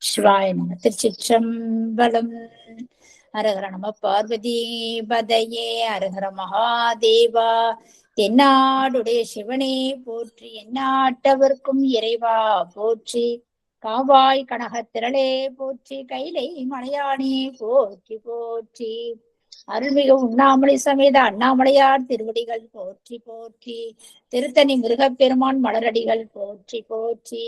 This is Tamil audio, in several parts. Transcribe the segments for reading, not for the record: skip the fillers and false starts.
சிவாய நம. திருச்சிற்றம்பலம். அரஹர நம பார்வதி பதையே. அரஹர மகாதேவா. தென்னாடுடைய சிவனே போற்றி, எந்நாட்டவர்க்கும் இறைவா போற்றி. காவாய் கனகத்திரளே போற்றி, கைலை மலையானே போற்றி போற்றி. அருள்மிகு உண்ணாமலை சமேத அண்ணாமலையார் திருவடிகள் போற்றி போற்றி. திருத்தணி முருகப்பெருமான் மலரடிகள் போற்றி போற்றி.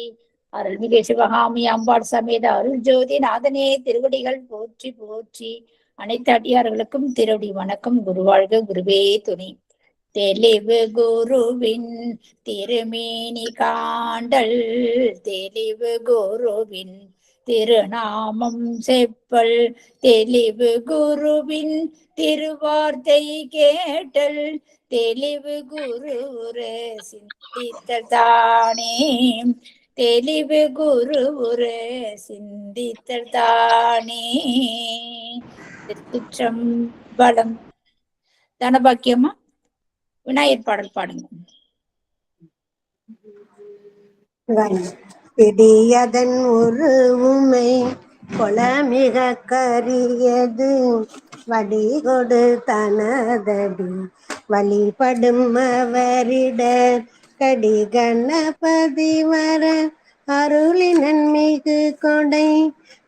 அருள்மிகு சிவகாமி அம்பாள் சமேத அருள் ஜோதி நாதனே திருவடிகள் போற்றி போற்றி. அனைத்து அடியார்களுக்கும் திருவடி வணக்கம். குருவாழ்க, குருவே துணை. தெளிவு குருவின் திருமேனி காண்டல், தெளிவு குருவின் திருநாமம் செப்பல், தெளிவு குருவின் திருவார்த்தை கேட்டல், தெளிவு குரு சிந்தித்தல் தானே, தெளிவு குரு சிந்தித்தல் தானே. திருச்சிற்றம்பலம். தனபாக்கியமா விநாயகர் பாடல் பாடுங்க. பிடியதன் உருவுமை கொளமிக கரியது, வடிகொடு தனதடி வழிபடும் அவரிட கடி கணபதி வர அருளினன் மிகு கொடை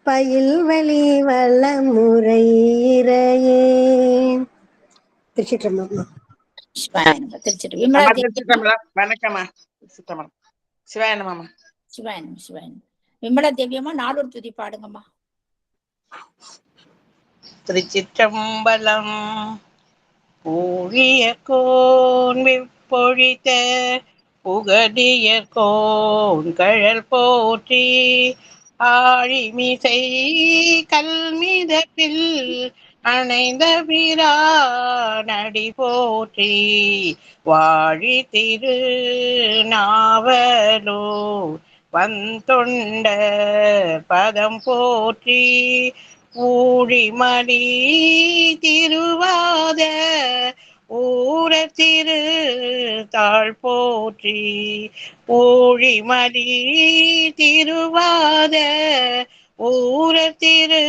பயில் வழி வள முறை இறையே. திருச்சிற்றம்பலம். வணக்கம்மா. சிவாய நமமா. சிவாய நம. சிவாய நம. விமலா தேவியம்மா நாளொரு துதி பாடுங்கம்மா. திருச்சிற்றம்பலம். பூழியர்கோன் விப்பொழித்த புகழியர்கோன் கழல் போற்றி, ஆழிமிசை கல்மிதப்பில் அணைந்த பிரானடி போற்றி, வாழி திரு நாவலோ வந்தொண்ட பதம் போற்றி, ஊழிமலி திருவாத ஊர திரு தாழ் போற்றி, ஊழிமலி திருவாத ஊர திரு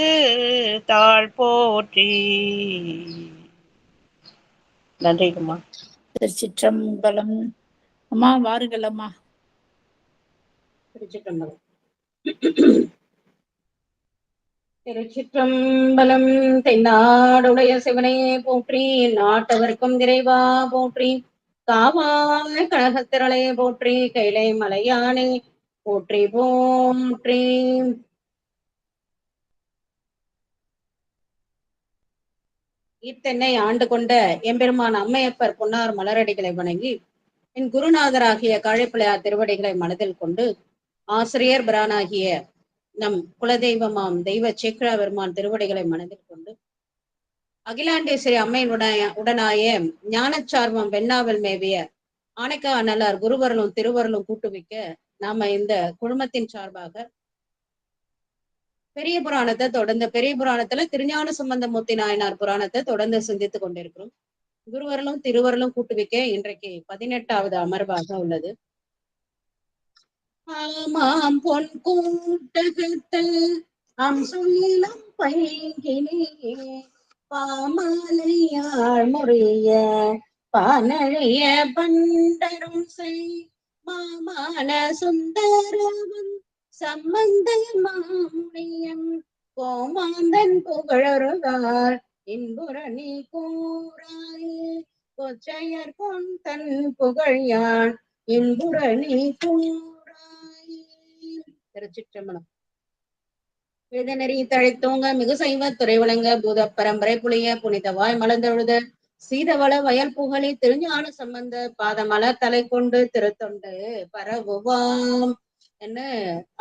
தாழ் போற்றி. நன்றிங்கம்மா. திருச்சிற்றம்பலம். அம்மா வாருங்கள் அம்மா. திருச்சிற்றம்பலம். திருச்சிற்றம்பலம். தென்னாடுடைய சிவனே போற்றி, நாட்டவர்க்கும் இறைவா போற்றி, காவாய் கனகத்திரளே போற்றி, கைலை மலையானே போற்றி போற்றி. இத்தென்னை ஆண்டு கொண்ட எம்பெருமான் அம்மையப்பர் பொன்னார் மலரடிகளை வணங்கி, என் குருநாதராகிய காழிப்பிள்ளையார் திருவடிகளை மனதில் கொண்டு, ஆசிரியர் பிரானாகிய நம் குலதெய்வமாம் தெய்வ சேக்கிழா பெருமான் திருவடிகளை மனதில் கொண்டு, அகிலாண்டேஸ்வரி அம்மையின் உடனாய ஞானச்சார்வம் வெண்ணாவல் மேவிய ஆனைக்கா அண்ணலார் குருவரலும் திருவரலும் கூட்டுவிக்க நாம இந்த குழுமத்தின் சார்பாக பெரிய புராணத்தை தொடர்ந்து, பெரிய புராணத்துல திருஞான சம்பந்தமூர்த்தி நாயனார் புராணத்தை தொடர்ந்து சிந்தித்துக் கொண்டிருக்கிறோம். குருவரலும் திருவரலும் கூட்டுவிக்க இன்றைக்கு 18வது அமர்வாக உள்ளது. ஆமாம் பொன் கூட்டகத்தல் சொல்லம் பைகினே, பாமாலையாள் முறைய பானழைய பண்டரும் செய் மாமான சுந்தரவன் சம்பந்த மாமுனியம் கோமாந்தன் புகழருகார் இன்புரணி கூறாயே, கொச்சையர் பொன் தன் புகழ்யான் இன்புரணி கூறாயே. திருச்சிற்றம்பலம். வேதநெறி தழைத்தோங்க மிகு சைவ துறை வழங்க பூத பரம்பரை புளிய புனித வாய் மலர்ந்தெழுத சீதவள வயல் புகழி திருஞான சம்பந்த பாதமலர் தலை கொண்டு திருத்தொண்டு பரவுவாம் என்ன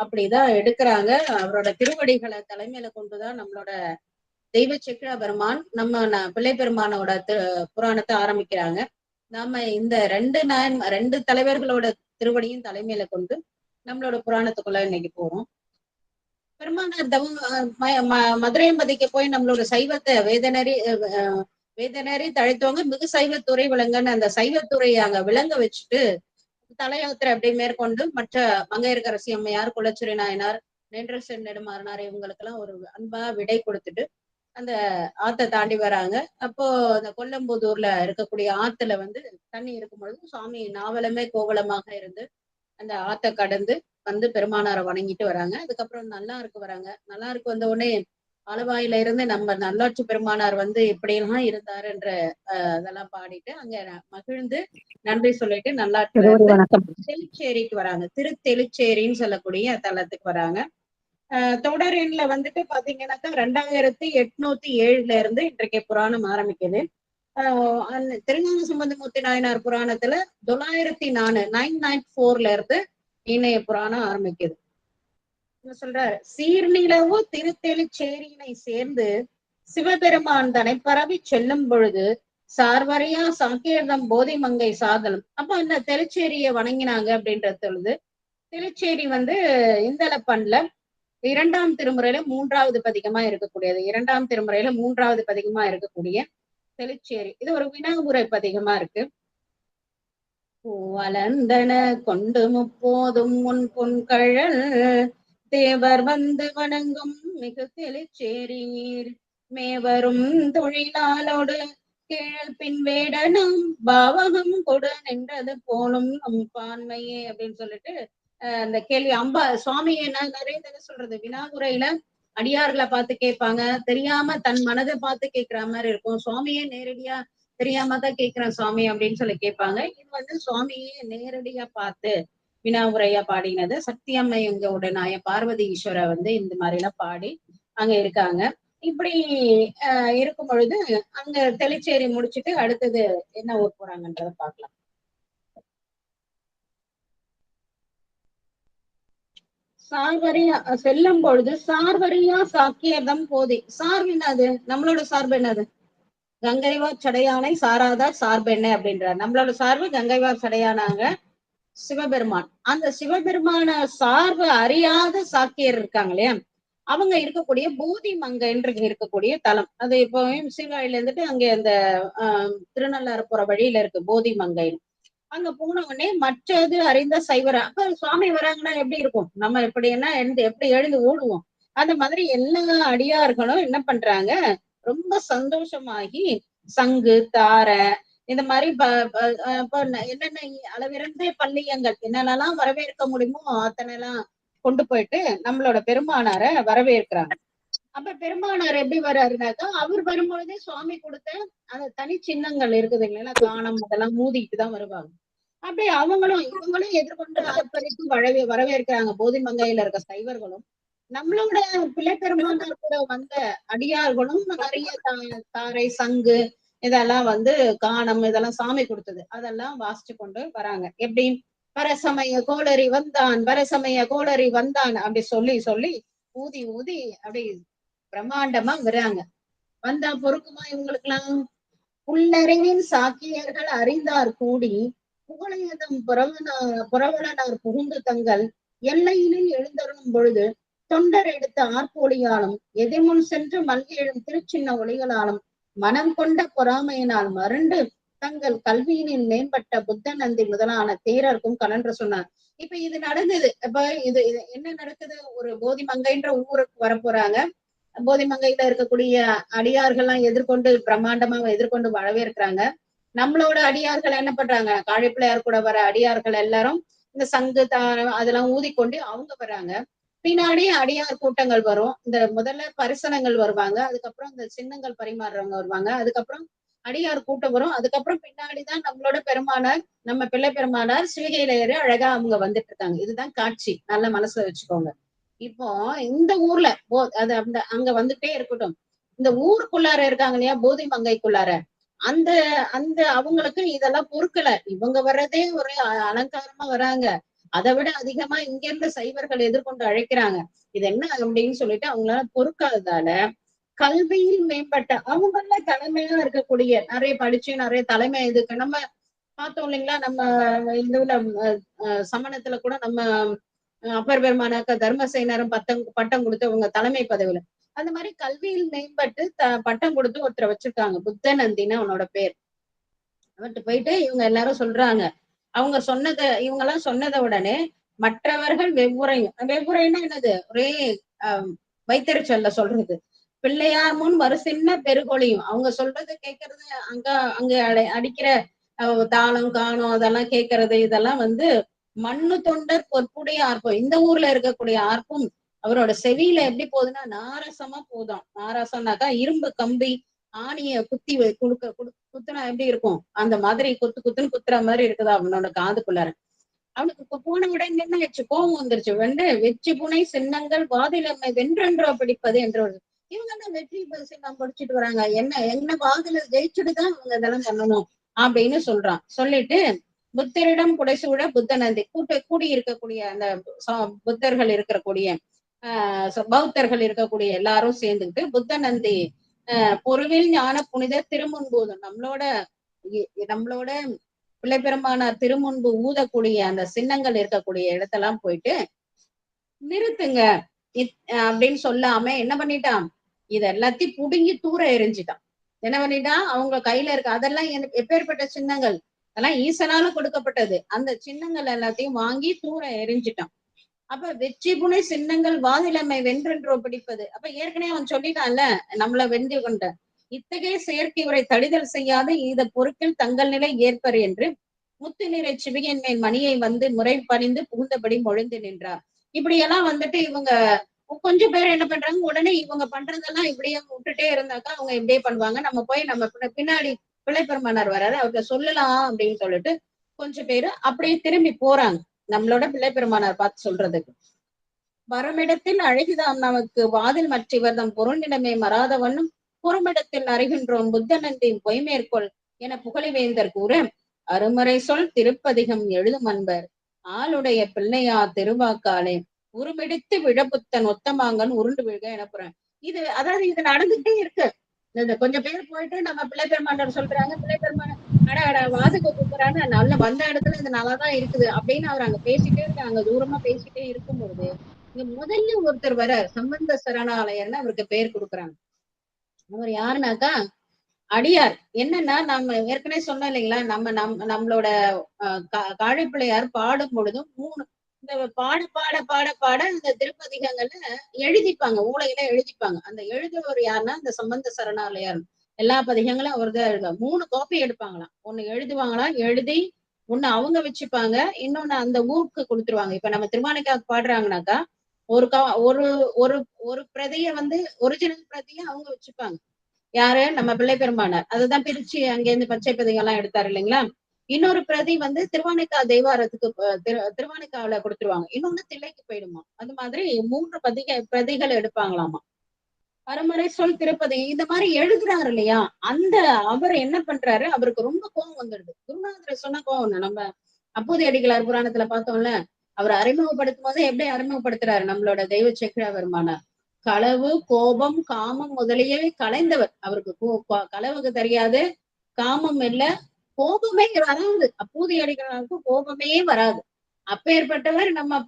அப்படிதான் எடுக்கிறாங்க. அவரோட திருவடிகளை தலைமையில கொண்டுதான் நம்மளோட தெய்வ சேக்கிழா பெருமான் நம்ம பிள்ளை பெருமானோட புராணத்தை ஆரம்பிக்கிறாங்க. நாம இந்த ரெண்டு தலைவர்களோட திருவடியும் தலைமையில கொண்டு நம்மளோட புராணத்துக்குள்ள இன்னைக்கு போறோம். பெருமானார் மதுரையம்பதிக்கு போய் நம்மளோட சைவத்தை வேதநெறி தழைத்தவங்க மிகு சைவத்துறை விளங்கன்னு அந்த சைவத்துறையை அங்க விளங்க வச்சுட்டு தல யாத்திரை அப்படி மேற்கொண்டு மற்ற மங்கையர்கரசி அம்மையார், குலச்சுரி நாயனார், நென்றசன் நெடுமாறனார் இவங்களுக்கு எல்லாம் ஒரு அன்பா விடை கொடுத்துட்டு அந்த ஆத்தை தாண்டி வராங்க. அப்போ அந்த கொல்லம்புதூர்ல இருக்கக்கூடிய ஆத்துல தண்ணி இருக்கும் பொழுது சுவாமி நாவலமே கோவலமாக இருந்து அந்த ஆத்தை கடந்து பெருமானாரை வணங்கிட்டு வராங்க. அதுக்கப்புறம் நல்லாருக்கு வராங்க. நல்லாருக்கு வந்த உடனே ஆலவாயில இருந்து நம்ம நல்லாட்சி பெருமானார் இப்படியெல்லாம் இருந்தாருன்ற அதெல்லாம் பாடிட்டு அங்க மகிழ்ந்து நன்றி சொல்லிட்டு நல்லாற்றுல இருந்து தெளிச்சேரிக்கு வராங்க. திருத்தெளிச்சேரின்னு சொல்லக்கூடிய தலத்துக்கு வராங்க. தொடரின்ல பாத்தீங்கன்னாக்கா 2807 இருந்து இன்றைக்கு புராணம் ஆரம்பிக்குது. திருஞான சம்பந்தமூர்த்தி நாயனார் புராணத்துல 994 இருந்து இணைய புராணம் ஆரம்பிக்குது. சொல்றாரு, சீர்நிலவு திருத்தெளிச்சேரியினை சேர்ந்து சிவபெருமான் தனை பரவி செல்லும் பொழுது சார்வரையா சாக்கேர்தம் போதி மங்கை சாதனம். அப்ப அந்த தெளிச்சேரிய வணங்கினாங்க அப்படின்ற பொழுது தெளிச்சேரி இந்தளப்பன்ல 2ஆம் திருமுறையில 3வது பதிகமா இருக்கக்கூடியது. 2ஆம் திருமுறையில 3வது பதிகமா இருக்கக்கூடிய தெளிச்சேரி இது ஒரு வினாவுரை பதிகமா இருக்கு. பூவலந்தன கொண்டு முப்போதும் முன் பொன்கழல் தேவர் வணங்கும் மிகு தெளிச்சேரீர் மேவரும் தொழிலாளோடு கீழ் பின் வேடனும் பாவகம் கொடு நின்றது போலும் நம் பான்மையே அப்படின்னு சொல்லிட்டு அந்த கேள்வி சுவாமி என்ன நிறைய தடவை சொல்றது, வினாவுரையில அடியார்களை பார்த்து கேட்பாங்க, தெரியாம தன் மனதை பார்த்து கேட்கிற மாதிரி இருக்கும். சுவாமியே நேரடியா தெரியாம தான் கேட்கிறேன் சுவாமி அப்படின்னு சொல்லி கேட்பாங்க. இது சுவாமியே நேரடியா பார்த்து வினாவுரையா பாடினது. சக்தியம்மை எங்க நாய பார்வதி ஈஸ்வர இந்த மாதிரி எல்லாம் பாடி அங்க இருக்காங்க. இப்படி இருக்கும் பொழுது அங்க தெளிச்சேரி முடிச்சுட்டு அடுத்தது என்ன ஊர் போறாங்கன்றத பார்க்கலாம். சார்வரியா செல்லும் பொழுது சார்வரியா சாக்கியதம் போதி. சார்பு என்னது? நம்மளோட சார்பு என்னது? கங்கைவார் சடையானை சாராதார் சார்பு என்ன அப்படின்றார். நம்மளோட சார்பு கங்கைவார் சடையானாங்க சிவபெருமான். அந்த சிவபெருமான சார்பு அறியாத சாக்கியர் இருக்காங்க இல்லையா, அவங்க இருக்கக்கூடிய போதி மங்கைன்ற இருக்கக்கூடிய தலம். அது இப்போ சீர்காழியில இருந்துட்டு அங்க அந்த திருநள்ளாறு போற வழியில இருக்கு போதி மங்கைன்னு. அங்க போன உடனே மற்றது அறிந்த சைவர அப்ப சுவாமி வராங்கன்னா எப்படி இருக்கும், நம்ம எப்படின்னா எப்படி எழுந்து ஓடுவோம். அந்த மாதிரி எல்லா அடியார்களும் என்ன பண்றாங்க, ரொம்ப சந்தோஷமாகி சங்கு தாரை இந்த மாதிரி என்னென்ன அளவிறந்த பள்ளியங்கள் என்னென்னலாம் வரவேற்க முடியுமோ அத்தனை எல்லாம் கொண்டு போயிட்டு நம்மளோட பெருமானார வரவேற்கிறாங்க. அப்ப பெருமானார் எப்படி வர்றாருனாக்கா, அவர் வரும்பொழுதே சுவாமி கொடுத்த அந்த தனி சின்னங்கள் இருக்குது இல்லைன்னா காணம் அதெல்லாம் மூதிட்டுதான் வருவாங்க. அப்படியே இவங்களும் எதிர்கொண்டு ஆர்ப்பரித்து வரவேற்கிறாங்க. போதி மங்கையில இருக்க சைவர்களும் நம்மளோட பிள்ளை பெருமானார் கூட வந்த அடியார்களும் நிறைய தாரை சங்கு இதெல்லாம் காணம் இதெல்லாம் சாமி கொடுத்தது அதெல்லாம் வாசிச்சு கொண்டு வராங்க. எப்படி பரசமய கோளரி வந்தான் பரசமய கோளரி வந்தான் அப்படி சொல்லி சொல்லி ஊதி ஊதி அப்படி பிரம்மாண்டமா வராங்க. வந்தா பொறுக்குமா இவங்களுக்கெல்லாம்? புல்லறிவின் சாக்கியர்கள் அறிந்தார் கூடி புகழையதம் புறவலனார் புகுந்து தங்கள் எல்லையினில் எழுந்தருளும் பொழுது தொண்டர் எடுத்த ஆர்ப்பொழியாலும் எதிர்முன் சென்று மல்கிழும் திருச்சின்ன ஒளிகளாலும் மனம் கொண்ட பொறாமையினால் மருண்டு தங்கள் கல்வியினில் மேம்பட்ட புத்த நந்தி முதலான தேரருக்கும் கலன்று சொன்னார். இப்ப இது நடந்தது. இப்ப இது என்ன நடக்குது, ஒரு போதி மங்கைன்ற ஊருக்கு வரப்போறாங்க. போதி மங்கையில இருக்கக்கூடிய அடியார்கள்லாம் எதிர்கொண்டு பிரம்மாண்டமா எதிர்கொண்டு வரவேற்கிறாங்க. நம்மளோட அடியார்கள் என்ன பண்றாங்க, காழிப்பிள்ளையார் கூட வர அடியார்கள் எல்லாரும் இந்த சங்கு அதெல்லாம் ஊதிக்கொண்டு அவங்க வராங்க. பின்னாடி அடியார் கூட்டங்கள் வரும். இந்த முதல்ல பரிசனங்கள் வருவாங்க, அதுக்கப்புறம் இந்த சின்னங்கள் பரிமாறுறவங்க வருவாங்க, அதுக்கப்புறம் அடியார் கூட்டம் வரும், அதுக்கப்புறம் பின்னாடிதான் நம்மளோட பெருமானார் நம்ம பிள்ளை பெருமானார் சிவிகையில ஏறி அழகா அவங்க வந்துட்டு இருக்காங்க. இதுதான் காட்சி, நல்ல மனசுல வச்சுக்கோங்க. இப்போ இந்த ஊர்ல அது அங்க வந்துட்டே இருக்கட்டும். இந்த ஊருக்குள்ளார இருக்காங்க இல்லையா போதி மங்கைக்குள்ளார, அந்த அந்த அவங்களுக்கு இதெல்லாம் பொறுக்கல. இவங்க வர்றதே ஒரு அலங்காரமா வராங்க, அதை விட அதிகமா இங்க இருந்து சைவர்கள் எதிர்கொண்டு அழைக்கிறாங்க. இது என்ன அப்படின்னு சொல்லிட்டு அவங்களால பொறுக்காததால கல்வியில் மேம்பட்ட அவங்கள தலைமையா இருக்கக்கூடிய நிறைய படிச்சு நிறைய தலைமை இதுக்கு நம்ம பார்த்தோம் இல்லைங்களா. நம்ம இதுல சமணத்துல கூட நம்ம அப்பர் பெருமானாக்க தர்மசேனரும் பட்டம் கொடுத்து அவங்க தலைமை பதவியில அந்த மாதிரி கல்வியில் மேம்பட்டு பட்டம் கொடுத்து ஒருத்தரை வச்சிருக்காங்க. புத்த நந்தின்னு அவனோட பேர். அவர்கிட்ட போயிட்டு இவங்க எல்லாரும் சொல்றாங்க, அவங்க இவங்க எல்லாம் சொன்னதை உடனே மற்றவர்கள் வெவ்வுரையும். வெவ்வுரைன்னா என்னது? ஒரே வைத்தறிச்சல்ல சொல்றது. பிள்ளையார் முன் சின்ன பெருகொழியும். அவங்க சொல்றது கேட்கறது, அங்க அடிக்கிற தாளம் காணும் அதெல்லாம் கேட்கறது, இதெல்லாம் மண்ணு தொண்டர் பொற்புடைய ஆர்ப்பம். இந்த ஊர்ல இருக்கக்கூடிய ஆர்ப்பம் அவரோட செவியில எப்படி போகுதுன்னா நாரசமா போதும். நாரசம்னாக்கா இரும்பு கம்பி ஆணிய குத்தி குத்துனா எப்படி இருக்கும், அந்த மாதிரி குத்துன்னு குத்துற மாதிரி இருக்குதா அவனோட காதுக்குள்ளார. அவனுக்கு போன உடனே என்ன ஆச்சு, கோபம் வந்துருச்சு. வெற்றி புனை சின்னங்கள் வாதிலம்மை வென்றென்றோ பிடிப்பது என்று. இவங்க தான் வெற்றி சின்னம் படிச்சுட்டு வராங்க, என்ன வாதில ஜெயிச்சுட்டுதான் இவங்க இதெல்லாம் பண்ணணும் அப்படின்னு சொல்றான். சொல்லிட்டு புத்தரிடம் புடைசூழ புத்தநந்தி கூடி இருக்கக்கூடிய அந்த புத்தர்கள் இருக்கக்கூடிய பௌத்தர்கள் இருக்கக்கூடிய எல்லாரும் சேர்ந்துக்கிட்டு புத்தநந்தி பொருவில் ஞான புனித திருமுன்பூதம் நம்மளோட பிள்ளைப்பெருமானார் திருமுன்பு ஊதக்கூடிய அந்த சின்னங்கள் இருக்கக்கூடிய இடத்தெல்லாம் போயிட்டு நிறுத்துங்க அப்படின்னு சொல்லாம என்ன பண்ணிட்டான், இத எல்லாத்தையும் புடுங்கி தூர எரிஞ்சிட்டான். என்ன பண்ணிட்டான், அவங்க கையில இருக்க அதெல்லாம் எப்பேற்பட்ட சின்னங்கள், அதெல்லாம் ஈசனால கொடுக்கப்பட்டது. அந்த சின்னங்கள் எல்லாத்தையும் வாங்கி தூர எரிஞ்சிட்டான். அப்ப வெற்றி புனை சின்னங்கள் வாதிலம்மை வென்றென்றோ பிடிப்பது. அப்ப ஏற்கனவே அவன் சொல்லிட்டான்ல, நம்மள வென்று கொண்ட இத்தகைய செயற்கை உரை தடிதல் செய்யாத இந்த பொருட்கள் தங்கள் நிலை ஏற்பர் என்று முத்து நிறை சிவியன் மேல் மணியை முறை பணிந்து புகுந்தபடி மொழிந்து நின்றார். இப்படியெல்லாம் இவங்க கொஞ்சம் பேர் என்ன பண்றாங்க, உடனே இவங்க பண்றதெல்லாம் இப்படியே விட்டுட்டே இருந்தாக்கா அவங்க இப்படியே பண்ணுவாங்க, நம்ம போய் நம்ம பின்னாடி பிள்ளைப்பெருமானார் வராது அவர்கிட்ட சொல்லலாம் அப்படின்னு சொல்லிட்டு கொஞ்சம் பேரு அப்படியே திரும்பி போறாங்க நம்மளோட பிள்ளைப்பெருமானார் பார்த்து சொல்றதுக்கு. வருமிடத்தில் அழகிதாம் நமக்கு வாதில் மற்றவர் தம் பொருளிடமே மறாதவண்ணும் புறமிடத்தில் அறிகின்றோம் புத்தநந்தின் பொய்மேற்கொள் என புகழிவேந்தர் கூற அருமறை சொல் திருப்பதிகம் எழுதும் அன்பர் ஆளுடைய பிள்ளையா திருவாக்காலே உருமிடித்து விழப்புத்தன் ஒத்தமாங்கன் உருண்டு விழுக எனப்புறேன். இது நடந்துகிட்டே இருக்கு. கொஞ்சம் பேர் போயிட்டு நம்ம பிள்ளைப்பெருமானார் சொல்றாங்க, பிள்ளைப்பெருமான வாதுக்கு கூப்பிடுறாங்க, நல்ல வந்த இடத்துல இது நல்லாதான் இருக்குது அப்படின்னு அவர் அங்க பேசிட்டே இருக்காங்க. தூரமா பேசிட்டே இருக்கும்போது இங்க முதல்ல ஒருத்தர் வர சம்பந்த சரணாலயர்னு அவருக்கு பேர் கொடுக்குறாங்க. அவர் யாருனாக்கா அடியார். என்னன்னா நம்ம ஏற்கனவே சொன்னோம் இல்லைங்களா, நம்மளோட காழிப்பிள்ளையார் பாடும் பொழுதும் இந்த பாட இந்த திருப்பதிகங்கள்ல எழுதிப்பாங்க, ஊழையில எழுதிப்பாங்க. அந்த எழுதுவர் யாருன்னா இந்த சம்பந்த சரணாலயார். எல்லா பதிகங்களும் அவர்தான் எழுதுவாங்க. 3 காப்பி எடுப்பாங்களாம். ஒண்ணு எழுதுவாங்களாம், எழுதி ஒண்ணு அவங்க வச்சுப்பாங்க, இன்னொன்னு அந்த ஊருக்கு கொடுத்துருவாங்க. இப்ப நம்ம திருவானைக்காவுக்கு பாடுறாங்கனாக்கா ஒரு பிரதிய ஒரிஜினல் பிரதிய அவங்க வச்சுப்பாங்க. யாரு, நம்ம பிள்ளைப்பெருமானார். அதுதான் பிரிச்சு அங்கேருந்து பச்சை பதிகெல்லாம் எடுத்தாரு இல்லைங்களா. இன்னொரு பிரதி திருவானைக்கா தெய்வாரத்துக்கு திருவானைக்காவில கொடுத்துருவாங்க, இன்னொன்னு தில்லைக்கு போயிடுமா. அது மாதிரி 3 பிரதிகள் எடுப்பாங்களாமா. அறமறை சொல் திருப்பதி இந்த மாதிரி எழுதுறாரு இல்லையா. அவர் என்ன பண்றாரு, அவருக்கு ரொம்ப கோபம் வந்துடுது. குருநாதர் சொன்ன கோபம். நம்ம அப்போதைய அடிகளார் புராணத்துல பார்த்தோம்ல, அவர் அறிமுகப்படுத்தும் போது எப்படி அறிமுகப்படுத்துறாரு நம்மளோட தெய்வ சேக்கிழாவெருமானார். களவு கோபம் காமம் முதலியவை கலைந்தவர். அவருக்கு களவுக்கு தெரியாது, காமம் இல்ல, கோபமே வராது. அப்போதைய அடிகளாருக்கு கோபமே வராது. அப்பேற்பட்டவர் நம்ம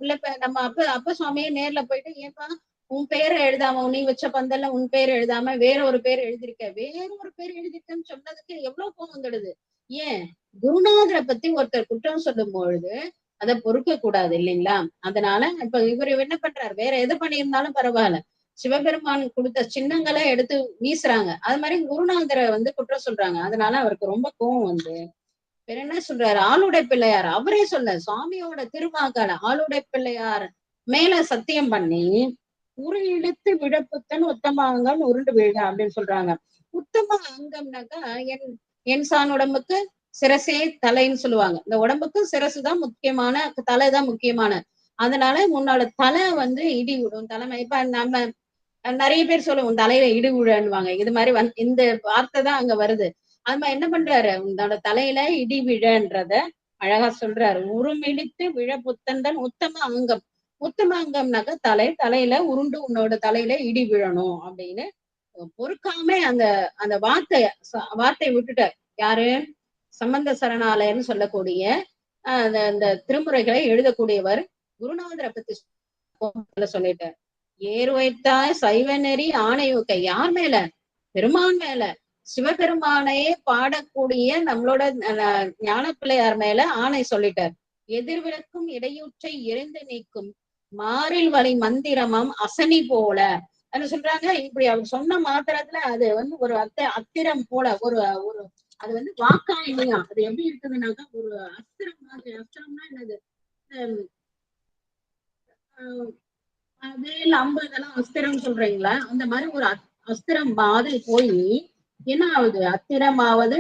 அப்ப சுவாமியே நேர்ல போயிட்டு, ஏப்பா உன் பேரை எழுதாம, நீ வச்ச பந்தல்ல உன் பேர் எழுதாம வேற ஒரு பேர் எழுதிருக்கன்னு சொன்னதுக்கு எவ்வளவு கோபம் வந்துடுது. ஏன், குருநாதரை பத்தி ஒருத்தர் குற்றம் சொல்லும் பொழுது அதை பொறுக்க கூடாது இல்லைங்களா. அதனால இப்ப இவர் என்ன பண்றாரு, வேற எது பண்ணியிருந்தாலும் பரவாயில்ல, சிவபெருமான் கொடுத்த சின்னங்களை எடுத்து வீசுறாங்க. அது மாதிரி குருநாதரை குற்றம் சொல்றாங்க. அதனால அவருக்கு ரொம்ப கோபம் வேற என்ன சொல்றாரு, ஆளுடை பிள்ளையார் அவரே சொல்ல, சுவாமியோட திருவாக்கால ஆளுடை பிள்ளையார் மேல சத்தியம் பண்ணி உரு இழுத்து விழப்புத்தன் உத்தமாங்கன் உருண்டு விழுக அப்படின்னு சொல்றாங்க. உத்தம அங்கம்னாக்கா என் சான் உடம்புக்கு சிரசே தலைன்னு சொல்லுவாங்க. இந்த உடம்புக்கு சிரசுதான் முக்கியமான, தலைதான் முக்கியமான. அதனால உன்னோட தலை இடி விடும். தலைமை இப்ப நம்ம நிறைய பேர் சொல்லுவோம் தலையில இடி விழன்னுவாங்க. இது மாதிரி இந்த வார்த்தை தான் அங்க வருது. அது மாதிரி என்ன பண்றாரு, உன்னோட தலையில இடி விழன்றத அழகா சொல்றாரு. உருமிடித்து விழ புத்தந்தன் உத்தம அங்கம். உத்தம அங்கம்னாக்க தலையில உருண்டு உன்னோட தலையில இடி விழணும் அப்படின்னு பொறுக்காம அந்த வார்த்தை விட்டுட்டார். யாரு, சம்பந்த சரணாலயன்னு சொல்லக்கூடிய அந்த திருமுறைகளை எழுதக்கூடியவர் குருநாதரை பத்தி சொல்லிட்டார். ஏர் வைத்தாய் சைவ நெறி ஆணையூக்க. யார் மேல, பெருமான் மேல, சிவபெருமானையே பாடக்கூடிய நம்மளோட ஞான பிள்ளையார் மேல ஆணை சொல்லிட்டார். எதிர்விளக்கும் இடையூற்றை எரிந்து நீக்கும் மாறில் வலை மந்திரமாம் அசனி போல என்ன சொல்றாங்க. இப்படி அவர் சொன்ன மாத்திரத்துல அது வந்து ஒரு அத்திரம் போல ஒரு ஒரு அது வந்து வாக்கா இல்லையா, அது எப்படி இருக்குதுன்னாக்கா ஒரு அஸ்திரம் மாதிரி. அஸ்திரம்னா என்னது, வேல் அம்பு இதெல்லாம் அஸ்திரம் சொல்றீங்களா, அந்த மாதிரி ஒரு அஸ்திரம் மாதிரி போய் என்ன ஆகுது, அத்திரமாவது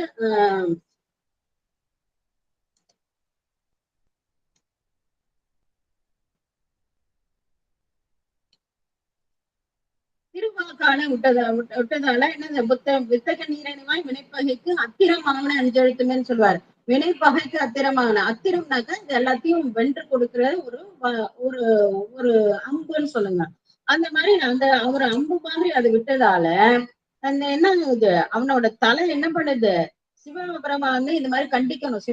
திருவாக்கான விட்டதால என்ன வித்தக நீரணிவாய் வினைப்பகைக்கு அத்திரமான அஞ்செழுத்துமேன்னு சொல்லுவாரு. வினைப்பகைக்கு அத்திரமான, அத்திரம்னாக்கா இது எல்லாத்தையும் வென்று கொடுக்கிற ஒரு ஒரு ஒரு அம்புன்னு சொல்லுங்க. அந்த மாதிரி அந்த ஒரு அம்பு மாதிரி அது விட்டதால அந்த என்ன இது, அவனோட தலை என்ன பண்ணுது, சிவபெருமா வந்து இந்த மாதிரி கண்டிக்கணும்.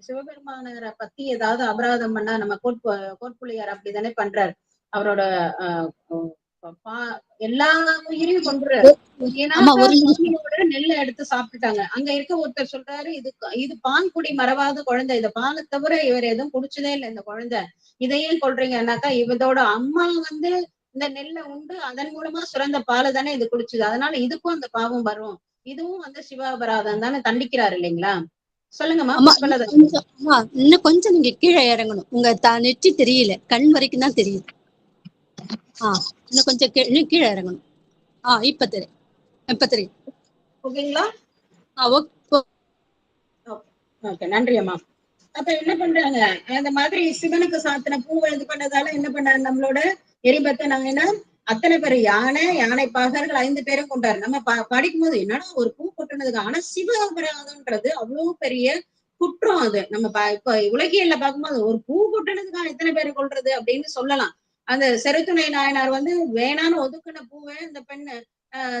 சிவபெருமானரை பத்தி ஏதாவது அபராதம் பண்ணா நம்ம கோட்புள்ளியார் அப்படித்தானே பண்றாரு. அவரோட எல்லா உயிரையும் கொண்டுறாரு. ஏன்னா சுவாமியோட நெல்லை எடுத்து சாப்பிட்டுட்டாங்க. அங்க இருக்க ஒருத்தர் சொல்றாரு, இது பான்குடி மறவாத குழந்தை, இந்த பாலை தவிர இவர் எதுவும் குடிச்சதே இல்லை இந்த குழந்தை, இதையே கொள்றீங்கன்னாக்கா இவதோட அம்மா வந்து இந்த நெல்லை உண்டு அதன் மூலமா சுரந்த பாலை தானே இது குடிச்சுது, அதனால இதுக்கும் அந்த பாவம் வரும், இதுவும் வந்து சிவாபராதம் தானே தண்டிக்கிறாரு இல்லைங்களா. சொல்லுங்கம்மா. இன்னும் கொஞ்சம் நீங்க கீழே இறங்கணும், உங்க நெற்றி தெரியல, கண் வரைக்கும் தான் தெரியுது. இன்னும் கொஞ்சம் இன்னும் கீழே இறங்கணும். இப்ப தெரியும், இப்ப தெரியும். ஓகேங்களா. ஓகே, நன்றி அம்மா. அப்ப என்ன பண்றாங்க, அந்த மாதிரி சிவனுக்கு சாத்தின பூவை இது பண்ணதால என்ன பண்ணாரு, நம்மளோட எரிபத்தை நாங்க என்ன அத்தனை பேர் யானை பாகர்கள் 5 பேரும் கொண்டாரு. நம்ம படிக்கும் போது என்னன்னா ஒரு பூ கொட்டுனதுக்கு, ஆனா சிவாபராதம்ன்றது அவ்வளவு பெரிய குற்றம். அது நம்ம இப்ப உலகியல்ல பார்க்கும்போது ஒரு பூ கொட்டுனதுக்காக எத்தனை பேரை கொள்றது அப்படின்னு சொல்லலாம். அந்த செருத்துணை நாயனார் வந்து வேணான்னு ஒதுக்குன பூவை இந்த பெண்ணு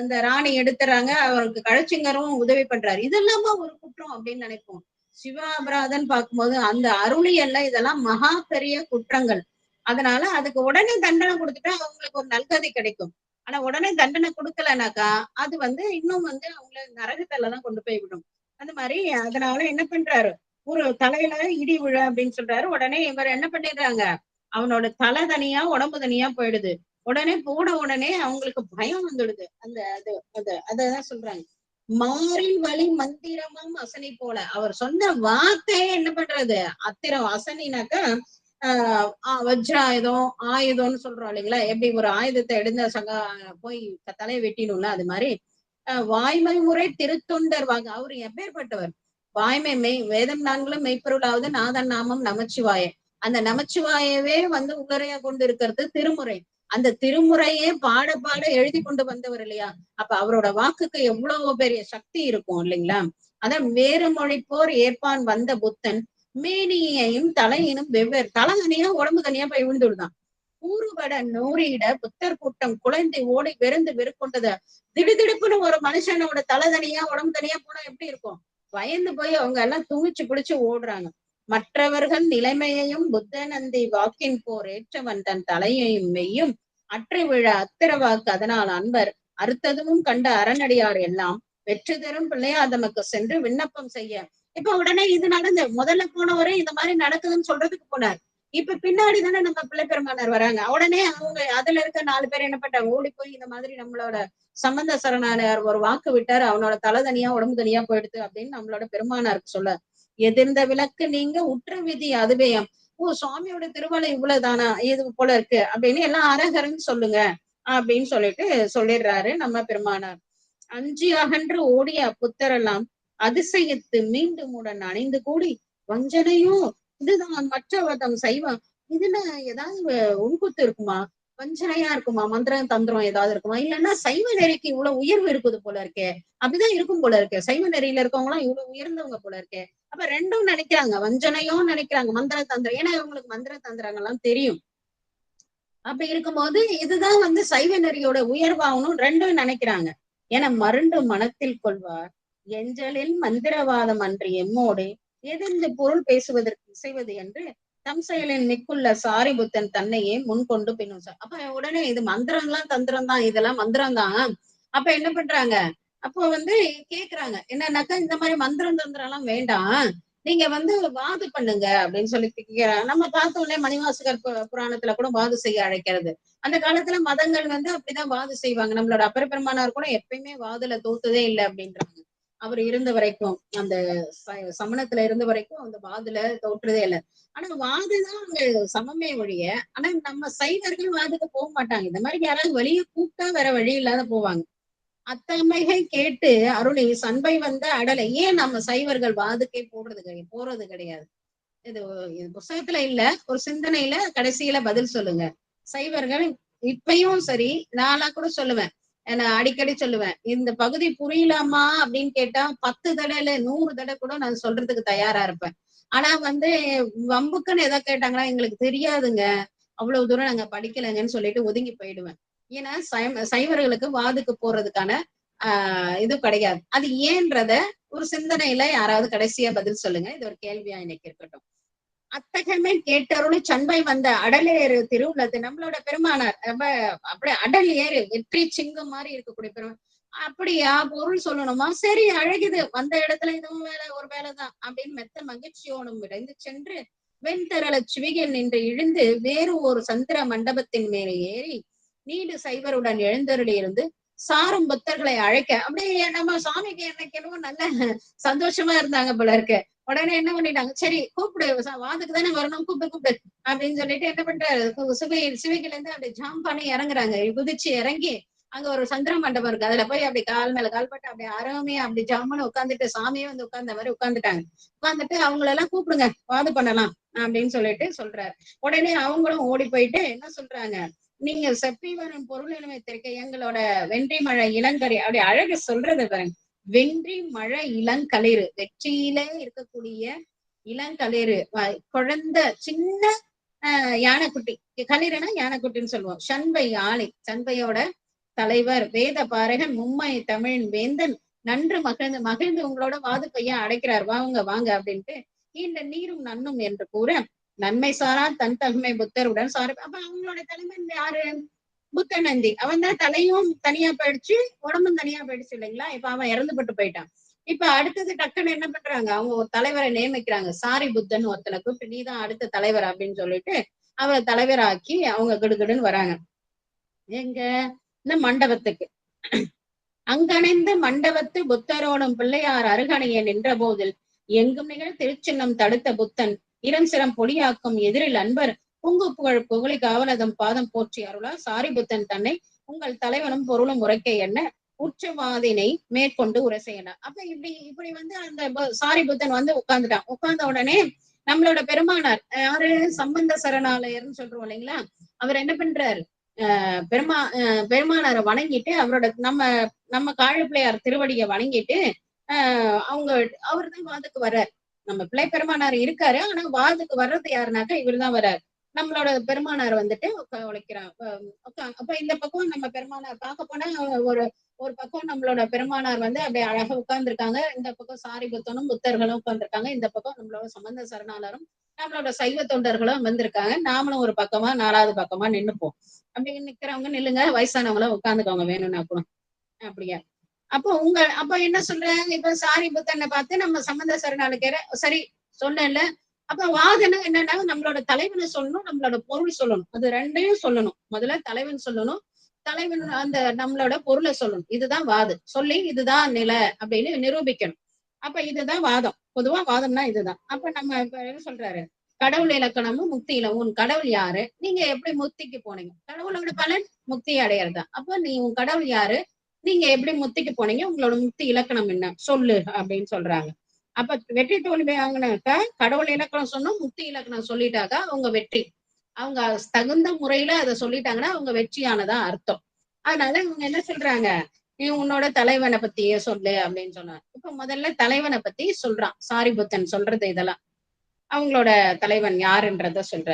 இந்த ராணி எடுத்துறாங்க, அவருக்கு கழச்சிங்கரும் உதவி பண்றாரு, இதெல்லாமா ஒரு குற்றம் அப்படின்னு நினைப்போம். சிவாபராதன் பார்க்கும்போது அந்த அருளியல்ல இதெல்லாம் மகா பெரிய குற்றங்கள். அதனால அதுக்கு உடனே தண்டனை கொடுத்துட்டா அவங்களுக்கு ஒரு நல்கதி கிடைக்கும். ஆனா உடனே தண்டனை கொடுக்கலனாக்கா அது வந்து இன்னும் வந்து அவங்கள நரகத்தெல்லாம் கொண்டு போய் விடும். அந்த மாதிரி அதனால என்ன பண்றாரு, ஒரு தலையில இடி விழ அப்படின்னு சொல்றாரு. உடனே இவர் என்ன பண்ணிடுறாங்க, அவனோட தலை தனியா உடம்பு தனியா போயிடுது. உடனே உடனே அவங்களுக்கு பயம் வந்துடுது. அததான் சொல்றாங்க, மாறில் வழி மந்திரமும் அசனி போல. அவர் சொன்ன வார்த்தையே என்ன பண்றது, அத்திரம். அசனினாக்கா வஜ்ராயுதம் ஆயுதம்னு சொல்றோம் இல்லைங்களா. எப்படி ஒரு ஆயுதத்தை எடுந்த போய் தலையை வெட்டினும்ல, அது மாதிரி வாய்மை முறை திருத்தொண்டர் வாங்க. அவரு எப்பேற்பட்டவர், வாய்மை வேதம் 4 மெய்ப்பொருளாவது நாதன் நாமம் நமச்சிவாய. அந்த நமச்சிவாயவே வந்து உலரையா கொண்டு இருக்கிறது திருமுறை. அந்த திருமுறையே பாட பாட எழுதி கொண்டு வந்தவர் இல்லையா. அப்ப அவரோட வாக்குக்கு எவ்வளவு பெரிய சக்தி இருக்கும் இல்லைங்களா. அதான் வேறு மொழிப்போர் ஏற்பான் வந்த புத்தன் மேனியையும் தலையினும் வெவ்வேறு, தலை தனியா உடம்பு தனியா போய் விழுந்துடுதான். ஊறுபட நூறிட புத்தர் கூட்டம் குழந்தை ஓடி வெறுந்து வெறுக்கொண்டத. திடுதிடுப்புன்னு ஒரு மனுஷனோட தலை தனியா உடம்பு தனியா போனா எப்படி இருக்கும், பயந்து போய் அவங்க எல்லாம் துணிச்சு பிடிச்சு ஓடுறாங்க. மற்றவர்கள் நிலைமையையும் புத்தநந்தி வாக்கின் போர் ஏற்றவன் தன் தலையையும் மெய்யும் அற்றை விழ அத்திரவாக்கு. அதனால் அன்பர் அறுத்ததும் கண்ட அறநடியார் எல்லாம் வெற்றி தரும் பிள்ளையார் தமக்கு சென்று விண்ணப்பம் செய்ய. இப்ப உடனே இது நடந்து முதல்ல போனவரே இந்த மாதிரி நடக்குதுன்னு சொல்றதுக்கு போனார். இப்ப பின்னாடி தானே நம்ம பிள்ளை பெருமானார் வராங்க. உடனே அவங்க அதுல இருக்க 4 பேர் என்ன பண்றாங்க, ஓடி போய் இந்த மாதிரி நம்மளோட சம்பந்த சரணாலயார் ஒரு வாக்கு விட்டாரு, அவனோட தலை தனியா உடம்பு தனியா போயிடுது அப்படின்னு நம்மளோட பெருமானாருக்கு சொல்ல. எதிர்ந்த விளக்கு நீங்க உற்ற விதி அதுவேயம். சுவாமியோட திருவள்ளை இவ்வளவுதானா, இது போல இருக்கு அப்படின்னு எல்லாம் அரகரன்னு சொல்லுங்க அப்படின்னு சொல்லிட்டு சொல்லிடுறாரு நம்ம பெருமானார். அஞ்சி அகன்று ஓடிய புத்தரெல்லாம் அதிசயத்து மீண்டும் உடன் அணிந்து கூடி வஞ்சனையும் இதுதான் மற்றவதம் சைவம், இதுல ஏதாவது உள்குத்து இருக்குமா, வஞ்சனையா இருக்குமா, மந்திரம் தந்திரம் ஏதாவது இருக்குமா, இல்லைன்னா சைவ நெறிக்கு இவ்வளவு உயர்வு இருக்குது போல இருக்கே, அப்படிதான் இருக்கும் போல இருக்கு, சைவ நெறியில இருக்கவங்க எல்லாம் இவ்வளவு உயர்ந்தவங்க போல இருக்கே. அப்ப ரெண்டும் நினைக்கிறாங்க, வஞ்சனையும் நினைக்கிறாங்க, மந்திர தந்திரம். ஏன்னா இவங்களுக்கு மந்திர தந்திரங்கள் எல்லாம் தெரியும். அப்படி இருக்கும்போது இதுதான் வந்து சைவ நெறியோட உயர்வாகணும் ரெண்டும் நினைக்கிறாங்க. என மருண்டு மனத்தில் கொள்வார் எஞ்சலில் மந்திரவாதம் அன்று எம்மோடு எதிர்ந்து பொருள் பேசுவதற்கு செய்வது என்று தம் செயலின் மிக்குள்ள சாரிபுத்தன் தன்னையே முன்கொண்டு பின்னும். அப்ப உடனே இது மந்திரம் எல்லாம் தந்திரம் தான், இதெல்லாம் மந்திரம் தான். அப்ப என்ன பண்றாங்க, அப்போ வந்து கேக்குறாங்க என்னன்னாக்கா, இந்த மாதிரி மந்திரம் தந்திரம் எல்லாம் வேண்டாம், நீங்க வாது பண்ணுங்க அப்படின்னு சொல்லி நம்ம பார்த்த உடனே மணிவாசகர் புராணத்துல கூட வாது செய்ய அழைக்கிறது. அந்த காலத்துல மதங்கள் அப்படிதான் வாது செய்வாங்க. நம்மளோட அப்பர் பெருமானார் கூட எப்பயுமே வாதுல தோத்ததே இல்லை அப்படின்றாங்க. அவர் இருந்த வரைக்கும், அந்த சமணத்துல இருந்த வரைக்கும் அந்த வாதுல தோற்றதே இல்லை. ஆனா வாதுதான் அங்க சமமே ஒழிய, ஆனா நம்ம சைவர்கள் வாதுக்கு போக மாட்டாங்க. இந்த மாதிரி யாராவது வெளியே கூப்பிட்டா வேற வழி இல்லாத போவாங்க. அத்தமைகள் கேட்டு அருளி சண்பை வந்த அடலை ஏன் நம்ம சைவர்கள் வாதுக்கே போறது கிடையாது. இது புஸ்தகத்துல இல்ல, ஒரு சிந்தனையில கடைசியில பதில் சொல்லுங்க. சைவர்கள் இப்பயும் சரி, நானா கூட சொல்லுவேன், நான் அடிக்கடி சொல்லுவேன், இந்த பகுதி புரியலாமா அப்படின்னு கேட்டா 10 தடவை 100 தடவை கூட நான் சொல்றதுக்கு தயாரா இருப்பேன். ஆனா வம்புக்குன்னு எதை கேட்டாங்கன்னா எங்களுக்கு தெரியாதுங்க, அவ்வளவு தூரம் நாங்க படிக்கலைங்கன்னு சொல்லிட்டு ஒதுங்கி போயிடுவேன். ஏன்னா சைவர்களுக்கு வாதுக்கு போறதுக்கான இது கிடையாது. அது ஏன்றத ஒரு சிந்தனையில யாராவது கடைசியா பதில் சொல்லுங்க. இது ஒரு கேள்வியா இன்னைக்கு இருக்கட்டும். அத்தகமே கேட்டருளி சண்பை வந்த அடலேறு திருவுள்ளது நம்மளோட பெருமானார் ரொம்ப அப்படியே அடல் ஏறு வெற்றி சிங்கம் மாதிரி இருக்கக்கூடிய பெருமான். அப்படியா பொருள் சொல்லணுமா? சரி, அழகுது, வந்த இடத்துல இதுவும் ஒரு வேலைதான் அப்படின்னு மெத்த மகிழ்ச்சியோனும் விரைந்து சென்று வெண்திரள சிவிகள் நின்று இழுந்து வேறு ஒரு சந்திர மண்டபத்தின் மேலே ஏறி நீடு சைவருடன் எழுந்தருளி இருந்து சாரும் புத்தர்களை அழைக்க அப்படியே நம்ம சுவாமிக்கு எனக்கு என்னவோ நல்ல சந்தோஷமா இருந்தாங்க போல இருக்கு. உடனே என்ன பண்ணிட்டாங்க, சரி கூப்பிடு, வாதுக்கு தானே வரணும், கூப்பிடு அப்படின்னு சொல்லிட்டு என்ன பண்றாரு, சிவிகையில இருந்து அப்படி ஜாம் பண்ணி இறங்குறாங்க. குதிச்சு இறங்கி அங்க ஒரு சந்திர மண்டபம் இருக்கு, அதுல போய் அப்படி கால் மேல கால் பட்டு அப்படி அருமையா அப்படி ஜாமுன்னு உட்காந்துட்டு சாமியே உட்கார்ந்த மாதிரி உட்காந்துட்டாங்க. உட்காந்துட்டு அவங்களெல்லாம் கூப்பிடுங்க, வாது பண்ணலாம் அப்படின்னு சொல்லிட்டு சொல்றாரு. உடனே அவங்களும் ஓடி போயிட்டு என்ன சொல்றாங்க, நீங்க செப்பி வரும் பொருள் இனமைத்திருக்க எங்களோட வென்றி மழை இளங்கரி அப்படி அழகு சொல்றது பாருங்க. வென்றி மழை இளங்களிறு, வெற்றியிலே இருக்கக்கூடிய இளங்களிறு, குழந்தை சின்ன யானைக்குட்டி, களிறுனா யானைக்குட்டின்னு சொல்லுவோம். சண்பை ஆளை, சண்பையோட தலைவர், வேத பாரகன், மும்மை தமிழ் வேந்தன் நன்று மகிழ்ந்து உங்களோட வாது பையன் அடைக்கிறார், வாங்க வாங்க அப்படின்ட்டு இந்த நீரும் நன்னும் என்று கூற நன்மை சாரா தன் தகுமை புத்தருடன் சாரு. அப்ப அவங்களோட தலைமை யாரு, புத்த நந்தி. அவன் தான் தலையும் தனியா போயிடுச்சு, உடம்பும் தனியா போயிடுச்சு இல்லைங்களா. இப்ப அவன் இறந்துபட்டு போயிட்டான். இப்ப அடுத்தது டக்குன்னு என்ன பண்றாங்க, அவங்க ஒரு தலைவரை நியமிக்கிறாங்க. சாரி புத்தன் ஒருத்தனை கூப்பிட்டு நீதான் அடுத்த தலைவர் அப்படின்னு சொல்லிட்டு அவரை தலைவராக்கி அவங்க கிடுகிடுன்னு வராங்க எங்க இந்த மண்டபத்துக்கு. அங்கணைந்து மண்டபத்து புத்தரோடும் பிள்ளையார் அருகணைய நின்ற போதில் எங்கும் நிகழ் திருச்சின்னம் தடுத்த புத்தன் சிரம் பொடியாக்கும் எதிரில் அன்பர் பொங்கு புகழ் புகழி காவலதம் பாதம் போற்றி அருளா சாரி புத்தன் தன்னை உங்கள் தலைவனும் பொருளும் உரைக்க என்ன உச்சவாதினை மேற்கொண்டு உரை செய்யலாம். அப்ப இப்படி அந்த சாரி புத்தன் உட்கார்ந்துட்டான். உட்கார்ந்த உடனே நம்மளோட பெருமானார் யாரு, சம்பந்த சரணாலயர்னு சொல்றோம் இல்லைங்களா, அவர் என்ன பண்றாரு, பெருமானாரை வணங்கிட்டு அவரோட நம்ம காழிப்பிள்ளையார் திருவடியை வணங்கிட்டு அவர்தான் வாதுக்கு வர்றாரு. நம்ம பிள்ளை பெருமானார் இருக்காரு, ஆனா வாதுக்கு வர்றது யாருனாக்கா இவர் தான் வர்றாரு. நம்மளோட பெருமானார் உழைக்கிறான். அப்ப இந்த பக்கம் நம்ம பெருமானார் பார்க்க போனா ஒரு பக்கம் நம்மளோட பெருமானார் அப்படியே அழகா உட்கார்ந்துருக்காங்க. இந்த பக்கம் சாரி புத்தனும் புத்தர்களும் உட்கார்ந்துருக்காங்க. இந்த பக்கம் நம்மளோட சம்பந்த சரணாலரும் நம்மளோட சைவ தொண்டர்களும் வந்திருக்காங்க. நாமளும் ஒரு பக்கமா 4வது பக்கமா நின்னுப்போம். அப்படி நிக்கிறவங்க நில்லுங்க, வயசானவங்களும் உட்காந்துக்கோங்க வேணும்னா கூட அப்படியா. அப்ப என்ன சொல்றாங்க, இப்ப சாரி புத்தனை பார்த்து நம்ம சம்பந்த சரணாலுக்கிற சரி சொன்னேன்ல. அப்ப வாதனம் என்னன்னா, நம்மளோட தலைவனை சொல்லணும், நம்மளோட பொருள் சொல்லணும், அது ரெண்டையும் சொல்லணும். முதல்ல தலைவன் சொல்லணும், தலைவன் அந்த நம்மளோட பொருளை சொல்லணும். இதுதான் வாதம் சொல்லி இதுதான் நிலை அப்படின்னு நிரூபிக்கணும். அப்ப இதுதான் வாதம். பொதுவா வாதம்னா இதுதான். அப்ப நம்ம இப்ப என்ன சொல்றாரு, கடவுள் இலக்கணமும் முக்தி உன் கடவுள் யாரு, நீங்க எப்படி முக்திக்கு போனீங்க, கடவுளோட பலன் முக்தி அடையறதா. அப்ப நீ உன் கடவுள் யாரு, நீங்க எப்படி முக்திக்கு போனீங்க, உங்களோட முக்தி இலக்கணம் என்ன சொல்லு அப்படின்னு சொல்றாங்க. அப்ப வெற்றி தோல்வி வாங்கினாக்கா கடவுள் இலக்கணம் சொன்னோம், முக்தி இலக்கணம் சொல்லிட்டாக்கா அவங்க வெற்றி. அவங்க தகுந்த முறையில அதை சொல்லிட்டாங்கன்னா அவங்க வெற்றியானதா அர்த்தம். அதனால இவங்க என்ன சொல்றாங்க, நீ உன்னோட தலைவனை பத்தியே சொல்லு அப்படின்னு சொன்னாங்க. இப்ப முதல்ல தலைவனை பத்தி சொல்றான் சாரி புத்தன் சொல்றது. இதெல்லாம் அவங்களோட தலைவன் யாருன்றத சொல்ற.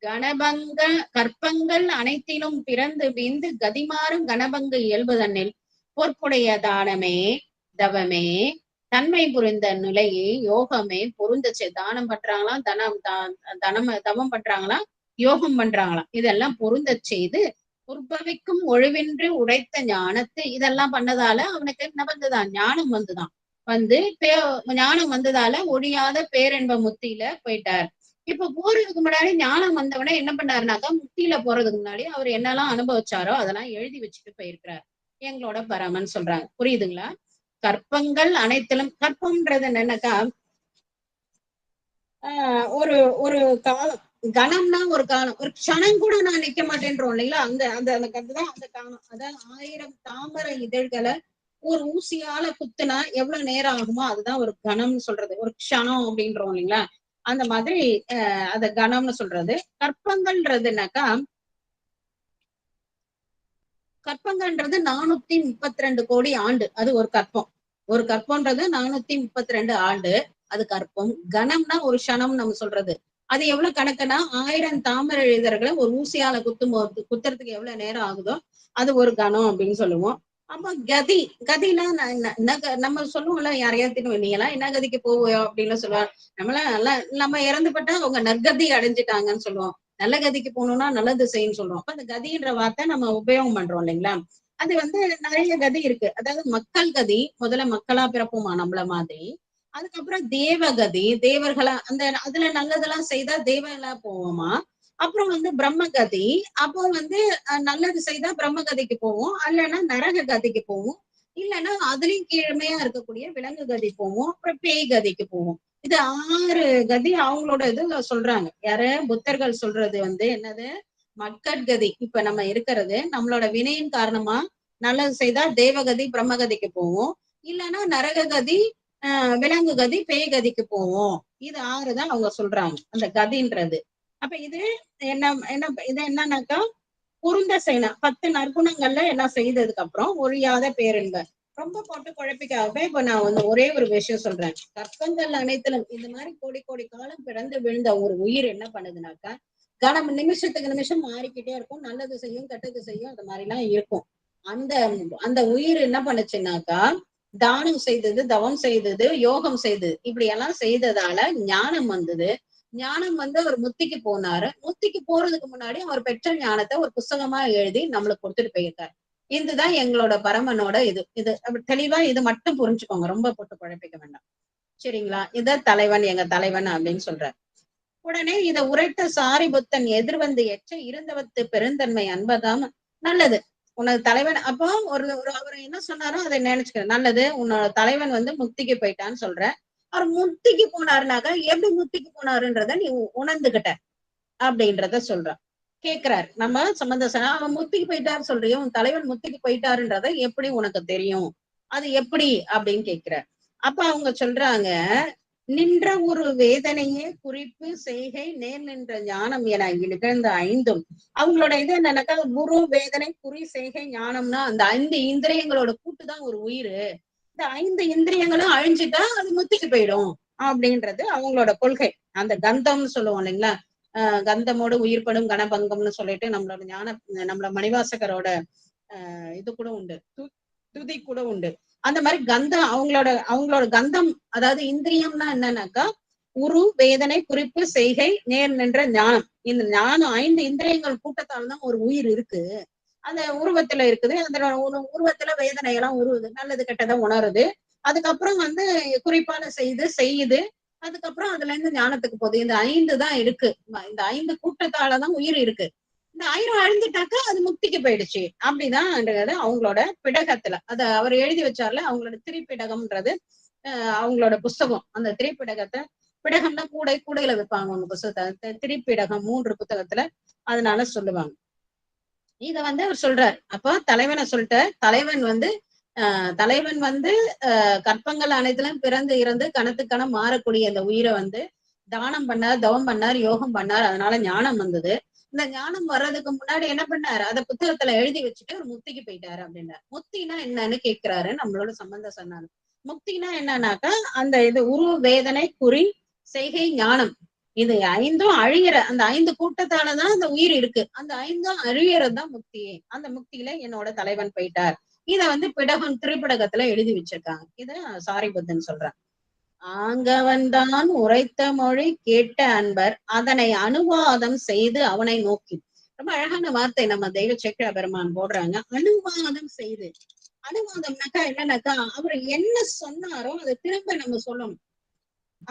கணபங்க கற்பங்கள் அனைத்திலும் பிறந்து வீந்து கதிமாறும் கணபங்கு இயல்பு தன்னில் பொற்புடைய தானமே தவமே தன்மை புரிந்த நிலையே யோகமே பொருந்த தானம் பண்றாங்களாம், தவம் பண்றாங்களாம், யோகம் பண்றாங்களாம். இதெல்லாம் பொருந்த செய்து உற்பவிக்கும் ஒழிவின்றி உடைத்த ஞானத்து இதெல்லாம் பண்ணதால அவனுக்கு என்ன வந்துதான், ஞானம் வந்துதான். வந்து ஞானம் வந்ததால ஒழியாத பேரென்ப முத்தியில போயிட்டார். இப்ப போறதுக்கு முன்னாடி ஞானம் வந்தவனே என்ன பண்ணாருனாக்கா, முத்தியில போறதுக்கு முன்னாடி அவர் என்னெல்லாம் அனுபவிச்சாரோ அதெல்லாம் எழுதி வச்சுட்டு போயிருக்கிறார். எங்களோட பரமன் சொல்றாங்க. புரியுதுங்களா? கற்பங்கள் அனைத்திலும் கற்பம்ன்றது என்னன்னாக்கா, ஒரு ஒரு காலம், கணம்னா ஒரு காலம், ஒரு க்ஷணம் கூட நான் நிக்க மாட்டேன்றோம் இல்லைங்களா? அந்த அந்த அந்த அதுதான் அந்த காலம். அதான் 1000 தாமரை இதழ்களை ஒரு ஊசியால குத்துனா எவ்வளவு நேரம் ஆகுமோ அதுதான் ஒரு கணம்னு சொல்றது. ஒரு க்ஷணம் அப்படின்றோம் இல்லைங்களா? அந்த மாதிரி அத கணம்னு சொல்றது. கற்பங்கள்ன்றதுனாக்கா, கற்பங்கன்றது 432 கோடி ஆண்டு. அது ஒரு கற்பம். ஒரு கற்பம்ன்றது 432 ஆண்டு. அது கற்பம். கணம்னா ஒரு க்ஷணம் நம்ம சொல்றது. அது எவ்வளவு கணக்குன்னா 1000 தாமரை இதழ்களை ஒரு ஊசியால குத்துறதுக்கு எவ்வளவு நேரம் ஆகுதோ அது ஒரு கணம் அப்படின்னு சொல்லுவோம். அப்ப கதி, கதினா நம்ம சொல்லுவோம்ல, யாரையாவது நீ எல்லாம் என்ன கதிக்கு போவோம் அப்படின்னு சொல்லுவாங்க. நம்ம இறந்துபட்டா அவங்க நற்கதி அடைஞ்சிட்டாங்கன்னு சொல்லுவோம். நல்ல கதிக்கு போகணும்னா நல்லது செய்யுன்னு சொல்றோம். அப்ப அந்த கதின்ற வார்த்தை நம்ம உபயோகம் பண்றோம் இல்லைங்களா? அது வந்து நிறைய கதி இருக்கு. அதாவது மக்கள் கதி, முதல்ல மக்களா பிறப்போமா நம்மள மாதிரி. அதுக்கப்புறம் தேவகதி, தேவர்களா அந்த அதுல நல்லதெல்லாம் செய்தா தேவங்களா போவோமா. அப்புறம் வந்து பிரம்மகதி, அப்போ வந்து நல்லது செய்தா பிரம்மகதிக்கு போவோம், இல்லைன்னா நரக கதிக்கு போவோம், இல்லைன்னா அதுலயும் கீழமையா இருக்கக்கூடிய விலங்கு கதி போவோம், அப்புறம் பேய் கதிக்கு போவோம். இது 6 கதி அவங்களோட இதுல சொல்றாங்க. யாரு புத்தர்கள் சொல்றது வந்து என்னது, மக்கட்கதி. இப்ப நம்ம இருக்கிறது நம்மளோட வினையின் காரணமா நல்லது செய்தா தேவகதி பிரம்மகதிக்கு போவோம், இல்லைன்னா நரக கதி, விலங்கு கதி, பேய் கதிக்கு போவோம். இது 6 தான் அவங்க சொல்றாங்க அந்த கதின்றது. அப்ப இது என்ன என்ன இது என்னன்னாக்கா, பொருந்த செய்யணும் 10 நற்குணங்கள்ல எல்லாம் செய்ததுக்கு அப்புறம் ஒழியாத பேரென்ப. ரொம்ப போட்டு குழப்பிக்காக இப்ப நான் வந்து ஒரே ஒரு விஷயம் சொல்றேன். கற்பங்கள் அனைத்திலும் இந்த மாதிரி கோடி கோடி காலம் பிறந்து விழுந்த ஒரு உயிர் என்ன பண்ணுதுனாக்கா, கணம் நிமிஷத்துக்கு நிமிஷம் மாறிக்கிட்டே இருக்கும். நல்லது செய்யும், கெட்டது செய்யும், அந்த மாதிரி எல்லாம் இருக்கும். அந்த அந்த உயிர் என்ன பண்ணுச்சுன்னாக்கா, தானம் செய்தது, தவம் செய்தது, யோகம் செய்தது, இப்படி எல்லாம் செய்ததால ஞானம் வந்தது. ஞானம் வந்து அவர் முத்திக்கு போனாரு. முத்திக்கு போறதுக்கு முன்னாடி அவர் பெற்ற ஞானத்தை ஒரு புஸ்தகமா எழுதி நம்மளுக்கு கொடுத்துட்டு போயிருக்காரு. இதுதான் எங்களோட பரமனோட இது. இது தெளிவா இது மட்டும் புரிஞ்சுக்கோங்க. ரொம்ப போட்டு குழப்பிக்க வேண்டாம். சரிங்களா? இத தலைவன், எங்க தலைவன் அப்படின்னு சொல்றாரு. உடனே இதை உரைத்த சாரிபுத்தன் எதிர்வந்து எச்ச இருந்தவத்து பெருந்தன்மை அன்பதாம் நல்லது. உனது தலைவன் அப்போ ஒரு அவர் என்ன சொன்னாரோ அதை நினைச்சுக்க. நல்லது, உன்னோட தலைவன் வந்து முக்திக்கு போயிட்டான்னு சொல்ற. அவர் முக்திக்கு போனாருனாக்கா எப்படி முக்திக்கு போனாருன்றத நீ உணர்ந்துகிட்ட அப்படின்றத சொல்றான். கேக்குறாரு நம்ம சம்பந்தசனா, அவன் முக்திக்கு போயிட்டாரு சொல்றியோ, உன் தலைவன் முக்திக்கு போயிட்டாருன்றத எப்படி உனக்கு தெரியும், அது எப்படி அப்படின்னு கேக்குறாரு. அப்ப அவங்க சொல்றாங்க, நின்ற ஒரு வேதனையே குறிப்பு செய்கை நேர் நின்ற ஞானம் என நிகழ்ந்த 5ம். அவங்களோட இது என்னன்னாக்கா, குரு வேதனை குறி செய்கை ஞானம்னா அந்த 5 இந்திரியங்களோட கூட்டுதான் ஒரு உயிர். இந்த 5 இந்திரியங்களும் அழிஞ்சிட்டா அது முத்திக்கு போயிடும் அப்படின்றது அவங்களோட கொள்கை. அந்த கந்தம்னு சொல்லுவோம் இல்லைங்களா? கந்தமோடு உயிர்ப்படும் கணபங்கம்னு சொல்லிட்டு நம்மளோட மணிவாசகரோட இது கூட உண்டு, துதி கூட உண்டு. அந்த மாதிரி கந்தம் அவங்களோட கந்தம், அதாவது இந்திரியம்னா என்னன்னாக்கா, உரு வேதனை குறிப்பு செய்கை நேர் நின்ற ஞானம். இந்த ஞானம் 5 இந்திரியங்கள் கூட்டத்தால்தான் ஒரு உயிர் இருக்கு. அந்த உருவத்துல இருக்குது. அந்த உருவத்துல வேதனையெல்லாம் உருவுது, நல்லது கெட்டதை உணருது. அதுக்கப்புறம் வந்து குறிப்பான செய்யுது. அதுக்கப்புறம் அதுல இருந்து ஞானத்துக்கு போகுது. இந்த 5 தான் இருக்கு. இந்த 5 கூட்டத்தாலதான் உயிர் இருக்கு. இந்த 1000 அழிஞ்சிட்டாக்கா அது முக்திக்கு போயிடுச்சு. அப்படிதான் அவங்களோட பிடகத்துல அத அவர் எழுதி வச்சார்ல, அவங்களோட திரிப்பிடகம்ன்றது அவங்களோட புஸ்தகம். அந்த திரிப்பிடகத்தை, பிடகம்னா கூடையில வைப்பாங்க அவங்க புஸ்தகத்தை, திரிப்பிடகம் 3 புத்தகத்துல, அதனால சொல்லுவாங்க. இத வந்து அவர் சொல்றாரு. அப்போ தலைவனை சொல்லிட்ட. தலைவன் வந்து கற்பங்கள் அனைத்திலும் பிறந்து இறந்து கணத்துக்கணம் மாறக்கூடிய இந்த உயிரை வந்து தானம் பண்ணார், தவம் பண்ணார், யோகம் பண்ணார். அதனால ஞானம் வந்தது. இந்த ஞானம் வர்றதுக்கு முன்னாடி என்ன பண்ணாரு, அத புத்தகத்துல எழுதி வச்சுட்டு ஒரு முத்திக்கு போயிட்டாரு அப்படின்னாரு. முத்தினா என்னன்னு கேட்கிறாரு நம்மளோட சம்பந்த சொன்னாரு. முக்தினா என்னன்னாக்கா, அந்த இது உரு வேதனை குறி செய்கை ஞானம், இது 5ம் அழியிற அந்த 5 கூட்டத்தாலதான் அந்த உயிர் இருக்கு. அந்த 5ம் அழியறதுதான் முக்தியே. அந்த முக்தியில என்னோட தலைவன் போயிட்டார். இத வந்து திரிபிடகத்துல எழுதி வச்சிருக்காங்க. இத சாரிபுத்தன் சொல்றான். ஆங்கவன்தான் உரைத்த மொழி கேட்ட அன்பர் அதனை அனுவாதம் செய்து அவனை நோக்கி. ரொம்ப அழகான வார்த்தை நம்ம தெய்வ சேக்கிழ பெருமான் போடுறாங்க. அனுவாதம் செய்து. அனுவாதம்னாக்கா என்னன்னாக்கா அவர் என்ன சொன்னாரோ அதை திரும்ப நம்ம சொல்லணும்.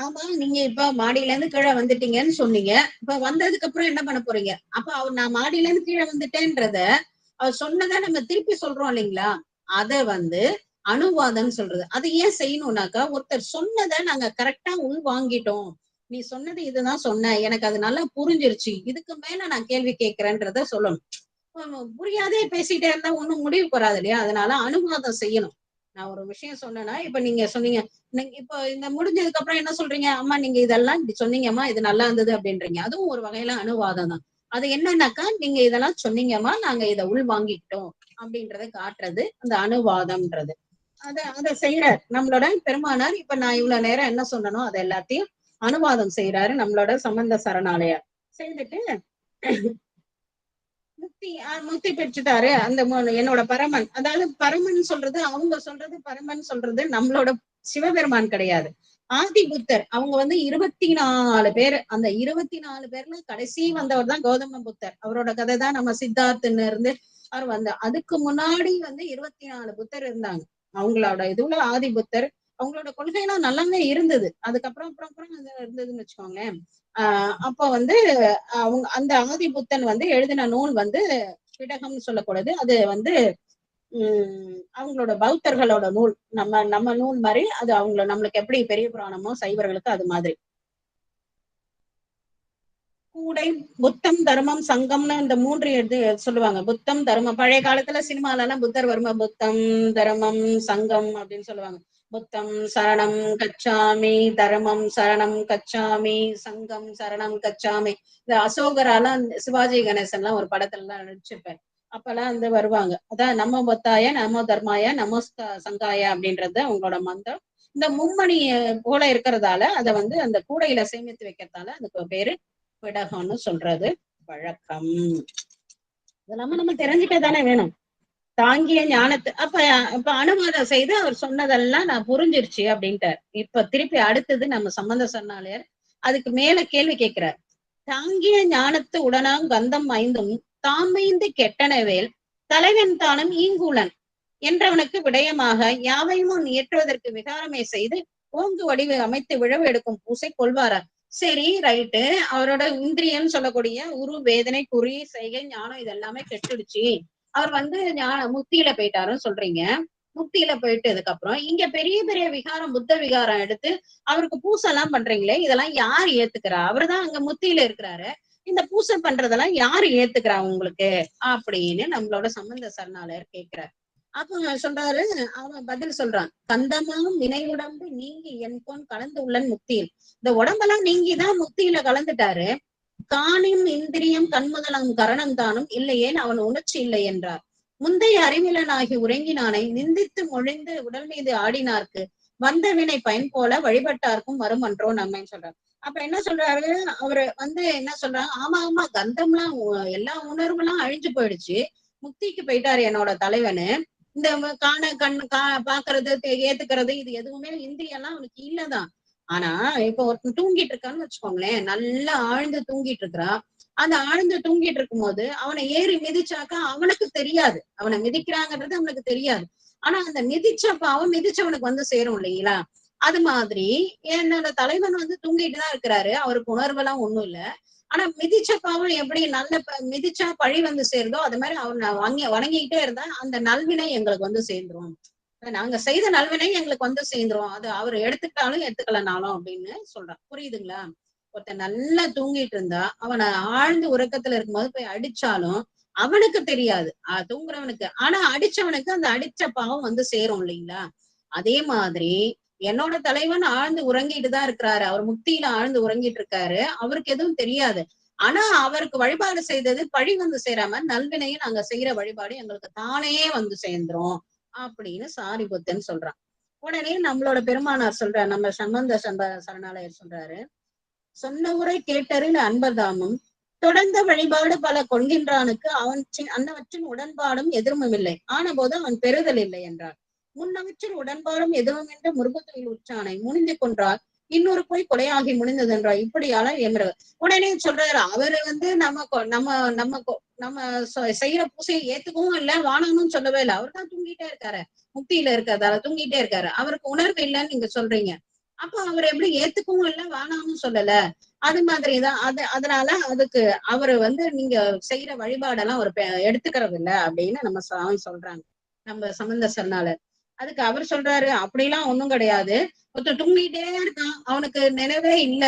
ஆமா, நீங்க இப்ப மாடியில இருந்து கீழே வந்துட்டீங்கன்னு சொன்னீங்க. இப்ப வந்ததுக்கு அப்புறம் என்ன பண்ண போறீங்க? அப்ப அவர் நான் மாடியில இருந்து கீழே வந்துட்டேன்றத அவர் சொன்னதை நம்ம திருப்பி சொல்றோம் இல்லைங்களா? அத அனுவாதம் சொல்றது. அது ஏன் செய்யணும்னாக்கா, ஒருத்தர் சொன்னதை நாங்க கரெக்டா உள் வாங்கிட்டோம். நீ சொன்னது இதுதான் சொன்ன, எனக்கு அது நல்லா புரிஞ்சிருச்சு, இதுக்கு மேல நான் கேள்வி கேட்கிறேன்றத சொல்லணும். புரியாதே பேசிட்டே இருந்தா ஒண்ணும் முடிவுக்கு வராது இல்லையா? அதனால அனுவாதம் செய்யணும். நான் ஒரு விஷயம் சொன்னேன்னா, இப்ப நீங்க சொன்னீங்க, இப்ப இந்த முடிஞ்சதுக்கு அப்புறம் என்ன சொல்றீங்க? அம்மா நீங்க இதெல்லாம் இப்படி சொன்னீங்கம்மா, இது நல்லா இருந்தது அப்படின்றீங்க. அதுவும் ஒரு வகையில அனுவாதம் தான். அது என்னன்னாக்கா, நீங்க இதெல்லாம் சொன்னீங்கம்மா, நாங்க இதை உள் வாங்கிட்டோம் அப்படின்றத காட்டுறது அந்த அனுவாதம்ன்றது. அத செய்யறாரு நம்மளோட பெருமானார். இப்ப நான் இவ்வளவு நேரம் என்ன சொன்னனோ அதை எல்லாத்தையும் அனுவாதம் செய்யறாரு நம்மளோட சம்பந்த சரணாலயார். செய்துட்டு முக்தி பெற்றுட்டாரு அந்த என்னோட பரமன். அதாவது பரமன் சொல்றது, அவங்க சொல்றது பரமன் சொல்றது நம்மளோட சிவபெருமான் கிடையாது, ஆதி புத்தர். அவங்க 24 பேர். அந்த 24 பேர்ல கடைசி வந்தவர் தான் கௌதம புத்தர். அவரோட கதை தான் நம்ம சித்தார்த்துன்னு இருந்து அவர் அதுக்கு முன்னாடி 24 புத்தர் இருந்தாங்க. அவங்களோட இதுல ஆதி புத்தர். அவங்களோட கொள்கையெல்லாம் நல்லாவே இருந்தது. அதுக்கப்புறம் அப்புறம் அப்புறம் இருந்ததுன்னு வச்சுக்கோங்களேன். அப்ப அவங்க அந்த ஆதி புத்தன் எழுதின நூல் பிடகம்னு சொல்லக்கூடாது. அது அவங்களோட பௌத்தர்களோட நூல். நம்ம நூல் மாதிரி அது நம்மளுக்கு எப்படி பெரிய புராணமோ சைவர்களுக்கு அது மாதிரி. கூடை, புத்தம், தர்மம், சங்கம்னு இந்த 3 சொல்லுவாங்க. புத்தம், தர்மம். பழைய காலத்துல சினிமால எல்லாம் புத்தர் வருமா, புத்தம், தர்மம், சங்கம் அப்படின்னு சொல்லுவாங்க. புத்தம் சரணம் கச்சாமி, தர்மம் சரணம் கச்சாமி, சங்கம் சரணம் கச்சாமி. இந்த அசோகரால சிவாஜி கணேசன் எல்லாம் ஒரு படத்துல எல்லாம் நடிச்சிருப்பேன். அப்பெல்லாம் வருவாங்க. அதான் நமோ புத்தாய, நமோ தர்மாய, நமோ சங்காய அப்படின்றது அவங்களோட மந்திரம். இந்த மும்மணி போல இருக்கிறதால அதை அந்த கூடையில சேமித்து வைக்கிறதால அதுக்கு பேரு பிடகம்னு சொல்றது வழக்கம். இதெல்லாம நம்ம தெரிஞ்சுக்க தானே வேணும். தாங்கிய ஞானத்து அப்ப அனுவாதம் செய்து அவர் சொன்னதெல்லாம் நான் புரிஞ்சிருச்சு அப்படின்ட்டார். இப்ப திருப்பி அடுத்தது நம்ம சம்பந்த சரணாலயர் அதுக்கு மேல கேள்வி கேட்கிறார். தாங்கிய ஞானத்து உடனாம் கந்தம் 5 தாமைந்து கெட்டனவேல் தலைவன் தானும் ஈங்குலன் என்றவனுக்கு விடயமாக யாவையும் ஏற்றுவதற்கு விகாரமே செய்து ஓங்கு வடிவு அமைத்து விழவு எடுக்கும் பூசை கொள்வாரா. சரி, ரைட்டு. அவரோட இந்திரியன்னு சொல்லக்கூடிய உரு, வேதனை, குறி, செய்கை, ஞானம் இதெல்லாமே கெட்டுடுச்சு. அவர் முக்தியில போயிட்டாருன்னு சொல்றீங்க. முக்தியில போயிட்டு அதுக்கப்புறம் இங்க பெரிய பெரிய விகாரம், புத்த விகாரம் எடுத்து அவருக்கு பூசை எல்லாம் பண்றீங்களே, இதெல்லாம் யார் ஏத்துக்கிறா? அவருதான் அங்க முக்தியில இருக்கிறாரு. இந்த பூசை பண்றதெல்லாம் யாரு ஏத்துக்கிறா உங்களுக்கு அப்படின்னு நம்மளோட சம்பந்த சரணாலயர் கேட்கிறார். அப்ப சொல்றாரு, அவன் பதில் சொல்றான். கந்தமாம் வினையுடம்பு நீங்கி என் போன் கலந்து உள்ளன் முக்தியில். இந்த உடம்பெல்லாம் நீங்கிதான் முக்தியில கலந்துட்டாரு. காணியும் இந்திரியம் கண்முதலாம் கரணம் தானும் இல்லையேன் அவன் உணர்ச்சி இல்லை என்றார். முந்தைய அறிவிலனாகி உறங்கினானை நிந்தித்து மொழிந்து உடல் மீது ஆடினார்க்கு வந்த வினை பயன் போல வழிபட்டார்க்கும் வருமன்றோ நம்மன்னு சொல்றாரு. அப்ப என்ன சொல்றாரு அவரு என்ன சொல்றாங்க, ஆமா ஆமா, கந்தம்லாம் எல்லா உணர்வுலாம் அழிஞ்சு போயிடுச்சு, முக்திக்கு போயிட்டாரு என்னோட தலைவனு. இந்த பாக்குறது, ஏத்துக்கிறது இது எதுவுமே இந்திரியெல்லாம் அவனுக்கு இல்லதான். ஆனா இப்ப ஒருத்தன் தூங்கிட்டு இருக்கான்னு வச்சுக்கோங்களேன், நல்லா ஆழ்ந்து தூங்கிட்டு இருக்கிறான். அந்த ஆழ்ந்து தூங்கிட்டு இருக்கும் போது அவனை ஏறி மிதிச்சாக்கா அவனுக்கு தெரியாது, அவனை மிதிக்கிறாங்கன்றது அவனுக்கு தெரியாது. ஆனா அந்த மிதிச்ச பாவம் மிதிச்சவனுக்கு சேரும் இல்லைங்களா? அது மாதிரி என்னோட தலைவன் தூங்கிட்டுதான் இருக்கிறாரு, அவருக்கு உணர்வெல்லாம் ஒண்ணும் இல்ல. ஆனா மிதிச்ச பாவம் எப்படி நல்ல மிதிச்சா பழி சேருதோ அது மாதிரி அவனை வணங்கிக்கிட்டே இருந்தா அந்த நல்வினை எங்களுக்கு சேர்ந்துரும். நாங்க செய்த நல்வினை எங்களுக்கு சேர்ந்துரும். அது அவர் எடுத்துக்கிட்டாலும் எடுத்துக்கலனாலும் அப்படின்னு சொல்றான். புரியுதுங்களா? ஒருத்தன் நல்லா தூங்கிட்டு இருந்தா அவனை ஆழ்ந்து உறக்கத்துல இருக்கும்போது போய் அடிச்சாலும் அவனுக்கு தெரியாது, தூங்குறவனுக்கு. ஆனா அடிச்சவனுக்கு அந்த அடிச்ச பாவம் சேரும் இல்லைங்களா? அதே மாதிரி என்னோட தலைவன் ஆழ்ந்து உறங்கிட்டு தான் இருக்கிறாரு, அவர் முக்தியில ஆழ்ந்து உறங்கிட்டு இருக்காரு, அவருக்கு எதுவும் தெரியாது. ஆனா அவருக்கு வழிபாடு செய்தது பழி சேராம நல்வினையும் நாங்க செய்யற வழிபாடு எங்களுக்கு தானே சேர்ந்துரும் அப்படின்னு சாரிபுத்தன் சொல்றான். உடனே நம்மளோட பெருமானார் சொல்றாரு, நம்ம சம்பந்த சரணாலயர் சொல்றாரு, சொன்ன உரை கேட்டறில் அன்பர்தாமும் தொடர்ந்த வழிபாடு பல கொள்கின்றானுக்கு அன்னவற்றின் உடன்பாடும் எதிர்மும் இல்லை, ஆன போது அவன் பெறுதல் இல்லை என்றார். முன்னவற்றில் உடன்பாடும் எதுவும் என்ற முருகத்தொழில் உற்றானை முனிந்து கொன்றால் இன்னொரு போய் கொலையாகி முடிந்ததுன்றா இப்படியால எம்கிறார். உடனே சொல்றாரு அவரு வந்து நம்ம செய்யற பூசையை ஏத்துக்கவும் இல்ல வானமும் சொல்லவே இல்லை. அவர் தான் தூங்கிட்டே இருக்காரு, முக்தியில இருக்கிறதால தூங்கிட்டே இருக்காரு. அவருக்கு உணர்வு இல்லைன்னு நீங்க சொல்றீங்க. அப்ப அவர் எப்படி ஏத்துக்கவும் இல்லை வானாமும் சொல்லல? அது மாதிரிதான் அதனால அதுக்கு அவரு வந்து நீங்க செய்யற வழிபாடெல்லாம் ஒரு எடுத்துக்கிறது இல்ல அப்படின்னு நம்ம சாமி சொல்றாங்க, நம்ம சம்பந்த சொன்னால. அதுக்கு அவர் சொல்றாரு அப்படிலாம் ஒண்ணும் கிடையாது. ஒருத்தர் தூங்கிட்டே இருக்கான், அவனுக்கு நினைவே இல்ல,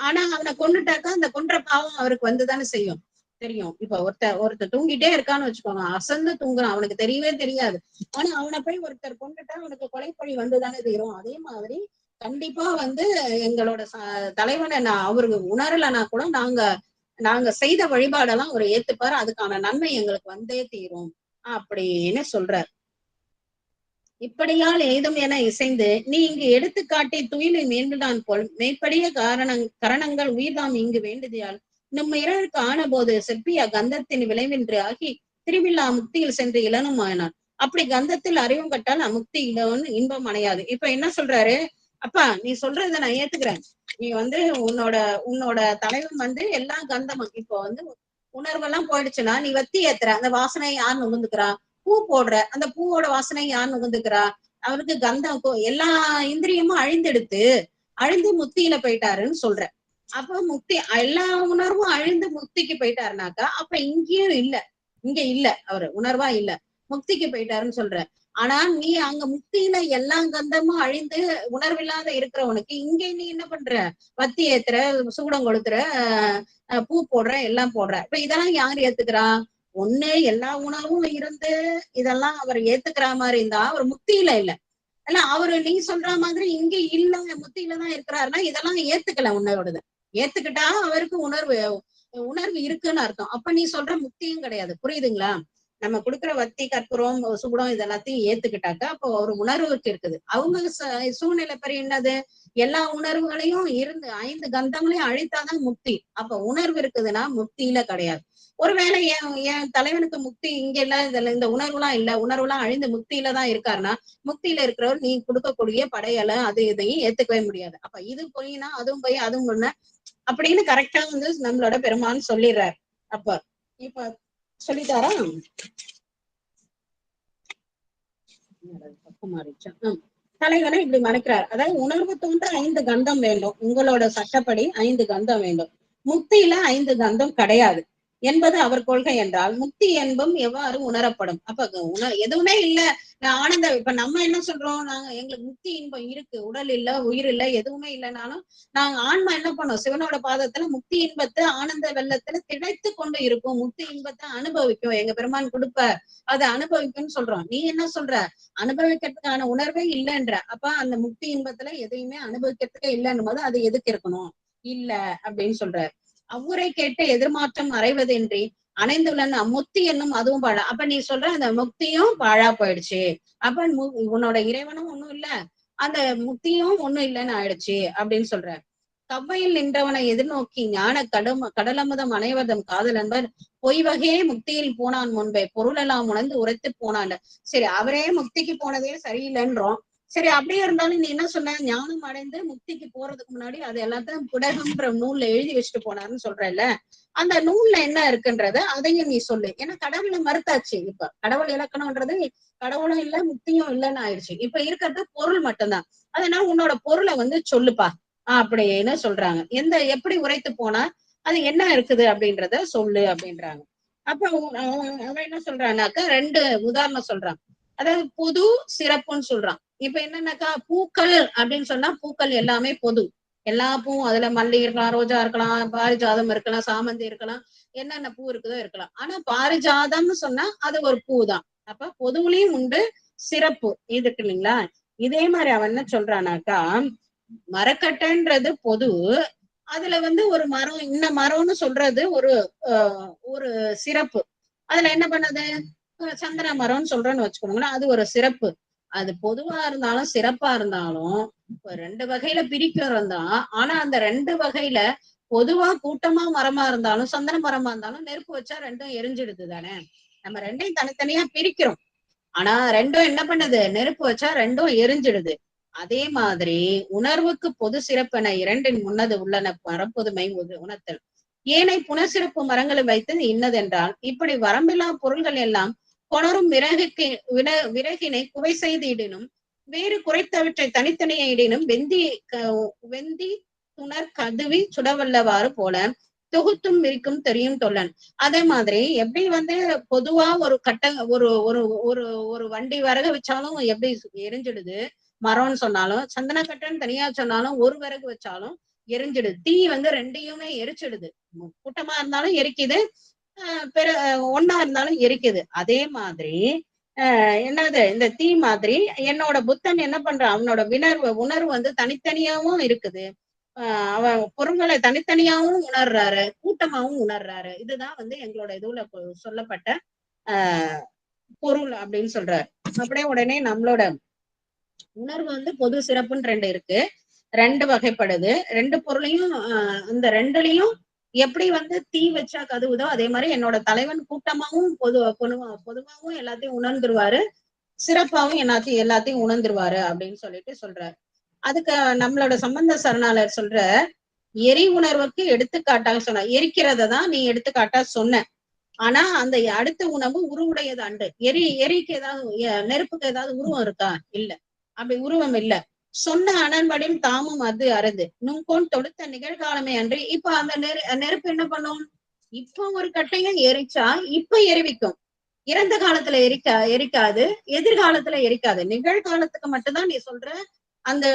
ஆனா அவனை கொண்டுட்டாக்கா அந்த கொன்ற பாவம் அவருக்கு வந்துதானே செய்யும், தெரியும். இப்ப ஒருத்தர் தூங்கிட்டே இருக்கான்னு வச்சுக்கோங்க, அசந்து தூங்குறான், அவனுக்கு தெரியவே தெரியாது. ஆனா அவனை போய் ஒருத்தர் கொண்டுட்டா அவனுக்கு கொலைப்பழி வந்துதானே தீரும். அதே மாதிரி கண்டிப்பா வந்து எங்களோட தலைவனை அவருக்கு உணரலைன்னா கூட நாங்க செய்த வழிபாடெல்லாம் அவர் ஏத்துப்பாரு, அதுக்கான நன்மை எங்களுக்கு வந்தே தீரும் அப்படின்னு சொல்றார். இப்படியால் ஏதும் என இசைந்து நீ இங்கு எடுத்துக்காட்டி துயிலை மேன்றுதான் போல் மேற்படிய கரணங்கள் உயிர்தாம் இங்கு வேண்டுதியால் நம் இரருக்கு ஆன போது செப்பிய கந்தத்தின் விளைவின்றி ஆகி திருவிழா முக்தியில் சென்று இளனுமானார். அப்படி கந்தத்தில் அறிவும் கட்டால் அமுக்தி இளவன் இன்பம் அடையாது. இப்ப என்ன சொல்றாரு, அப்பா நீ சொல்றத நான் ஏத்துக்கிறேன், நீ வந்து உன்னோட தலைவன் வந்து எல்லா கந்தமும் இப்போ வந்து உணர்வெல்லாம் போயிடுச்சுன்னா நீ வத்தி ஏத்துற, அந்த வாசனை யார் நுகர்ந்துக்கிறா, பூ போடுற அந்த பூவோட வாசனை யார் நுகர்ந்துக்கிறா, அவருக்கு கந்தம் எல்லா இந்திரியமும் அழிந்து முக்தியில போயிட்டாருன்னு சொல்ற. அப்ப முக்தி எல்லா உணர்வும் அழிந்து முக்திக்கு போயிட்டாருனாக்கா அப்ப இங்க இல்ல அவரு உணர்வா இல்ல, முக்திக்கு போயிட்டாருன்னு சொல்ற. ஆனா நீ அங்க முக்தியில எல்லா கந்தமும் அழிந்து உணர்வில்லாத இருக்கிறவனுக்கு இங்க நீ என்ன பண்ற, வத்தி ஏத்துற, சூடம் கொளுத்துற, பூ போடுற, எல்லாம் போடுற. இப்ப இதெல்லாம் யார் ஏத்துக்கிறா? ஒண்ணு எல்லா உணர்வும் இருந்து இதெல்லாம் அவர் ஏத்துக்கிற மாதிரி இருந்தா அவர் முக்தியில இல்ல. இல்ல அவரு நீ சொல்ற மாதிரி இங்க இல்ல முக்தியில தான் இருக்கிறாருன்னா இதெல்லாம் ஏத்துக்கல, உன்னோடது ஏத்துக்கிட்டா அவருக்கு உணர்வு இருக்குன்னு அர்த்தம். அப்ப நீ சொல்ற முக்தியும் கிடையாது. புரியுதுங்களா? நம்ம கொடுக்குற வத்தி கற்பூரம் சுகுடம் இதெல்லாத்தையும் ஏத்துக்கிட்டாக்கா அப்போ ஒரு உணர்வுக்கு இருக்குது. அவங்க சூழ்நிலை பெரிய என்னது, எல்லா உணர்வுகளையும் இருந்து 5 கந்தங்களையும் அழித்தாதான் முக்தி. அப்ப உணர்வு இருக்குதுன்னா முக்தியில கிடையாது. ஒருவேளை என் தலைவனுக்கு முக்தி இங்க இல்ல, இந்த உணர்வுலாம் இல்ல, உணர்வுலாம் அழிந்து முக்தியில தான் இருக்காருன்னா முக்தியில இருக்கிறவர் நீ கொடுக்கக்கூடிய படையலை அது இதையும் ஏத்துக்கவே முடியாது. அப்ப இது பொய்னா அதுவும் போய் அதுவும் ஒண்ணு அப்படின்னு கரெக்டா வந்து நம்மளோட பெருமான் சொல்லிடுறாரு. அப்ப இப்ப சொல்லிட்டாரா? தலைவனை இப்படி மறைக்கிறார். அதாவது உணர்வு தோன்ற 5 கந்தம் வேண்டும், உங்களோட சட்டப்படி 5 கந்தம் வேண்டும், முக்தியில 5 கந்தம் கிடையாது என்பது அவர் கொள்கை என்றால் முக்தி என்பதும் எவ்வாறு உணரப்படும்? அப்ப எதுவுமே இல்ல ஆனந்த. இப்ப நம்ம என்ன சொல்றோம், எங்களுக்கு முக்தி இன்பம் இருக்கு, உடல் இல்ல உயிர் இல்ல எதுவுமே இல்லைனாலும் நாங்க ஆன்மா என்ன பண்ணோம், சிவனோட பாதத்துல முக்தி இன்பத்தை ஆனந்த வெள்ளத்துல திளைத்து கொண்டு இருக்கும், முக்தி இன்பத்தை அனுபவிக்கும், எங்க பெருமான் கொடுப்ப அதை அனுபவிக்கும்னு சொல்றோம். நீ என்ன சொல்ற, அனுபவிக்கிறதுக்கான உணர்வே இல்லைன்ற. அப்ப அந்த முக்தி இன்பத்துல எதையுமே அனுபவிக்கிறதுக்கே இல்லைன்னும் போது அது எதுக்கு இருக்கணும், இல்ல அப்படின்னு சொல்றாரு. அவ்வுரை கேட்டு எதிர்மாற்றம் அறைவதின்றி அணைந்துள்ளன் முக்தி என்னும் அதுவும் பாழா. அப்ப நீ சொல்ற அந்த முக்தியும் பாழா போயிடுச்சு, அப்ப உன்னோட இறைவனும் ஒண்ணும் இல்ல, அந்த முக்தியும் ஒண்ணும் இல்லைன்னு ஆயிடுச்சு அப்படின்னு சொல்ற. கவ்வையில் நின்றவனை எதிர்நோக்கி ஞான கடலமுதம் அனைவதும் காதல் என்பர் பொய் வகையே முக்தியில் போனான் முன்பே பொருளெல்லாம் உணர்ந்து உரைத்து போனான். சரி அவரே முக்திக்கு போனதே சரியில்லைன்றோம். சரி அப்படியே இருந்தாலும் நீ என்ன சொன்ன, ஞானம் அடைந்து முக்திக்கு போறதுக்கு முன்னாடி அது எல்லாத்தையும் புடகம்ன்ற நூல்ல எழுதி வச்சுட்டு போனாருன்னு சொல்றல்ல, அந்த நூல்ல என்ன இருக்குன்றத அதையும் நீ சொல்லு. ஏன்னா கடவுளை மறுத்தாச்சு. இப்ப கடவுள் இலக்கணம்ன்றது கடவுளும் இல்ல முக்தியும் இல்லைன்னு ஆயிடுச்சு. இப்ப இருக்கிறது பொருள் மட்டும்தான். அதனால உன்னோட பொருளை வந்து சொல்லுப்பா அப்படின்னு சொல்றாங்க. எப்படி உரைத்து போனா அது என்ன இருக்குது அப்படின்றத சொல்லு அப்படின்றாங்க. அப்ப அவன் என்ன சொல்றான்னாக்கா 2 உதாரணம் சொல்றான். அதாவது பொது சிறப்புன்னு சொல்றான். இப்ப என்னன்னாக்கா பூக்கள் அப்படின்னு சொன்னா பூக்கள் எல்லாமே பொது, எல்லா பூவும் அதுல மல்லி இருக்கலாம், ரோஜா இருக்கலாம், பாரிஜாதம் இருக்கலாம், சாமந்தி இருக்கலாம், என்னென்ன பூ இருக்குதோ இருக்கலாம். ஆனா பாரிஜாதம்னு சொன்னா அது ஒரு பூ தான். அப்ப பொதுவுலையும் உண்டு சிறப்பு இருக்கு இல்லைங்களா? இதே மாதிரி அவன் என்ன சொல்றானாக்கா மரக்கட்டைன்றது பொது, அதுல வந்து ஒரு மரம் இந்த மரம்னு சொல்றது ஒரு சிறப்பு. அதுல என்ன பண்ணது, சந்தன மரம்னு சொல்றேன்னு வச்சுக்கோங்களேன், அது ஒரு சிறப்பு. அது பொதுவா இருந்தாலும் சிறப்பா இருந்தாலும் 2 வகையில பிரிக்கிறோம் தான். ஆனா அந்த 2 வகையில பொதுவா கூட்டமா மரமா இருந்தாலும் சந்தன மரமா இருந்தாலும் நெருப்பு வச்சா 2ம் எரிஞ்சிடுது தானே. நம்ம 2யும் தனித்தனியா பிரிக்கிறோம், ஆனா 2ம் என்ன பண்ணுது, நெருப்பு வச்சா 2ம் எரிஞ்சிடுது. அதே மாதிரி உணர்வுக்கு பொது சிறப்பென இரண்டின் முன்னது உள்ளன பரப்பொதுமை உணர்த்தல். ஏனை புனசிறப்பு மரங்களை வைத்து இன்னதென்றால் இப்படி வரம்பில்லா பொருள்கள் எல்லாம் கொணரும் விறகினை குவை செய்திடினும் வேறு குறைத்தவற்றை தனித்தனியே இடினும் வெந்தி துணர் கதுவி சுடவல்லவாறு போல தொகுத்தும் விரிக்கும் தெரியும் தொல்லன். அதே மாதிரி எப்படி பொதுவா ஒரு ஒரு ஒரு ஒரு ஒரு வண்டி விறகு வச்சாலும் எப்படி எரிஞ்சிடுது, மரம்னு சொன்னாலும் சந்தன கட்டைன்னு தனியா சொன்னாலும் ஒரு விறகு வச்சாலும் எரிஞ்சிடுது. தீ ரெண்டையுமே எரிச்சிடுது. கூட்டமா இருந்தாலும் எரிக்குது, ஒன்னா இருந்தாலும் எரிக்குது. அதே மாதிரி என்னது இந்த தீ மாதிரி என்னோட புத்தன் என்ன பண்றான், அவனோட உணர்வு தனித்தனியாவும் இருக்குது. அவன் பொருள்களை தனித்தனியாவும் உணர்றாரு, கூட்டமாவும் உணர்றாரு. இதுதான் எங்களோட இதுல சொல்லப்பட்ட பொருள் அப்படின்னு சொல்றாரு. அப்படியே உடனே நம்மளோட உணர்வு பொது சிறப்புன்னு ரெண்டு இருக்கு, ரெண்டு வகைப்படுது. ரெண்டு பொருளையும் இந்த ரெண்டுலயும் எப்படி தீ வச்சா கதுவுதோ அதே மாதிரி என்னோட தலைவன் கூட்டமாவும் பொதுவாகவும் எல்லாத்தையும் உணர்ந்துருவாரு, சிறப்பாவும் எல்லாத்தையும் உணர்ந்துருவாரு அப்படின்னு சொல்றாரு. அதுக்கு நம்மளோட சம்பந்த சரணாளர் சொல்ற எரி உணர்வுக்கு எடுத்துக்காட்டாக சொன்ன, எரிக்கிறதான் நீ எடுத்துக்காட்டா சொன்ன. ஆனா அந்த அடுத்த உணவு உருவுடையது அண்டு. எரிக்கு ஏதாவது நெருப்புக்கு ஏதாவது உருவம் இருக்கா? இல்ல, அப்படி உருவம் இல்ல. சொன்ன அனன்படியும் தாமும் அது அறது நுங்கோன் தொடுத்த நிகழ்காலமே அன்று. இப்ப அந்த நெருப்பு என்ன பண்ணும், இப்ப ஒரு கட்டையும் எரிச்சா இப்ப எரிவிக்கும். இறந்த காலத்துல எரிக்காது, எதிர்காலத்துல எரிக்காது. நிகழ்காலத்துக்கு மட்டும்தான் நீ சொல்ற அந்த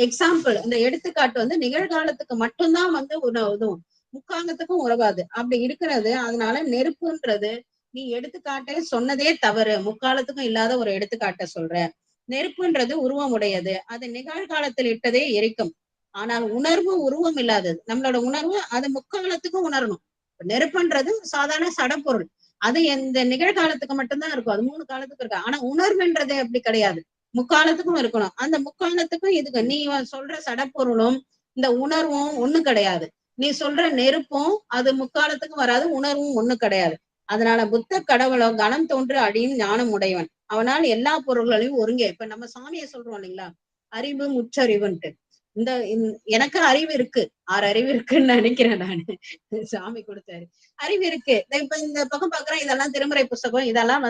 எக்ஸாம்பிள், அந்த எடுத்துக்காட்டு நிகழ்காலத்துக்கு மட்டும்தான் உதவும், முக்காலத்துக்கும் உறவாது. அப்படி இருக்கிறது. அதனால நெருப்புன்றது நீ எடுத்துக்காட்டே சொன்னதே தவறு, முக்காலத்துக்கும் இல்லாத ஒரு எடுத்துக்காட்ட சொல்ற. நெருப்புன்றது உருவம் உடையது, அது நிகழ்காலத்தில் இட்டதே எரிக்கும். ஆனால் உணர்வு உருவம் இல்லாதது. நம்மளோட உணர்வு அது முக்காலத்துக்கும் உணரணும். நெருப்புன்றது சாதாரண சடப்பொருள், அது இந்த நிகழ்காலத்துக்கு மட்டும்தான் இருக்கும், அது 3 காலத்துக்கு இருக்கு. ஆனா உணர்வுன்றது அப்படி கிடையாது, முக்காலத்துக்கும் இருக்கணும். அந்த முக்காலத்துக்கும் இதுக்கு நீ சொல்ற சடப்பொருளும் இந்த உணர்வும் ஒண்ணு கிடையாது. நீ சொல்ற நெருப்பும் அது முக்காலத்துக்கும் வராது, உணர்வும் ஒண்ணு கிடையாது. அதனால புத்த கடவுளோ கணம் தோன்று அடியும் ஞானம் உடையவன், அவனால் எல்லா பொருள்களையும் ஒருங்கே. இப்ப நம்ம சாமியை சொல்றோம் இல்லைங்களா, அறிவு முற்றறிவுன்ட்டு. எனக்கு அறிவு இருக்கு, 6 அறிவு இருக்குன்னு நினைக்கிறேன் நானு, சாமி கொடுத்தாரு அறிவு இருக்கு. இப்ப இந்த பக்கம் பாக்குறேன், இதெல்லாம் திருமுறை புஸ்தகம், இதெல்லாம்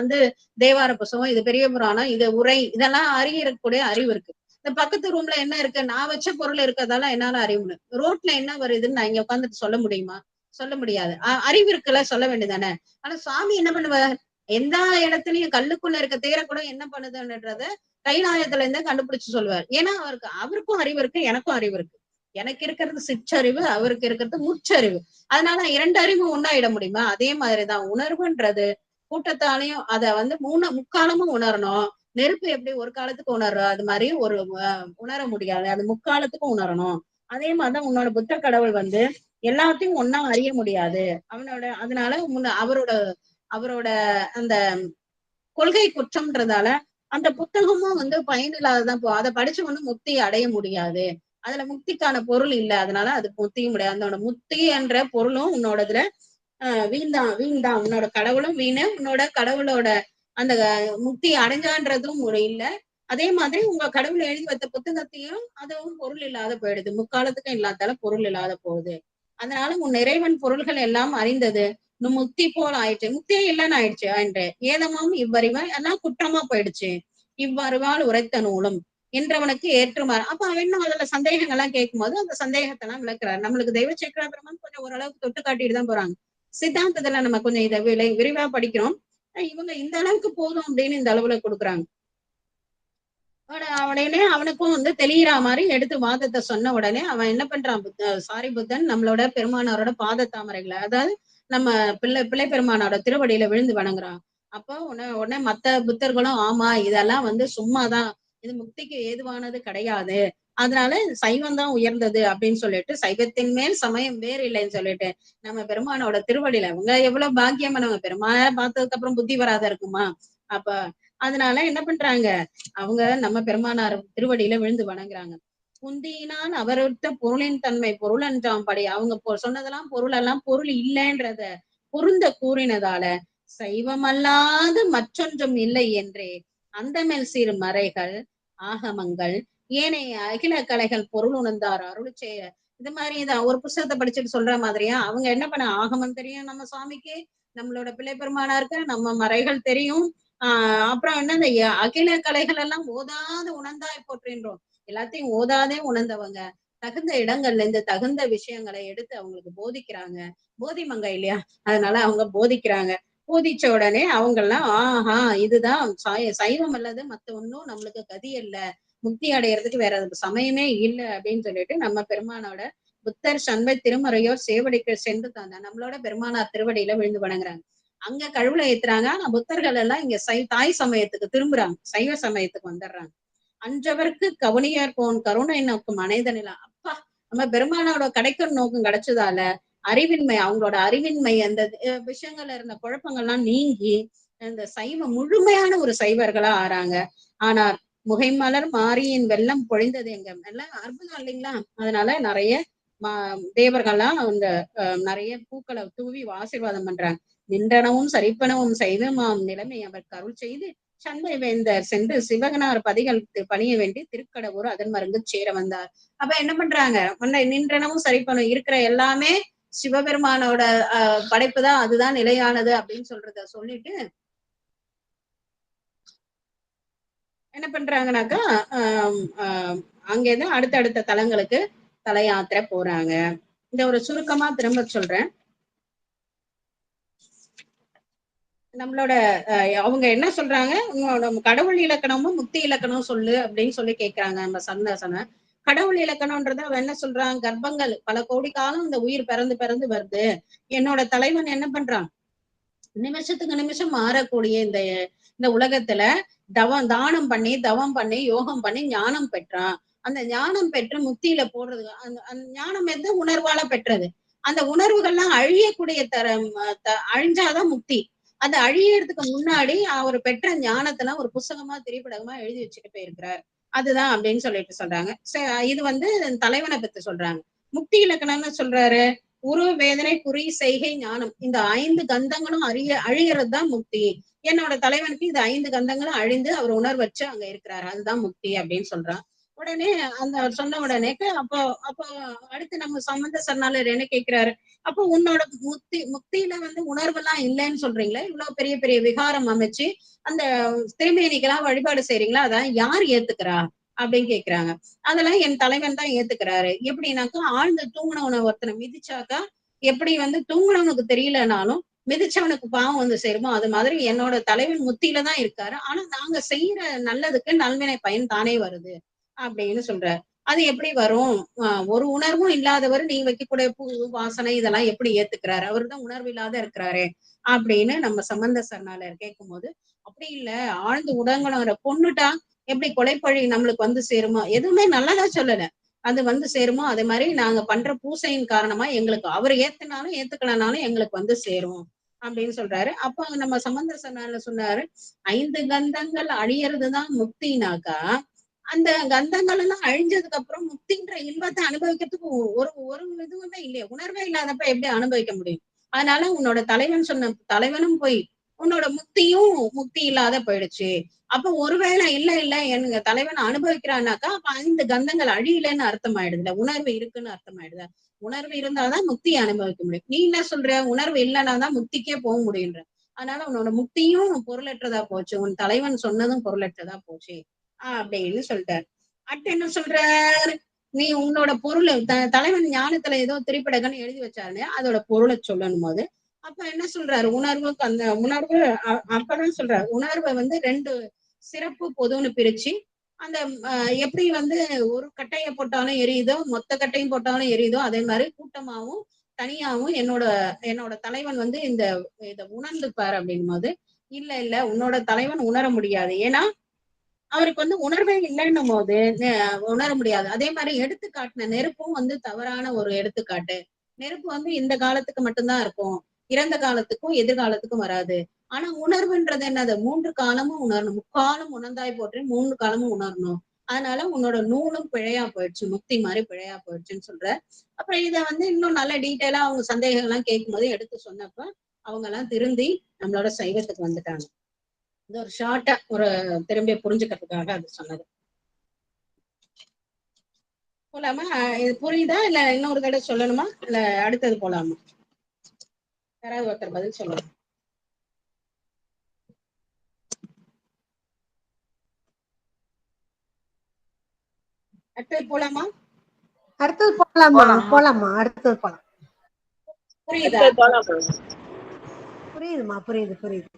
தேவார புஸ்தகம், இது பெரிய புராணம், இது உரை, இதெல்லாம் அறியக்கூடிய அறிவு இருக்கு. இந்த பக்கத்து ரூம்ல என்ன இருக்கு, நான் வச்ச பொருள் இருக்கிறதால என்னால அறிவு. ரோட்ல என்ன வருதுன்னு நான் இங்க உட்காந்துட்டு சொல்ல முடியுமா? சொல்ல முடியாது. அறிவு இருக்குல்ல, சொல்ல வேண்டியதானே. ஆனா சுவாமி என்ன பண்ணுவார், எந்த இடத்துலயும் கல்லுக்குள்ள இருக்க தேரை கூட என்ன பண்ணுதுன்றத கைலாயத்துல இருந்தே கண்டுபிடிச்சு சொல்லுவார். ஏன்னா அவருக்கும் அறிவு இருக்கு, எனக்கும் அறிவு இருக்கு. எனக்கு இருக்கிறது சிற்றறிவு, அவருக்கு இருக்கிறது முற்றறிவு. அதனால 2 அறிவு ஒண்ணாயிட முடியுமா? அதே மாதிரிதான் உணர்வுன்றது கூட்டத்தாலையும் அத முக்காலமும் உணரணும். நெருப்பு எப்படி ஒரு காலத்துக்கு உணர்றோம், அது மாதிரி ஒரு உணர முடியாது, அது முக்காலத்துக்கும் உணரணும். அதே மாதிரிதான் உன்னோட புத்த கடவுள் எல்லாத்தையும் ஒன்னா அறிய முடியாது அவனோட. அதனால அவரோட அந்த கொள்கை குற்றம்ன்றதால அந்த புத்தகமும் பயனில்லாததான். அதை படிச்சு முக்தி அடைய முடியாது, அதுல முக்திக்கான பொருள் இல்லை, அதனால அது முக்தியும் முடியாது. அதோட முக்தி என்ற பொருளும் உன்னோடதுல வீண்தான். உன்னோட கடவுளும் வீணு, உன்னோட கடவுளோட அந்த முக்தி அடைஞ்சான்றதும் இல்ல. அதே மாதிரி உங்க கடவுள் எழுதி வைத்த புத்தகத்தையும் அதுவும் பொருள் இல்லாத போயிடுது, முக்காலத்துக்கும் இல்லாதால பொருள் இல்லாத போகுது. அதனால உன் இறைவன் பொருள்கள் எல்லாம் அறிந்தது முக்தி போல் ஆயிடுச்சு, முக்தியே இல்லைன்னு ஆயிடுச்சு என்று. ஏதமும் இவ்வறிவு எல்லாம் குற்றமா போயிடுச்சு, இவ்வறிவால் உரைத்த நூலும் என்றவனுக்கு ஏற்றுமாறு. அப்ப அவன் இன்னும் அதுல சந்தேகங்கள்லாம் கேட்கும் போது அந்த சந்தேகத்தை எல்லாம் விளக்குறாரு. நம்மளுக்கு தெய்வ சேக்கரா பெருமான் கொஞ்சம் ஓரளவுக்கு தொட்டு காட்டிட்டு தான் போறாங்க. சித்தாந்தத்துல நம்ம கொஞ்சம் இதை விரிவா படிக்கிறோம். இவங்க இந்த அளவுக்கு போதும் அப்படின்னு இந்த அளவுல கொடுக்குறாங்க. உடனே அவனுக்கும் தெளிகிற மாதிரி எடுத்து வாதத்தை சொன்ன உடனே அவன் என்ன பண்றான், புத்தன் நம்மளோட பெருமானாரோட பாத தாமரைகளை, அதாவது நம்ம பிள்ளை பெருமானோட திருவடியில விழுந்து வணங்குறான். அப்போ உடனே மத்த புத்தர்களும் ஆமா இதெல்லாம் சும்மாதான், இது முக்திக்கு ஏதுவானது கிடையாது, அதனால சைவம் தான் உயர்ந்தது அப்படின்னு சொல்லிட்டு, சைவத்தின் மேல் சமயம் வேறு இல்லைன்னு சொல்லிட்டு நம்ம பெருமானோட திருவடியில, அவங்க எவ்வளவு பாக்கியமானவங்க, பெருமான பார்த்ததுக்கு அப்புறம் புத்தி வராத இருக்குமா? அப்ப அதனால என்ன பண்றாங்க, அவங்க நம்ம பெருமானார் திருவடியில விழுந்து வணங்குறாங்க. குந்தியினால் அவர்த்த பொருளின் தன்மை பொருள் என்றாம் படி, அவங்க சொன்னதெல்லாம் பொருள் எல்லாம் பொருள் இல்லைன்றத பொருந்த கூறினதால சைவமல்லாது மற்றொன்றும் இல்லை என்றே அந்த மேல் சீர் மறைகள் ஆகமங்கள் ஏனைய அகில கலைகள் பொருள் உணர்ந்தார் அருள் செய்ய. இது மாதிரி இதான் ஒரு புத்தகத்தை படிச்சுட்டு சொல்ற மாதிரியா அவங்க என்ன பண்ண, ஆகமம் தெரியும் நம்ம சுவாமிக்கு, நம்மளோட பிள்ளை பெருமானாருக்கு நம்ம மறைகள் தெரியும். அப்புறம் என்ன இந்த அகில கலைகள் எல்லாம் ஓதாத உணர்ந்தாய் போற்றின்றோம். எல்லாத்தையும் ஓதாதே உணர்ந்தவங்க தகுந்த இடங்கள்ல இருந்து தகுந்த விஷயங்களை எடுத்து அவங்களுக்கு போதிக்கிறாங்க. போதிமங்க இல்லையா, அதனால அவங்க போதிக்கிறாங்க. போதிச்ச உடனே அவங்க எல்லாம் ஆஹா இதுதான் சைவம் அல்லது மத்த ஒன்னும் நம்மளுக்கு கதி இல்ல, முக்தி அடையறதுக்கு வேற சமயமே இல்லை அப்படின்னு சொல்லிட்டு நம்ம பெருமானோட புத்தர் சண்பை திருமறையோர் சேவடிக்கு சென்று தாங்க நம்மளோட பெருமானார் திருவடியில விழுந்து வணங்குறாங்க. அங்க கழுவுல ஏத்துறாங்க. ஆனா புத்தர்கள் எல்லாம் இங்க தாய் சமயத்துக்கு திரும்புறாங்க, சைவ சமயத்துக்கு வந்துடுறாங்க. அன்றவர்க்கு கவனியார் போன் கருணை நோக்கும் மனிதனிலாம். அப்பா, நம்ம பெருமானோட கிடைக்கும் நோக்கம் கிடைச்சதால அறிவின்மை, அவங்களோட அறிவின்மை அந்த விஷயங்கள்ல இருந்த குழப்பங்கள்லாம் நீங்கி இந்த சைவம் முழுமையான ஒரு சைவர்களா ஆறாங்க. ஆனால் முகைமலர் மாரியின் வெள்ளம் பொழிந்தது எங்க எல்லாம் அற்புதம் இல்லைங்களா. அதனால நிறைய தேவர்கள்லாம் அந்த நிறைய பூக்களை தூவி ஆசீர்வாதம் பண்றாங்க. நின்றனவும் சரிப்பனவும் சைவமாம் நிலைமை அவர் அருள் செய்து சண்பை வேந்தர் சென்று சிவகனார் பதிகள் பணிய வேண்டி திருக்கடவுர் அதன் மருந்து சேர வந்தார். அப்ப என்ன பண்றாங்க, நின்றனவும் சரிப்பனும் இருக்கிற எல்லாமே சிவபெருமானோட படைப்பு தான், அதுதான் நிலையானது அப்படின்னு சொல்றத சொல்லிட்டு என்ன பண்றாங்கன்னாக்கா அங்கேதான் அடுத்தடுத்த தலங்களுக்கு தல யாத்திரை போறாங்க. இந்த ஒரு சுருக்கமா திரும்ப சொல்றேன். நம்மளோட அவங்க என்ன சொல்றாங்க, நம்ம கடவுள் இலக்கணமும் முக்தி இலக்கணமும் சொல்லு அப்படின்னு சொல்லி கேட்கிறாங்க நம்ம சந்தாசன. கடவுள் இலக்கணம்ன்றத அவன் என்ன சொல்றான், கர்ப்பங்கள் பல கோடி காலம் இந்த உயிர் பிறந்து பிறந்து வருது. என்னோட தலைவன் என்ன பண்றான், நிமிஷத்துக்கு நிமிஷம் மாறக்கூடிய இந்த உலகத்துல தானம் பண்ணி தவம் பண்ணி யோகம் பண்ணி ஞானம் பெற்றான். அந்த ஞானம் பெற்று முக்தியில போடுறது அந்த ஞானம் எந்த உணர்வால பெற்றது, அந்த உணர்வுகள்லாம் அழியக்கூடிய அழிஞ்சாதான் முக்தி. அந்த அழியறதுக்கு முன்னாடி அவர் பெற்ற ஞானத்தெல்லாம் ஒரு புஸ்தகமா திரைப்படமா எழுதி வச்சுட்டு போயிருக்கிறார். அதுதான் அப்படின்னு சொல்லிட்டு சொல்றாங்க. இது தலைவனை பத்தி சொல்றாங்க. முக்தி இலக்கணம்னு சொல்றாரு, உரு வேதனை குறி செய்கை ஞானம், இந்த 5 கந்தங்களும் அழிகிறது தான் முக்தி. என்னோட தலைவனுக்கு இது 5 கந்தங்களும் அழிந்து அவர் உணர்வச்சு அங்க இருக்கிறாரு, அதுதான் முக்தி அப்படின்னு சொல்றான். உடனே அந்த சொன்ன உடனே அப்போ அப்போ அடுத்து நம்ம சம்பந்த சரணாலர் என்ன கேட்கிறாரு, அப்போ உன்னோட முக்தியில உணர்வு எல்லாம் இல்லைன்னு சொல்றீங்களா, இவ்வளவு பெரிய பெரிய விகாரம் அமைச்சு அந்த திருமேனிக்கெல்லாம் வழிபாடு செய்றீங்களா, அதான் யார் ஏத்துக்கிறா அப்படின்னு கேக்குறாங்க. அதெல்லாம் என் தலைவன் தான் ஏத்துக்கிறாரு. எப்படின்னாக்கா, ஆழ்ந்து தூங்குனவனை ஒருத்தனை மிதிச்சாக்கா எப்படி தூங்குனவனுக்கு தெரியலனாலும் மிதிச்சவனுக்கு பாவம் சேருமோ, அது மாதிரி என்னோட தலைவன் முத்தியில தான் இருக்காரு. ஆனா நாங்க செய்யற நல்லதுக்கு நல்வினை பயன் தானே வருது அப்படின்னு சொல்றாரு. அது எப்படி வரும், ஒரு உணர்வும் இல்லாதவர் நீங்க வைக்கக்கூடிய பூ வாசனை இதெல்லாம் எப்படி ஏத்துக்கிறாரு, அவரு தான் உணர்வு இல்லாத இருக்கிறாரு அப்படின்னு நம்ம சம்பந்த சரணாலயர் கேட்கும் போது, அப்படி இல்ல, ஆழ்ந்து உடங்குனவரை கொன்னுட்டா எப்படி கொலைப்பழி நம்மளுக்கு சேருமோ, எதுவுமே நல்லதா சொல்லல, அது சேருமோ அதே மாதிரி நாங்க பண்ற பூசையின் காரணமா எங்களுக்கு அவர் ஏத்துனாலும் ஏத்துக்கலனாலும் எங்களுக்கு சேரும் அப்படின்னு சொல்றாரு. அப்ப நம்ம சம்பந்த சரணாலயர் சொன்னாரு, 5 கந்தங்கள் அழியறதுதான் முக்தினாக்கா, அந்த கந்தங்கள் எல்லாம் அழிஞ்சதுக்கு அப்புறம் முக்தின்ற இன்பத்தை அனுபவிக்கிறதுக்கு ஒரு இதுவுமே இல்லையே, உணர்வே இல்லாதப்ப எப்படி அனுபவிக்க முடியும். அதனால உன்னோட தலைவனும் போய் உன்னோட முக்தியும் முக்தி இல்லாத போயிடுச்சு. அப்ப ஒருவேளை இல்ல எங்க தலைவன் அனுபவிக்கிறான்னாக்கா அப்ப 5 கந்தங்கள் அழியலன்னு அர்த்தம் ஆயிடுதுல, உணர்வு இருக்குன்னு அர்த்தம் ஆயிடுது. உணர்வு இருந்தாதான் முக்தியை அனுபவிக்க முடியும். நீ என்ன சொல்ற, உணர்வு இல்லைன்னா தான் முக்திக்கே போக முடியுன்ற. அதனால உன்னோட முக்தியும் பொருளற்றதா போச்சு, உன் தலைவன் சொன்னதும் பொருளற்றதா போச்சு அப்படின்னு சொல்லிட்டாரு. அடுத்து என்ன சொல்றாரு, நீ உன்னோட பொருள் தலைவன் ஞானத்துல ஏதோ திரிப்படகன்னு எழுதி வச்சாரு, அதோட பொருளை சொல்லணும் போது அப்ப என்ன சொல்றாரு, உணர்வுக்கு அந்த உணர்வு அப்பதான் சொல்றாரு, உணர்வை 2 சிறப்பு பொதுன்னு பிரிச்சு அந்த எப்படி ஒரு கட்டைய போட்டாலும் எரியுதோ, மொத்த கட்டையும் போட்டாலும் எரியுதோ, அதே மாதிரி கூட்டமாவும் தனியாவும் என்னோட தலைவன் இத உணர்ந்து பாரு அப்படின் போது, இல்ல உன்னோட தலைவன் உணர முடியாது. ஏன்னா அவருக்கு உணர்வே இல்லைன்னும் போது உணர முடியாது. அதே மாதிரி எடுத்துக்காட்டுன நெருப்பும் தவறான ஒரு எடுத்துக்காட்டு. நெருப்பு இந்த காலத்துக்கு மட்டும்தான் இருக்கும், இறந்த காலத்துக்கும் எதிர்காலத்துக்கும் வராது. ஆனா உணர்வுன்றது என்னது, 3 காலமும் உணரணும், முக்காலம் உணர்ந்தாய் போற்றி 3 காலமும் உணரணும். அதனால உன்னோட நூலும் பிழையா போயிடுச்சு, முக்தி மாதிரி பிழையா போயிடுச்சுன்னு சொல்ற. அப்புறம் இத இன்னும் நல்ல டீட்டெயிலா அவங்க சந்தேகம் எல்லாம் கேட்கும் போது எடுத்து சொன்னப்ப அவங்க எல்லாம் திருந்தி நம்மளோட சைவத்துக்கு வந்துட்டாங்க. இது ஒரு ஷார்ட்டா ஒரு திரும்பி புரிஞ்சுக்கிறதுக்காக அது சொன்னது. போலாமா? இது புரியுதா இல்ல இன்னொரு தடவை சொல்லணுமா இல்ல அடுத்தது போலாமா? யாராவது ஒருத்தர் பதில் சொல்லணும். அடுத்தது போலாமா? அடுத்தது போலாமா? போலாமா, அடுத்தது போலாம். புரியுதா? புரியுதுமா, புரியுது புரியுது.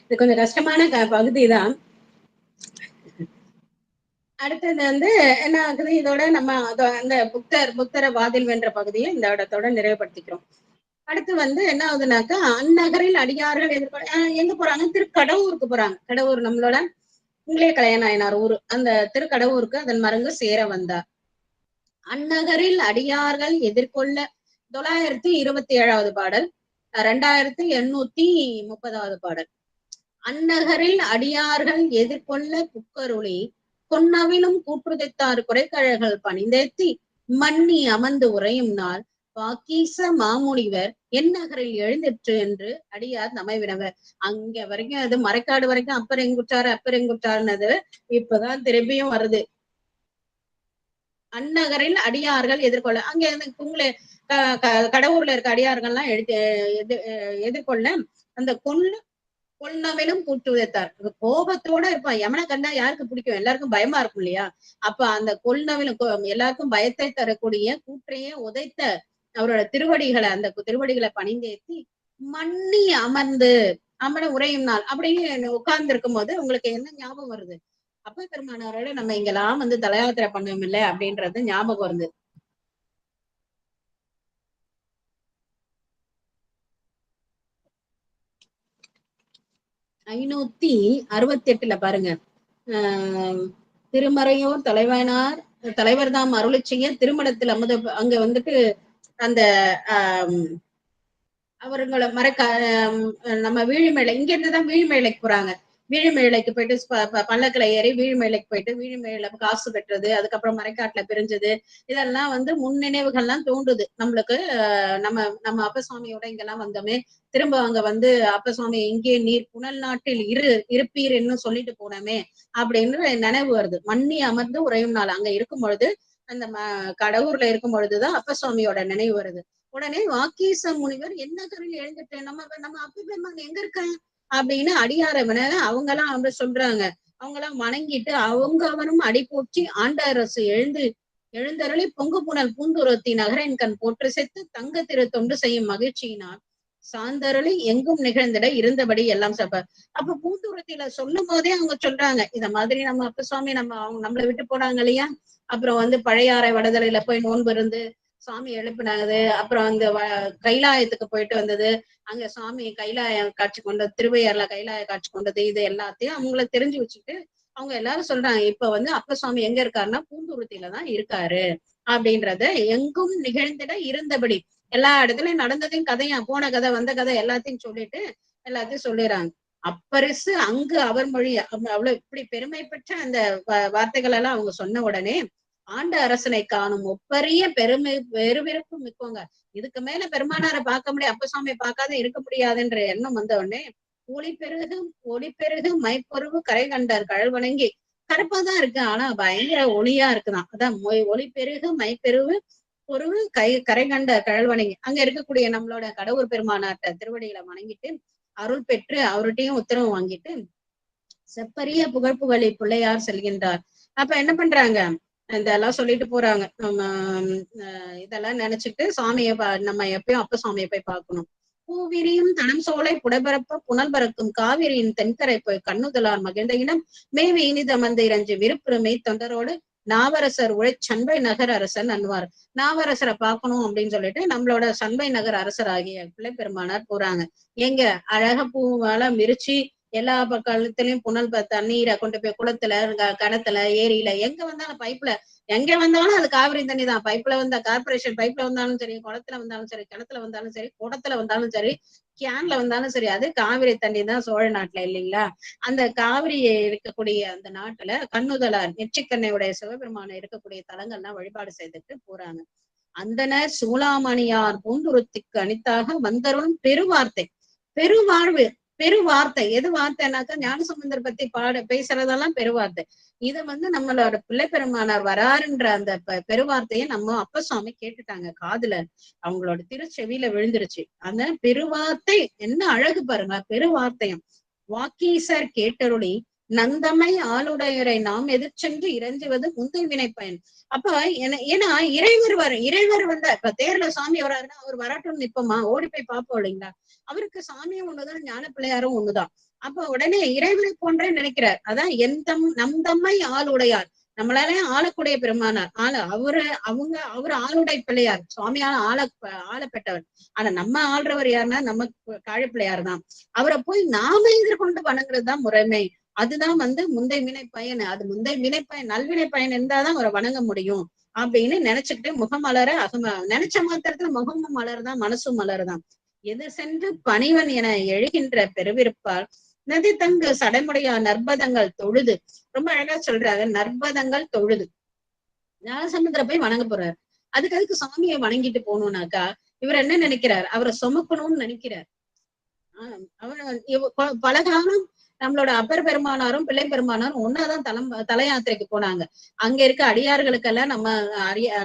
இது கொஞ்சம் கஷ்டமான பகுதி தான். அடுத்தது வந்து என்ன ஆகுது, இதோட நம்ம அந்த புத்தர வாதில் வென்ற பகுதியை இந்த இடத்தோட நிறைவுபடுத்திக்கிறோம். அடுத்து வந்து என்ன ஆகுதுனாக்கா, அந்நகரில் அடியார்கள் எங்க போறாங்க? திருக்கடவுருக்கு போறாங்க. கடவுர் நம்மளோட உங்களே கலையநாயனார் ஊரு. அந்த திருக்கடவுருக்கு அதன் மருங்கு சேர வந்தார். அந்நகரில் அடியார்கள் எதிர்கொள்ள 927வது பாடல், 2830வது பாடல். அந்நகரில் அடியார்கள் எதிர்கொள்ள புக்கருளி பொன்னவிலும் கூற்றுதைத்தார் குறைக்கழல்கள் பணிந்தேத்தி மன்னி அமர்ந்து உரையும் நாள் வாக்கீச மாமுனிவர் என் நகரில் எழுந்திற்று என்று அடியார் நமைவினவர். அங்க வரைக்கும் அது மறைக்காடு வரைக்கும் அப்பர் எங்குற்றாருன்னது இப்பதான் திரும்பியும் வருது. அந்நகரில் அடியார்கள் எதிர்கொள்ள அங்க உங்களே கடவுர்ல இருக்க அடியார்கள்லாம் எதிர்கொள்ள அந்த பொன்னவிலும் கூட்டு வைத்தார். கோபத்தோட இருப்பான். யமனை கண்டா யாருக்கு பிடிக்கும்? எல்லாருக்கும் பயமா இருக்கும் இல்லையா? அப்ப அந்த கொல்நவிலும் எல்லாருக்கும் பயத்தை தரக்கூடிய கூற்றையே உதைத்த அவரோட திருவடிகளை, அந்த திருவடிகளை பணிந்தேத்தி மன்னி அமர்ந்து உரையும் நாள் அப்படின்னு உட்கார்ந்து இருக்கும் போது உங்களுக்கு என்ன ஞாபகம் வருது? அப்ப பெருமானாரோட நம்ம இங்கெல்லாம் வந்து தலையாத்திரை பண்ணுவோம் இல்லை அப்படின்றது ஞாபகம் வருது. ஐநூத்தி 68 பாருங்க. திருமறையோர் தலைவர் தாம் அருளை செய்ய திருமணத்தில் அங்க வந்துட்டு அந்த அவர்களை நம்ம வீழிமேலை இங்க இருந்துதான் வீழிமேலைக்கு போறாங்க. வீழிமேலைக்கு போயிட்டு பல்லக்கில ஏறி வீழிமேலைக்கு போயிட்டு வீழிமேல காசு பெற்றது, அதுக்கப்புறம் மறைக்காட்டுல பிரிஞ்சது, இதெல்லாம் வந்து முன் நினைவுகள்லாம் தோன்றுது நம்மளுக்கு. நம்ம அப்பசுவாமியோட இங்கெல்லாம் வந்தோமே, திரும்ப அங்க வந்து அப்பசுவாமி இங்கே நீர் புனல் நாட்டில் இருப்பீர் என்ன சொல்லிட்டு போனோமே அப்படின்னு நினைவு வருது. மன்னி அமர்ந்து உரையும் நாள் அங்க இருக்கும் பொழுது, அந்த கடவுர்ல இருக்கும் பொழுதுதான் அப்பசுவாமியோட நினைவு வருது. உடனே வாக்கீச முனிவர் என்ன கரையில் எழுந்துட்டேன், நம்ம அப்பெருமான் எங்க இருக்க அப்படின்னு அடியார அவங்க எல்லாம் அவங்க சொல்றாங்க. அவங்க எல்லாம் வணங்கிட்டு அவனும் அடி போற்றி ஆண்டரசு எழுந்தருளி பொங்கு புனல் பூந்துரத்தி நகரின் கண் போற்று செத்து தங்க திரு தொண்டு செய்யும் மகிழ்ச்சியினால் சாந்தருளி எங்கும் நிகழ்ந்திட இருந்தபடி எல்லாம் சப. அப்ப பூந்துரத்தில சொல்லும் போதே அவங்க சொல்றாங்க, இத மாதிரி நம்ம அப்பசுவாமி அவங்க நம்மளை விட்டு போனாங்க இல்லையா, அப்புறம் வந்து பழையாறை வடதலையில போய் நோன்பு இருந்து சாமி எழுப்பினாது, அப்புறம் அந்த கைலாயத்துக்கு போயிட்டு வந்தது, அங்க சாமி கைலாயம் காட்சி கொண்டது, திருவையாறுல கைலாய காட்சி கொண்டது, இது எல்லாத்தையும் அவங்கள தெரிஞ்சு வச்சுட்டு அவங்க எல்லாரும் சொல்றாங்க, இப்ப வந்து அப்பசுவாமி எங்க இருக்காருன்னா பூந்துருத்தில தான் இருக்காரு அப்படின்றத எங்கும் நிகழ்ந்திட இருந்தபடி எல்லா இடத்துலயும் நடந்ததையும் கதையா போன கதை வந்த கதை எல்லாத்தையும் சொல்லிட்டு எல்லாத்தையும் சொல்லிடுறாங்க. அப்பரிசு அங்கு அவர் மொழி அவ்வளவு இப்படி பெருமை பெற்ற அந்த வார்த்தைகள் எல்லாம் அவங்க சொன்ன உடனே ஆண்ட அரசனை காணும் ஒப்பரிய பெருவிருப்பு மிக்கவங்க, இதுக்கு மேல பெருமானாரை பார்க்க முடியாது, அப்பசுவாமியை பார்க்காத இருக்க முடியாதுன்ற எண்ணம் வந்த உடனே ஒளி பெருகு மைப்பொருவு கரை கண்டார் கழல் வணங்கி. கருப்பாதான் இருக்கு ஆனா பயங்கர ஒளியா இருக்குதான். அதான் ஒளி பெருகு மைப்பெருவு பொருவு கரை கண்ட கழல் வணங்கி அங்க இருக்கக்கூடிய நம்மளோட கடவுள் பெருமானார்ட்ட திருவடிகளை வணங்கிட்டு அருள் பெற்று அவர்கிட்டையும் உத்தரவு வாங்கிட்டு செப்பரிய புகழ்ப்புகழி பிள்ளையார் செல்கின்றார். அப்ப என்ன பண்றாங்க, இதெல்லாம் சொல்லிட்டு போறாங்க. நம்ம இதெல்லாம் நினைச்சிட்டு சாமியை நம்ம எப்பயும் அப்ப சாமியை போய் பார்க்கணும். பூவிரியும் தனம் சோலை புடைபரப்ப புனல் பறக்கும் காவிரியின் தென்கரை போய் கண்ணுதலார் மகிழ்ந்த இனம் மேவி இனிதமர்ந்து இறஞ்சி விருப்புரிமை தொண்டரோடு நாவரசர் சண்பை நகர் அரசன் அன்வார். நாவரசரை பார்க்கணும் அப்படின்னு சொல்லிட்டு நம்மளோட சண்பை நகர் அரசர் ஆகிய பிள்ளை பெருமானார் போறாங்க. எங்க அழக பூவால விரிச்சு எல்லா பக்கத்துலயும் புனல் தண்ணீரை கொண்டு போய் குளத்துல கிணத்துல ஏரியில எங்க வந்தாலும் பைப்ல எங்க வந்தாலும் அது காவிரி தண்ணி தான். பைப்ல வந்தா கார்பரேஷன் பைப்ல வந்தாலும் சரி, குளத்துல வந்தாலும் சரி, கிணத்துல வந்தாலும் சரி, குடத்துல வந்தாலும் சரி, கேன்ல வந்தாலும் சரி, அது காவிரி தண்ணி தான் சோழ நாட்டுல இல்லைங்களா. அந்த காவிரி இருக்கக்கூடிய அந்த நாட்டுல கண்ணுதலார் நெற்றிக்கண்ணையுடைய சிவபெருமான இருக்கக்கூடிய தலங்கள்லாம் வழிபாடு செய்துட்டு போறாங்க. அந்தனர் சூளாமணியார் பூந்துருத்திக்கு அனித்தாக வந்தருளும் பெருவார்த்தை பெருவாழ்வு பெருவார்த்தை. எது வார்த்தைனாக்கா ஞானசம்பந்தர் பத்தி பேசுறதெல்லாம் பெருவார்த்தை. இத நம்மளோட பிள்ளை பெருமானார் வராருன்ற அந்த பெருவார்த்தையை நம்ம அப்பசாமி கேட்டுட்டாங்க காதுல, அவங்களோட திருச்செவியில விழுந்துருச்சு. அந்த பெருவார்த்தை என்ன அழகு பாருங்க, பெருவார்த்தையும். வாக்கீசர் கேட்டருளி நந்தமை ஆளுடையரை நாம் எதிர்ச்சென்று இறைஞ்சுவது முந்தை வினை பயன். அப்ப ஏன்னா இறைவர் வந்த இப்ப தேர்ல சாமி வராருன்னா அவர் வரட்டும் நிப்போமா, ஓடி போய் பார்ப்போம் இல்லைங்களா? அவருக்கு சாமியும் ஒண்ணுதான், ஞான பிள்ளையாரும் ஒண்ணுதான். அப்ப உடனே இறைவனை போன்றே நினைக்கிறார். அதான் நம் தம்மை ஆளுடையார், நம்மளால ஆளக்கூடிய பெருமானார் அவரு ஆளுடை பிள்ளையார், சுவாமியால ஆளப்பெற்றவர். ஆனா நம்ம ஆள்றவர் யாருன்னா நம்ம காழி பிள்ளையார் தான். அவரை போய் நாம எதிர்கொண்டு வணங்குறதுதான் முறைமை. அதுதான் முந்தை வினை பயன். அது முந்தை வினை பயன், நல்வினை பயன் இருந்தாதான் அவரை வணங்க முடியும் அப்படின்னு நினைச்சுக்கிட்டு முகமலர நினைச்ச மாத்திரத்துல முகமும் மலர்தான், மனசும் மலர்தான். எது சென்று பணிவன் என எழுகின்ற பெருவிருப்பால் நதி தங்கு சடைமுடையா நற்பதங்கள் தொழுது. ரொம்ப அழகா சொல்றாரு, நற்பதங்கள் தொழுது. ஞானசமுத்திர போய் வணங்க போறாரு. அதுக்கு சாமியை வணங்கிட்டு போகணும்னாக்கா இவர் என்ன நினைக்கிறார், அவரை சுமக்கணும்னு நினைக்கிறார். அவர் பல காலம் நம்மளோட அப்பர் பெருமானாரும் பிள்ளை பெருமானாரும் ஒன்னாதான் தல யாத்திரைக்கு போனாங்க. அங்க இருக்க அடியார்களுக்கெல்லாம்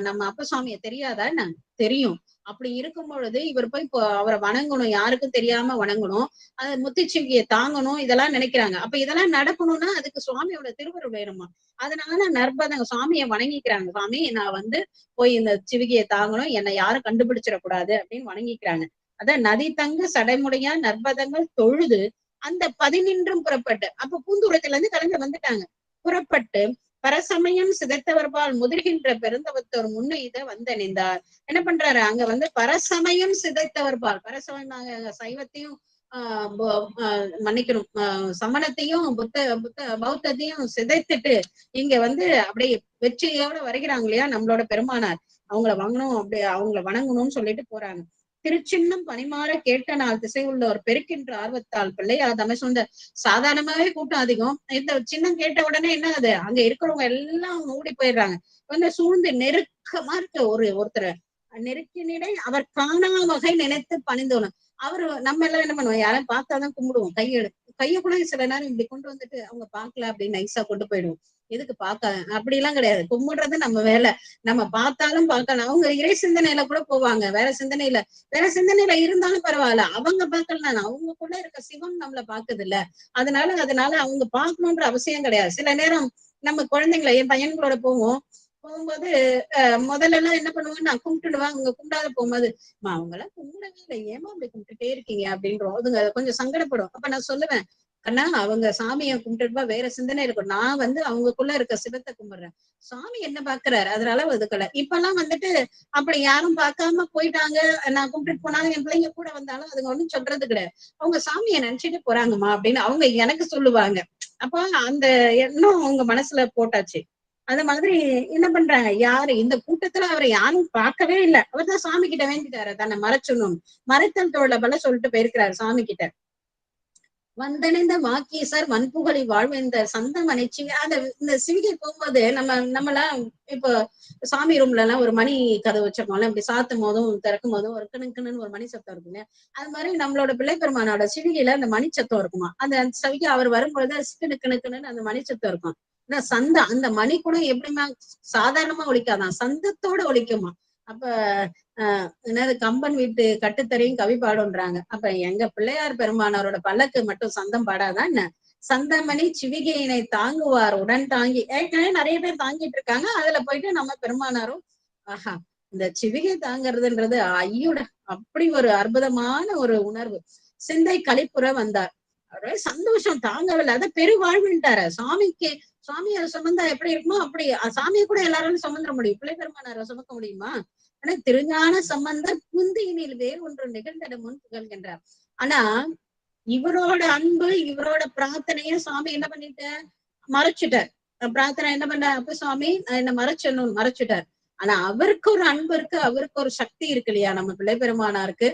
நம்ம அப்பசாமியை தெரியாதா என்ன? தெரியும். அப்படி இருக்கும் பொழுது இவர் போய் அவரை வணங்கணும், யாருக்கும் தெரியாம வணங்கணும், அது முத்துச்சிவியை தாங்கணும், இதெல்லாம் நினைக்கிறாங்க. அப்ப இதெல்லாம் நடக்கணும்னா அதுக்கு சுவாமியோட திருவருள் வேணுமா? அதனால நற்பதங்க சுவாமியை வணங்கிக்கிறாங்க. சுவாமி நான் போய் இந்த சிவிகையை தாங்கணும், என்னை யாரும் கண்டுபிடிச்சிடக்கூடாது அப்படின்னு வணங்கிக்கிறாங்க. அதான் நதி தங்கு சடைமுடையா நற்பதங்கள் தொழுது அந்த 11 புறப்பட்டு, அப்ப பூந்துரத்துல இருந்து கலந்து வந்துட்டாங்க. புறப்பட்டு பரசமயம் சிதைத்தவர்பால் முதிர்கின்ற பெருந்தவத்தோர் முன்னைத வந்தணிந்தார். என்ன பண்றாரு, அங்க பரசமயம் சிதைத்தவர்பால், பரசமயம் சைவத்தையும் மன்னிக்கணும், சமணத்தையும் பௌத்தத்தையும் சிதைத்துட்டு இங்க அப்படியே வெற்றியோட வருகிறாங்க இல்லையா நம்மளோட பெருமானார். அவங்கள வாங்கணும், அப்படி அவங்கள வணங்கணும்னு சொல்லிட்டு போறாங்க. திருச்சின்னம் பணிமாற கேட்ட நாள் திசை உள்ளோர் பெருக்கின்ற ஆர்வத்தால் பிள்ளையார் தமை சொந்த. சாதாரணமாவே கூட்டம் அதிகம். இந்த சின்னம் கேட்ட உடனே என்ன ஆகுது, அங்க இருக்கிறவங்க எல்லாம் ஓடி போயிடுறாங்க. சூழ்ந்து நெருக்கமா இருக்க ஒருத்தர் நெருக்கினிடை அவர் காணா வகை நினைத்து பணிந்தோணும். அவரு நம்ம எல்லாம் என்ன பண்ணுவோம், யாரும் பார்த்தாதான் கும்பிடுவோம், கைய கூட சில நேரம் இப்படி கொண்டு வந்துட்டு அவங்க பாக்கல அப்படின்னு நைஸா கொண்டு போயிடுவோம். எதுக்கு அப்படி எல்லாம் கிடையாது. கும்பிடுறது நம்ம வேலை. நம்ம பார்த்தாலும் பார்க்கலாம். அவங்க இறை சிந்தனையில கூட போவாங்க, வேற சிந்தனையில இருந்தாலும் பரவாயில்ல, அவங்க பார்க்கலாம். அவங்களுக்குள்ள இருக்க சிவம் நம்மள பாக்குது இல்ல, அதனால அவங்க பார்க்கணுன்ற அவசியம் கிடையாது. சில நேரம் நம்ம குழந்தைங்களை, என் பையன்களோட போகும்போது முதல்ல எல்லாம் என்ன பண்ணுவாங்க, நான் கும்பிட்டுடுவாங்க. அவங்க கும்பிடாத போகும்போது அவங்க எல்லாம் கும்பிடவே இல்லை, ஏமா அப்படி கும்பிட்டுட்டே இருக்கீங்க அப்படின்றோம். அதுங்க கொஞ்சம் சங்கடப்படும். அப்ப நான் சொல்லுவேன், அண்ணா அவங்க சாமியை கும்பிட்டுப்பா, வேற சிந்தனை இருக்கும். நான் அவங்களுக்குள்ள இருக்க சிவத்தை கும்பிடுறேன், சாமி என்ன பாக்குறாரு, அதனால ஒதுக்கல. இப்ப எல்லாம் அப்படி யாரும் பார்க்காம போயிட்டாங்க, நான் கும்பிட்டுட்டு போனாங்க, என் பிள்ளைங்க கூட வந்தாலும் அதுங்க ஒண்ணும் சொல்றது கிடையாது. அவங்க சாமியை நினைச்சிட்டு போறாங்கம்மா அப்படின்னு அவங்க எனக்கு சொல்லுவாங்க. அப்ப அந்த எண்ணம் அவங்க மனசுல போட்டாச்சு. அந்த மாதிரி என்ன பண்றாங்க, யாரு இந்த கூட்டத்துல அவரை யாரும் பார்க்கவே இல்லை. அவர் தான் சாமி கிட்ட வேண்டிட்டாரு, தன்னை மறைச்சணும், மறைத்தல் தோழ பல சொல்லிட்டு போயிருக்கிறாரு சாமி கிட்ட. வந்தணிந்த வாக்கீசர் வன்புகழி வாழ்ந்த சந்தமனை இந்த சிவிகை போகும்போது நம்மளாம் இப்போ சாமி ரூம்ல எல்லாம் ஒரு மணி கதை வச்சிருக்கோம்ல, இப்படி சாத்தும் போதும் திறக்கும் போதும் ஒரு கிணக்குன்னு ஒரு மணி சத்தம் இருக்குங்க. அது மாதிரி நம்மளோட பிள்ளை பெருமானோட சிவிகையில அந்த மணி சத்தம் இருக்குமா. அந்த சிவிகை அவர் வரும்பொழுது கிணக்குன்னு அந்த மணி சத்தம் இருக்கும். அந்த மணி கூட எப்படிமா சாதாரணமா ஒழிக்காதான், சந்தத்தோட ஒழிக்குமா. அப்ப என்னது கம்பன் வீட்டு கட்டுத்தரையும் கவி பாடுன்றாங்க. அப்ப எங்க பிள்ளையார் பெருமானாரோட பல்லக்கு மட்டும் சந்தம் பாடாதான் என்ன? சந்தமணி சிவிகையினை தாங்குவார் உடன் தாங்கி, ஏற்கனவே நிறைய பேர் தாங்கிட்டு இருக்காங்க, அதுல போயிட்டு நம்ம பெருமானாரும் ஆஹா இந்த சிவிகை தாங்கிறதுன்றது ஐயோட அப்படி ஒரு அற்புதமான ஒரு உணர்வு. சிந்தை கழிப்புற வந்தார், சந்தோஷம் தாங்கவில்லை. அதை பெருவாழ்வுன்ட்டாரு. சாமியை சுமந்தா எப்படி இருக்குமோ அப்படி சாமியை கூட எல்லாரும் சுமந்துட முடியும், பிள்ளை பெருமானாரை சுமக்க முடியுமா? ஆனா திருஞான சம்பந்தர் புந்தியினில் வேறு ஒன்று நிகழ்ந்திட முன் புகழ்கின்றார். ஆனா இவரோட அன்பு, இவரோட பிரார்த்தனைய சாமி என்ன பண்ணிட்ட, மறைச்சிட்டார். பிரார்த்தனை என்ன பண்ண, அப்ப சுவாமி என்ன மறைச்சிட்டார். ஆனா அவருக்கு ஒரு அன்பு இருக்கு, அவருக்கு ஒரு சக்தி இருக்கு இல்லையா, நம்ம பிள்ளை பெருமானாருக்கு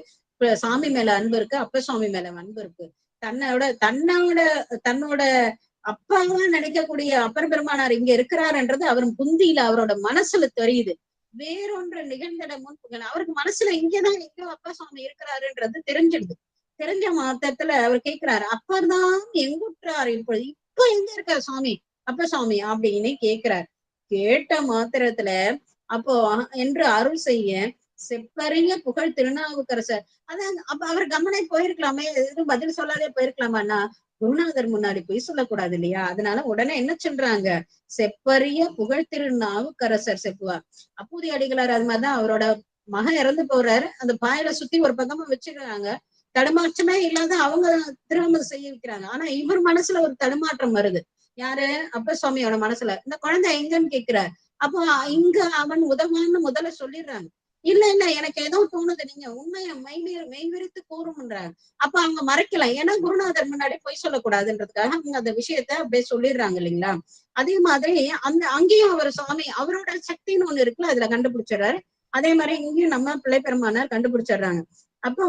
சாமி மேல அன்பு இருக்கு, அப்ப சுவாமி மேல அன்பு இருக்கு. தன்னோட அப்பாவா நினைக்கக்கூடிய அப்பர் பெருமானார் இங்க இருக்கிறாருன்றது அவர் புந்தியில அவரோட மனசுல தெரியுது. வேறொன்று நிகழ்ந்திட முன்புகள் அவருக்கு மனசுல இங்கதான் எங்கேயோ அப்பா சுவாமி இருக்கிறாருன்றது தெரிஞ்சிடுது. தெரிஞ்ச மாத்திரத்துல அவர் கேட்கிறாரு, அப்பர்தான் எங்குற்றார் இப்பொழுது, இப்ப எங்க இருக்கார் சுவாமி, அப்ப சுவாமி அப்படின்னு கேட்கிறார். கேட்ட மாத்திரத்துல அப்போ என்று அருள் செய்ய செப்பரிய புகழ் திருநாவுக்கரசர். அதான் அப்ப அவர் கவனை போயிருக்கலாமே, எதுவும் பதில் சொல்லாதே போயிருக்கலாமான்னா, குருநாதர் முன்னாடி போய் சொல்லக்கூடாது இல்லையா? அதனால உடனே என்ன சொல்றாங்க, செப்பரிய புகழ் திருநாவுக்கரசர் செப்புவார். அப்பூதி அடிகளார் அது மாதிரிதான், அவரோட மகன் இறந்து போறாரு, அந்த பாயில சுத்தி ஒரு பக்கமா வச்சுக்கிறாங்க, தடுமாற்றமே இல்லாத அவங்க திரும்ப செய்ய வைக்கிறாங்க. ஆனா இவர் மனசுல ஒரு தடுமாற்றம் வருது. யாரு, அப்ப சுவாமியோட மனசுல இந்த குழந்தை எங்கன்னு கேக்குறாரு. அப்போ இங்க அவன் உதவான்னு முதல்ல சொல்லிடுறாங்க. இல்ல இல்ல எனக்கு ஏதோ தோணுது, நீங்க உண்மையை மெய்விரித்து கூறும்ன்றாங்க. அப்ப அவங்க மறைக்கலாம், ஏன்னா குருநாதர் முன்னாடி பொய் சொல்லக்கூடாதுன்றதுக்காக அவங்க அந்த விஷயத்த அப்படியே சொல்லிடுறாங்க இல்லைங்களா? அதே மாதிரி அந்த அங்கேயும் அவர் சுவாமி அவரோட சக்தின்னு ஒண்ணு இருக்குல்ல, அதுல கண்டுபிடிச்சிடுறாரு. அதே மாதிரி இங்கேயும் நம்ம பிள்ளை பெருமானார் கண்டுபிடிச்சிடுறாங்க. அப்போ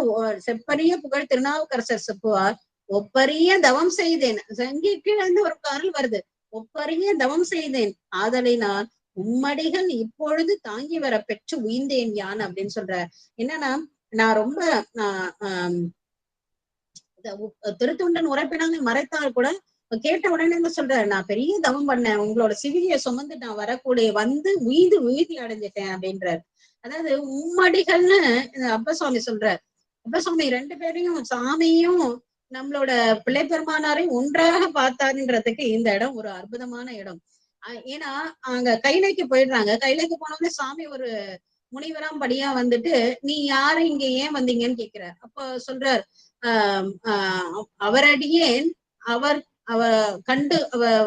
செப்பரிய புகழ் திருநாவுக்கரசர் செப்புவார், ஒப்பரிய தவம் செய்தேன். இங்கே கீழே இருந்து ஒரு அருள் வருது, ஒப்பரிய தவம் செய்தேன் ஆதலினால் உம்மடிகள் இப்பொழுது தாங்கி வர பெற்று உயிர்ந்தேன் யான் அப்படின்னு சொல்ற. என்னன்னா, நான் ரொம்ப திருத்தொண்டன் உரைப்பினாங்க மறைத்தால் கூட கேட்ட உடனே என்ன சொல்றாரு, நான் பெரிய தவம் பண்ணேன், உங்களோட சிவிலிய சுமந்து நான் வரக்கூடிய வந்து உய்தி அடைஞ்சிட்டேன் அப்படின்றாரு. அதாவது உம்மடிகள்னு அப்பசுவாமி சொல்றாரு. அப்பசுவாமி ரெண்டு பேரையும், சாமியும் நம்மளோட பிள்ளை பெருமானாரையும் ஒன்றாக பார்த்தாருன்றதுக்கு இந்த இடம் ஒரு அற்புதமான இடம். ஏன்னா அங்க கைலைக்கு போயிடுறாங்க. கைலைக்கு போனோடனே சாமி ஒரு முனிவராம் படியா வந்துட்டு, நீ யாரு, இங்க ஏன் வந்தீங்கன்னு கேக்குறார். அப்ப சொல்றார், அவரடியேன் அவர் அவ கண்டு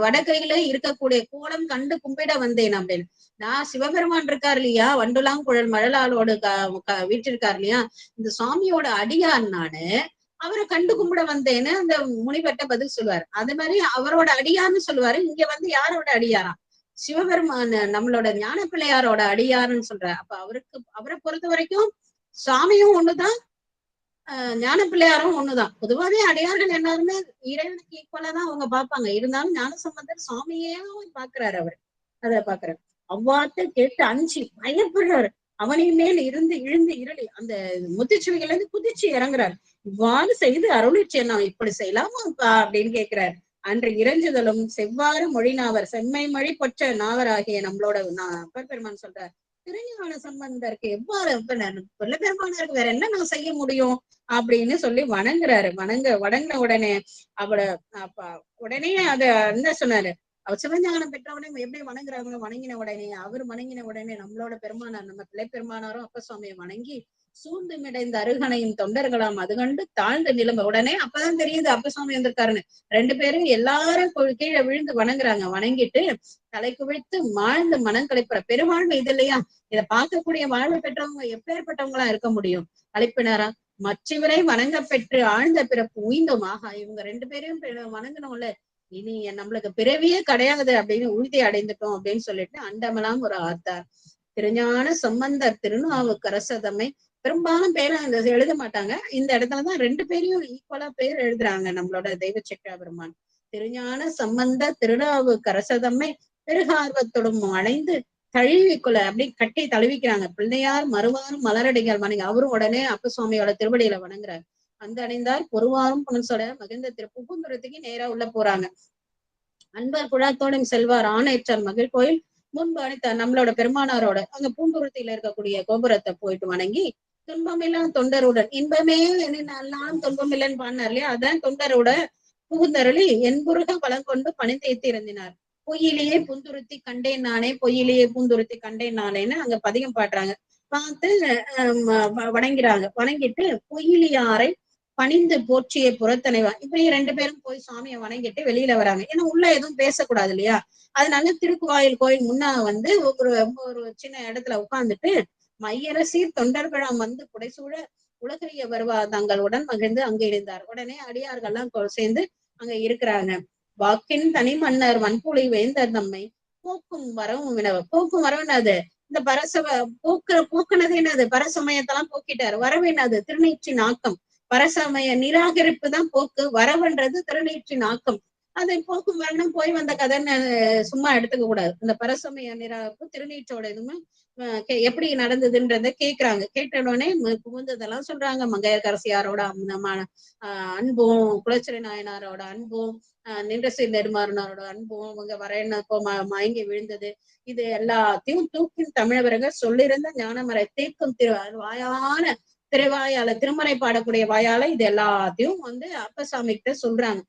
வடகையில இருக்கக்கூடிய கோலம் கண்டு கும்பிட வந்தேன் அப்படின்னு. நான் சிவபெருமான் இருக்காரு இல்லையா, வண்டுலாங்குழல் மழலாளோடு வீட்டிருக்காரு இல்லையா, இந்த சுவாமியோட அடியான் நானு, அவரை கண்டு கும்பிட வந்தேன்னு அந்த முனிவர்கிட்ட பதில் சொல்லுவாரு. அதே மாதிரி அவரோட அடியான்னு சொல்லுவாரு. இங்க வந்து யாரோட அடியாரா, சிவபெருமான நம்மளோட ஞான பிள்ளையாரோட அடியாருன்னு சொல்ற. அப்ப அவரை பொறுத்த வரைக்கும் சாமியும் ஒண்ணுதான், ஞான பிள்ளையாரும் ஒண்ணுதான். பொதுவாவே அடியார்கள் எல்லாருமே இறைவனுக்கு ஈக்குவலா தான் அவங்க பார்ப்பாங்க. இருந்தாலும் ஞான சம்பந்தர் சுவாமியே பாக்குறாரு, அவர் அத பாக்குறாரு. அவ்வாறு கேட்டு அஞ்சு பயப்படுறாரு. அவனின் மேல் இருந்து இழுந்து இருளி அந்த முத்துச்சுவைகள் இருந்து குதிச்சு இறங்குறாரு. இவ்வாறு செய்து அருளிச்சு நான் இப்படி செய்யலாமாப்பா அப்படின்னு கேட்கிறாரு. அன்று இறைஞ்சுதலும் செவ்வாறு மொழிநாவர் செம்மை மொழி பொற்ற நாவர் ஆகிய நம்மளோட அப்பர் பெருமான் சொல்றார், திருஞான சம்பந்தருக்கு எவ்வாறு பிள்ளை பெருமானாருக்கு வேற என்ன நான் செய்ய முடியும் அப்படின்னு சொல்லி வணங்குறாரு. வணங்கின உடனே அவட உடனே அத என்ன சொன்னாரு, அவர் சிவஞானம் பெற்றவுடனே எப்படி வணங்குறாங்க, வணங்கின உடனே நம்மளோட பெருமானார், நம்ம பிள்ளை பெருமானாரும் அப்ப சுவாமியை வணங்கி சூழ்ந்து மிடைந்த அருகணையும் தொண்டர்களாம் அது கண்டு தாழ்ந்து நிலம்ப. உடனே அப்பதான் தெரியுது அப்ப சுவாமி வந்திருக்காருன்னு. ரெண்டு பேரும் எல்லாரும் கீழே விழுந்து வணங்குறாங்க. வணங்கிட்டு தலை குவித்து மாழ்ந்து மனம் கழிப்புற பெருமாழ்வு இது இல்லையா, இதை பார்க்கக்கூடிய வாழ்வு பெற்றவங்க எப்பேற்பட்டவங்களா இருக்க முடியும். அழைப்பினாரா, மற்றவரை வணங்க பெற்று ஆழ்ந்த பிறப்பு உய்ந்தோம். ஆகா, இவங்க ரெண்டு பேரையும் வணங்கணும்ல, இனி நம்மளுக்கு பிறவியே கிடையாது அப்படின்னு உறுதி அடைந்துட்டோம் அப்படின்னு சொல்லிட்டு அண்டமெல்லாம் ஒரு ஆர்த்தார். திருஞான சம்பந்தர் திருநாவுக்கரசதம்மை பெரும்பாலும் பேரை எழுத மாட்டாங்க. இந்த இடத்துலதான் ரெண்டு பேரையும் ஈக்குவலா பேர் எழுதுறாங்க நம்மளோட தெய்வ செக்காபெருமான். திருஞான சம்பந்த திருநாவுக்கரசதம்மை பெருகார்வத்தோடும் அடைந்து தழுவிக்குள்ள அப்படி கட்டி தழுவிக்கிறாங்க. பிள்ளையார் மறுவாரும் மலரடிகள் வணங்கி அவரும் உடனே அப்ப சுவாமியோட திருவடியில வணங்குறாரு. அந்த அடைந்தார் பொறுவாரும் புனசோட மகிழ்ந்த புகுந்துரத்துக்கு நேரா உள்ள போறாங்க. அன்பர் குழாத்தோடும் செல்வார் ஆணையற்றார் மகிழ் கோயில் முன்பு அணித்தார் நம்மளோட பெருமானாரோட அங்க பூந்துருத்தியில இருக்கக்கூடிய கோபுரத்தை போயிட்டு வணங்கி, துன்பமில்லாம் தொண்டருடன் இன்பமே என்னாலும் துன்பம் இல்லைன்னு பாடினார் இல்லையா, அதான் தொண்டரோட புகுந்தருளி என்புருக பலம் கொண்டு பணிந்தேத்தி இருந்தினார். பொய்யிலேயே பூந்துருத்தி கண்டேன் நானே, பொய்யிலேயே பூந்துருத்தி கண்டேன் நானேன்னு அங்க பதிகம் பாடுறாங்க. பார்த்து வணங்கிறாங்க. வணங்கிட்டு பொய்யிலியாரை பணிந்து போற்றிய புறத்தனைவா, இப்படி ரெண்டு பேரும் போய் சுவாமியை வணங்கிட்டு வெளியில வராங்க. ஏன்னா உள்ள எதுவும் பேசக்கூடாது இல்லையா, அதனால திருக்குவாயில் கோயில் முன்னா வந்து ஒரு சின்ன இடத்துல உட்கார்ந்துட்டு மையரசீர் தொண்டர்களாம் வந்து புடைசூழ உலகறிய வருவா தங்களுடன் மகிழ்ந்து அங்க இருந்தார். உடனே அடியார்கள்லாம் சேர்ந்து அங்க இருக்கிறாங்க. வாக்கின் தனி மன்னர் வன்புலி வேந்தர் நம்மை போக்கும் வரவும் வினவ. போக்கும் வரவு என்னது, இந்த பரசவ போக்குனது என்னது, பரசமயத்தெல்லாம் போக்கிட்டாரு. வரவு என்னது, திருநீற்றி நாக்கம். பரசமய நிராகரிப்பு தான் போக்கு, வரவுன்றது திருநீற்றி நாக்கம். அதை போக்கும் வரணும் போய் வந்த கதைன்னு சும்மா எடுத்துக்க கூடாது. இந்த பரசமய நிராகரிப்பு திருநீற்றோட இதுவுமே எப்படி நடந்ததுன்றத கேக்குறாங்க. கேட்ட உடனே புகுந்ததெல்லாம் சொல்றாங்க. மங்கையர்க்கரசியாரோட அன்பும், குலச்சிறை நாயனாரோட அன்பும், நின்றசை நெடுமாறனாரோட அன்பும், அவங்க வரேன்னப்போ மயங்கி விழுந்தது, இது எல்லாத்தையும் தூக்கின் தமிழவர்கள் சொல்லியிருந்த ஞானமறை தீர்க்கும் வாயான திருவாயால திருமறை பாடக்கூடிய வாயால இது எல்லாத்தையும் அப்பசாமி கிட்ட சொல்றாங்க.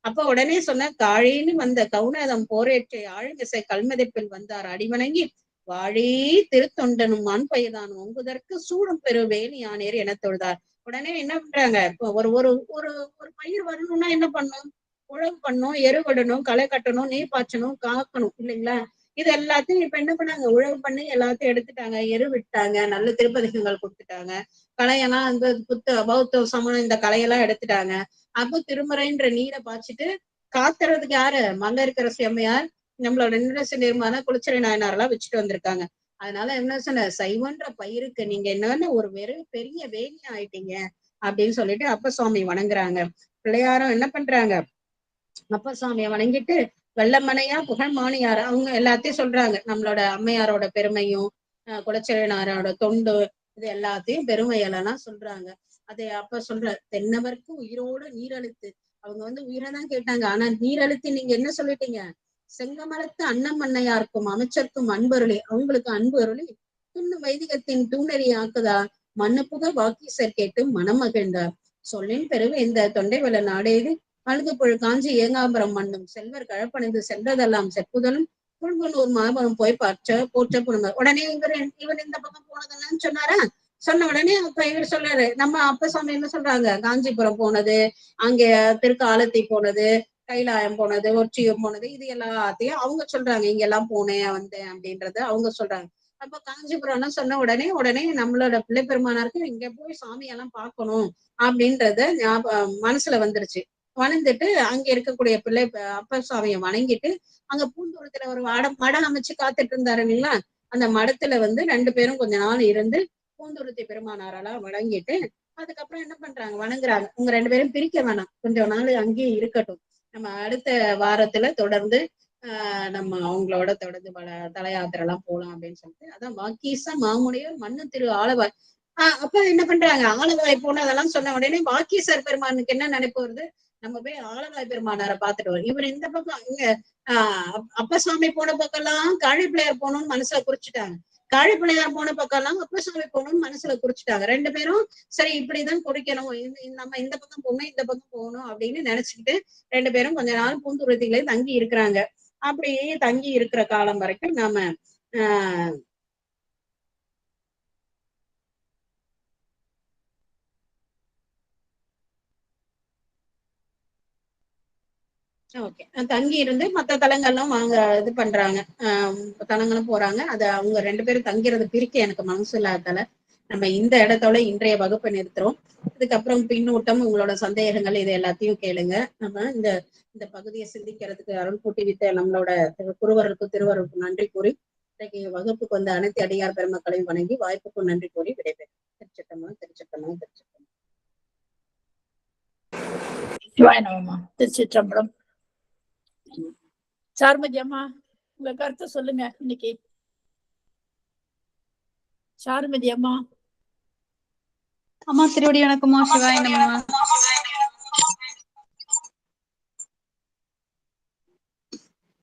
அப்ப உடனே சொன்ன காழின்னு வந்த கவுனதம் போரேற்றை ஆழ்மிசை கல்மதிப்பில் வந்தார் அடிவணங்கி வாழி திருத்தொண்டனும் ஆண்பயதான் ஒங்குதற்கு சூடும் பெரு வேலி யானேர் என தொழுதார். உடனே என்ன பண்றாங்க, இப்போ ஒரு ஒரு ஒரு ஒரு பயிர் வரணும்னா என்ன பண்ணும், உழவு பண்ணும், எருவிடணும், களை கட்டணும், நீர் பாய்ச்சணும், காக்கணும் இல்லைங்களா? இது எல்லாத்தையும் இப்ப என்ன பண்ணாங்க, உழவு பண்ணி எல்லாத்தையும் எடுத்துட்டாங்க, எரு விட்டாங்க, நல்ல திருப்பதிகங்கள் கொடுத்துட்டாங்க, களையெல்லாம் பௌத்த சமணம் இந்த களையெல்லாம் எடுத்துட்டாங்க. அப்போ திருமறைன்ற நீரை பாய்ச்சிட்டு காத்துறதுக்கு யாரு, மங்கையர்க்கரசி அம்மையார் நம்மளோட நின்றசை நிர்மான குலச்சிறை நாயனாரெல்லாம் வச்சுட்டு வந்திருக்காங்க. அதனால என்ன சொன்ன, சைவன்ற பயிருக்கு நீங்க என்னன்னு ஒரு பெரிய வேலி ஆயிட்டீங்க அப்படின்னு சொல்லிட்டு அப்பசாமி வணங்குறாங்க. பிள்ளையாரும் என்ன பண்றாங்க, அப்பசாமியை வணங்கிட்டு வெள்ளமனையா புகழ்மானியார் அவங்க எல்லாத்தையும் சொல்றாங்க. நம்மளோட அம்மையாரோட பெருமையும், குலச்சிறையனாரோட தொண்டு, இது எல்லாத்தையும் பெருமையெல்லாம் சொல்றாங்க. அது அப்ப சொல்ற தென்னவர்க்கு உயிரோடு நீரழுத்து, அவங்க உயிரைதான் கேட்டாங்க, ஆனா நீரழுத்தி நீங்க என்ன சொல்லிட்டீங்க, செங்கமலத்து அன்னம் அன்னையாருக்கும் அமைச்சருக்கும் அன்பருளி, அவங்களுக்கு அன்பு அருளி துண்ணு வைதிகத்தின் தூணறி ஆக்குதா மண்ணு புக வாக்கீசர் கேட்டு மனம் மகிழ்ந்தார். சொல்லின் பெருவு இந்த தொண்டை வள நாடேது அழுது பொழு காஞ்சி ஏங்காம்பரம் மண்ணும் செல்வர் கழப்பணிந்து சென்றதெல்லாம் செப்புதலும் புல்குனூர் மாபுரம் போய் போற்ற புணுங்க. உடனே இவர் இந்த பக்கம் போனதெல்லாம் சொன்னாரா, சொன்ன உடனே அப்ப இவர் சொல்றாரு, நம்ம அப்பசாமி என்ன சொல்றாங்க, காஞ்சிபுரம் போனது, அங்கே திருக்காலத்தி போனது, கைலாயம் போனது, ஒற்றியம் போனது, இது எல்லாத்தையும் அவங்க சொல்றாங்க, இங்க எல்லாம் போனேன் வந்தேன் அப்படின்றத அவங்க சொல்றாங்க. அப்ப காஞ்சிபுரம்னா சொன்ன உடனே நம்மளோட பிள்ளை பெருமானாருக்கு இங்க போய் சாமியெல்லாம் பார்க்கணும் அப்படின்றத மனசுல வந்துருச்சு. வணங்கிட்டு அங்க இருக்கக்கூடிய பிள்ளை அப்பசாமியை வணங்கிட்டு அங்க பூந்தோட்டத்துல ஒரு மடம் அமைச்சு காத்துட்டு இருந்தாரு இல்லைங்களா, அந்த மடத்துல ரெண்டு பேரும் கொஞ்ச நாள் இருந்து பூந்துருத்தி பெருமானாரெல்லாம் வணங்கிட்டு அதுக்கப்புறம் என்ன பண்றாங்க, வணங்குறாங்க. உங்க ரெண்டு பேரும் பிரிக்க வேணாம், கொஞ்ச நாள் அங்கேயே இருக்கட்டும், நம்ம அடுத்த வாரத்துல தொடர்ந்து நம்ம அவங்களோட தொடர்ந்து தல யாத்திரை எல்லாம் போலாம் அப்படின்னு சொல்லிட்டு, அதான் வாக்கீச மாமுனிவர் மண்ணு திரு ஆலவாய். அப்ப என்ன பண்றாங்க, ஆலவாய் போனதெல்லாம் சொன்ன உடனே வாக்கீசர் பெருமானுக்கு என்ன நினைப்பு வருது, நம்ம போய் ஆலவாய் பெருமானாரை பார்த்துட்டு வரோம். இவர் இந்த பக்கம் இங்க அப்பசாமி போன பக்கம் எல்லாம் காழி பிள்ளையார் போகணும்னு மனசுல குறிச்சுட்டாங்க, காழி பிள்ளையார் போன பக்கம் எல்லாம் அப்பசாமி போகணும்னு மனசுல குறிச்சுட்டாங்க. ரெண்டு பேரும் சரி இப்படிதான் குறிக்கணும், நம்ம இந்த பக்கம் போகணும் இந்த பக்கம் போகணும் அப்படின்னு நினைச்சுக்கிட்டு ரெண்டு பேரும் கொஞ்ச நாள் பூந்துருத்திகளே தங்கி இருக்கிறாங்க. அப்படியே தங்கி இருக்கிற காலம் வரைக்கும் நாம ஓகே தங்கி இருந்து மத்த தலங்கள்லாம் இது பண்றாங்க, தலங்களும் போறாங்க. அது அவங்க ரெண்டு பேரும் தங்கிறது பிரிக்க எனக்கு மனசு இல்லாதால நம்ம இந்த இடத்தோட இன்றைய வகுப்பை நிறுத்துறோம். இதுக்கப்புறம் பின்னூட்டம், உங்களோட சந்தேகங்கள் இது எல்லாத்தையும் கேளுங்க. நம்ம இந்த பகுதியை சிந்திக்கிறதுக்கு அருள் கூட்டி வித்த நம்மளோட திருவருளுக்கும் நன்றி கூறி இன்றைக்கு வகுப்புக்கு வந்த அனைத்து அடியார் பெருமக்களையும் வணங்கி வாய்ப்புக்கும் நன்றி கூறி விடைபெறும். திருச்சிட்டம்பலம் திருச்சிட்டம்பலம் திருச்சிட்டம்பலம். சிவாய நமமா. திருச்சிற்றம்பலம். சாருமதி அம்மா உங்க கருத்தை சொல்லுங்க இன்னைக்கு. சாருமதி அம்மா. அம்மா திருவடி வணக்கம்மா. சிவாய நமமா.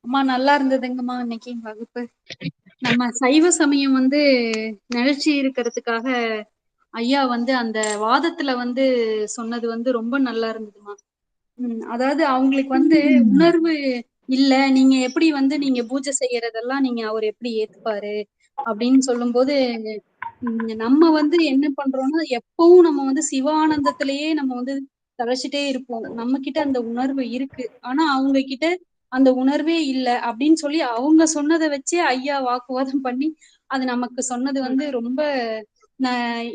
அம்மா நல்லா இருந்ததுங்கம்மா இன்னைக்கு வகுப்பு. நம்ம சைவ சமயம் நிகழ்ச்சி இருக்கிறதுக்காக ஐயா அந்த வாதத்துல சொன்னது ரொம்ப நல்லா இருந்ததுமா. அதாவது அவங்களுக்கு உணர்வு இல்ல, நீங்க எப்படி நீங்க பூஜை செய்யறதெல்லாம் நீங்க அவர் எப்படி ஏத்துப்பாரு அப்படின்னு சொல்லும் போது நம்ம என்ன பண்றோம்னா எப்பவும் நம்ம சிவானந்தத்திலேயே நம்ம தழைச்சிட்டே இருப்போம். நம்ம கிட்ட அந்த உணர்வு இருக்கு, ஆனா அவங்க கிட்ட அந்த உணர்வே இல்ல அப்படின்னு சொல்லி அவங்க சொன்னதை வச்சே ஐயா வாக்குவாதம் பண்ணி அது நமக்கு சொன்னது ரொம்ப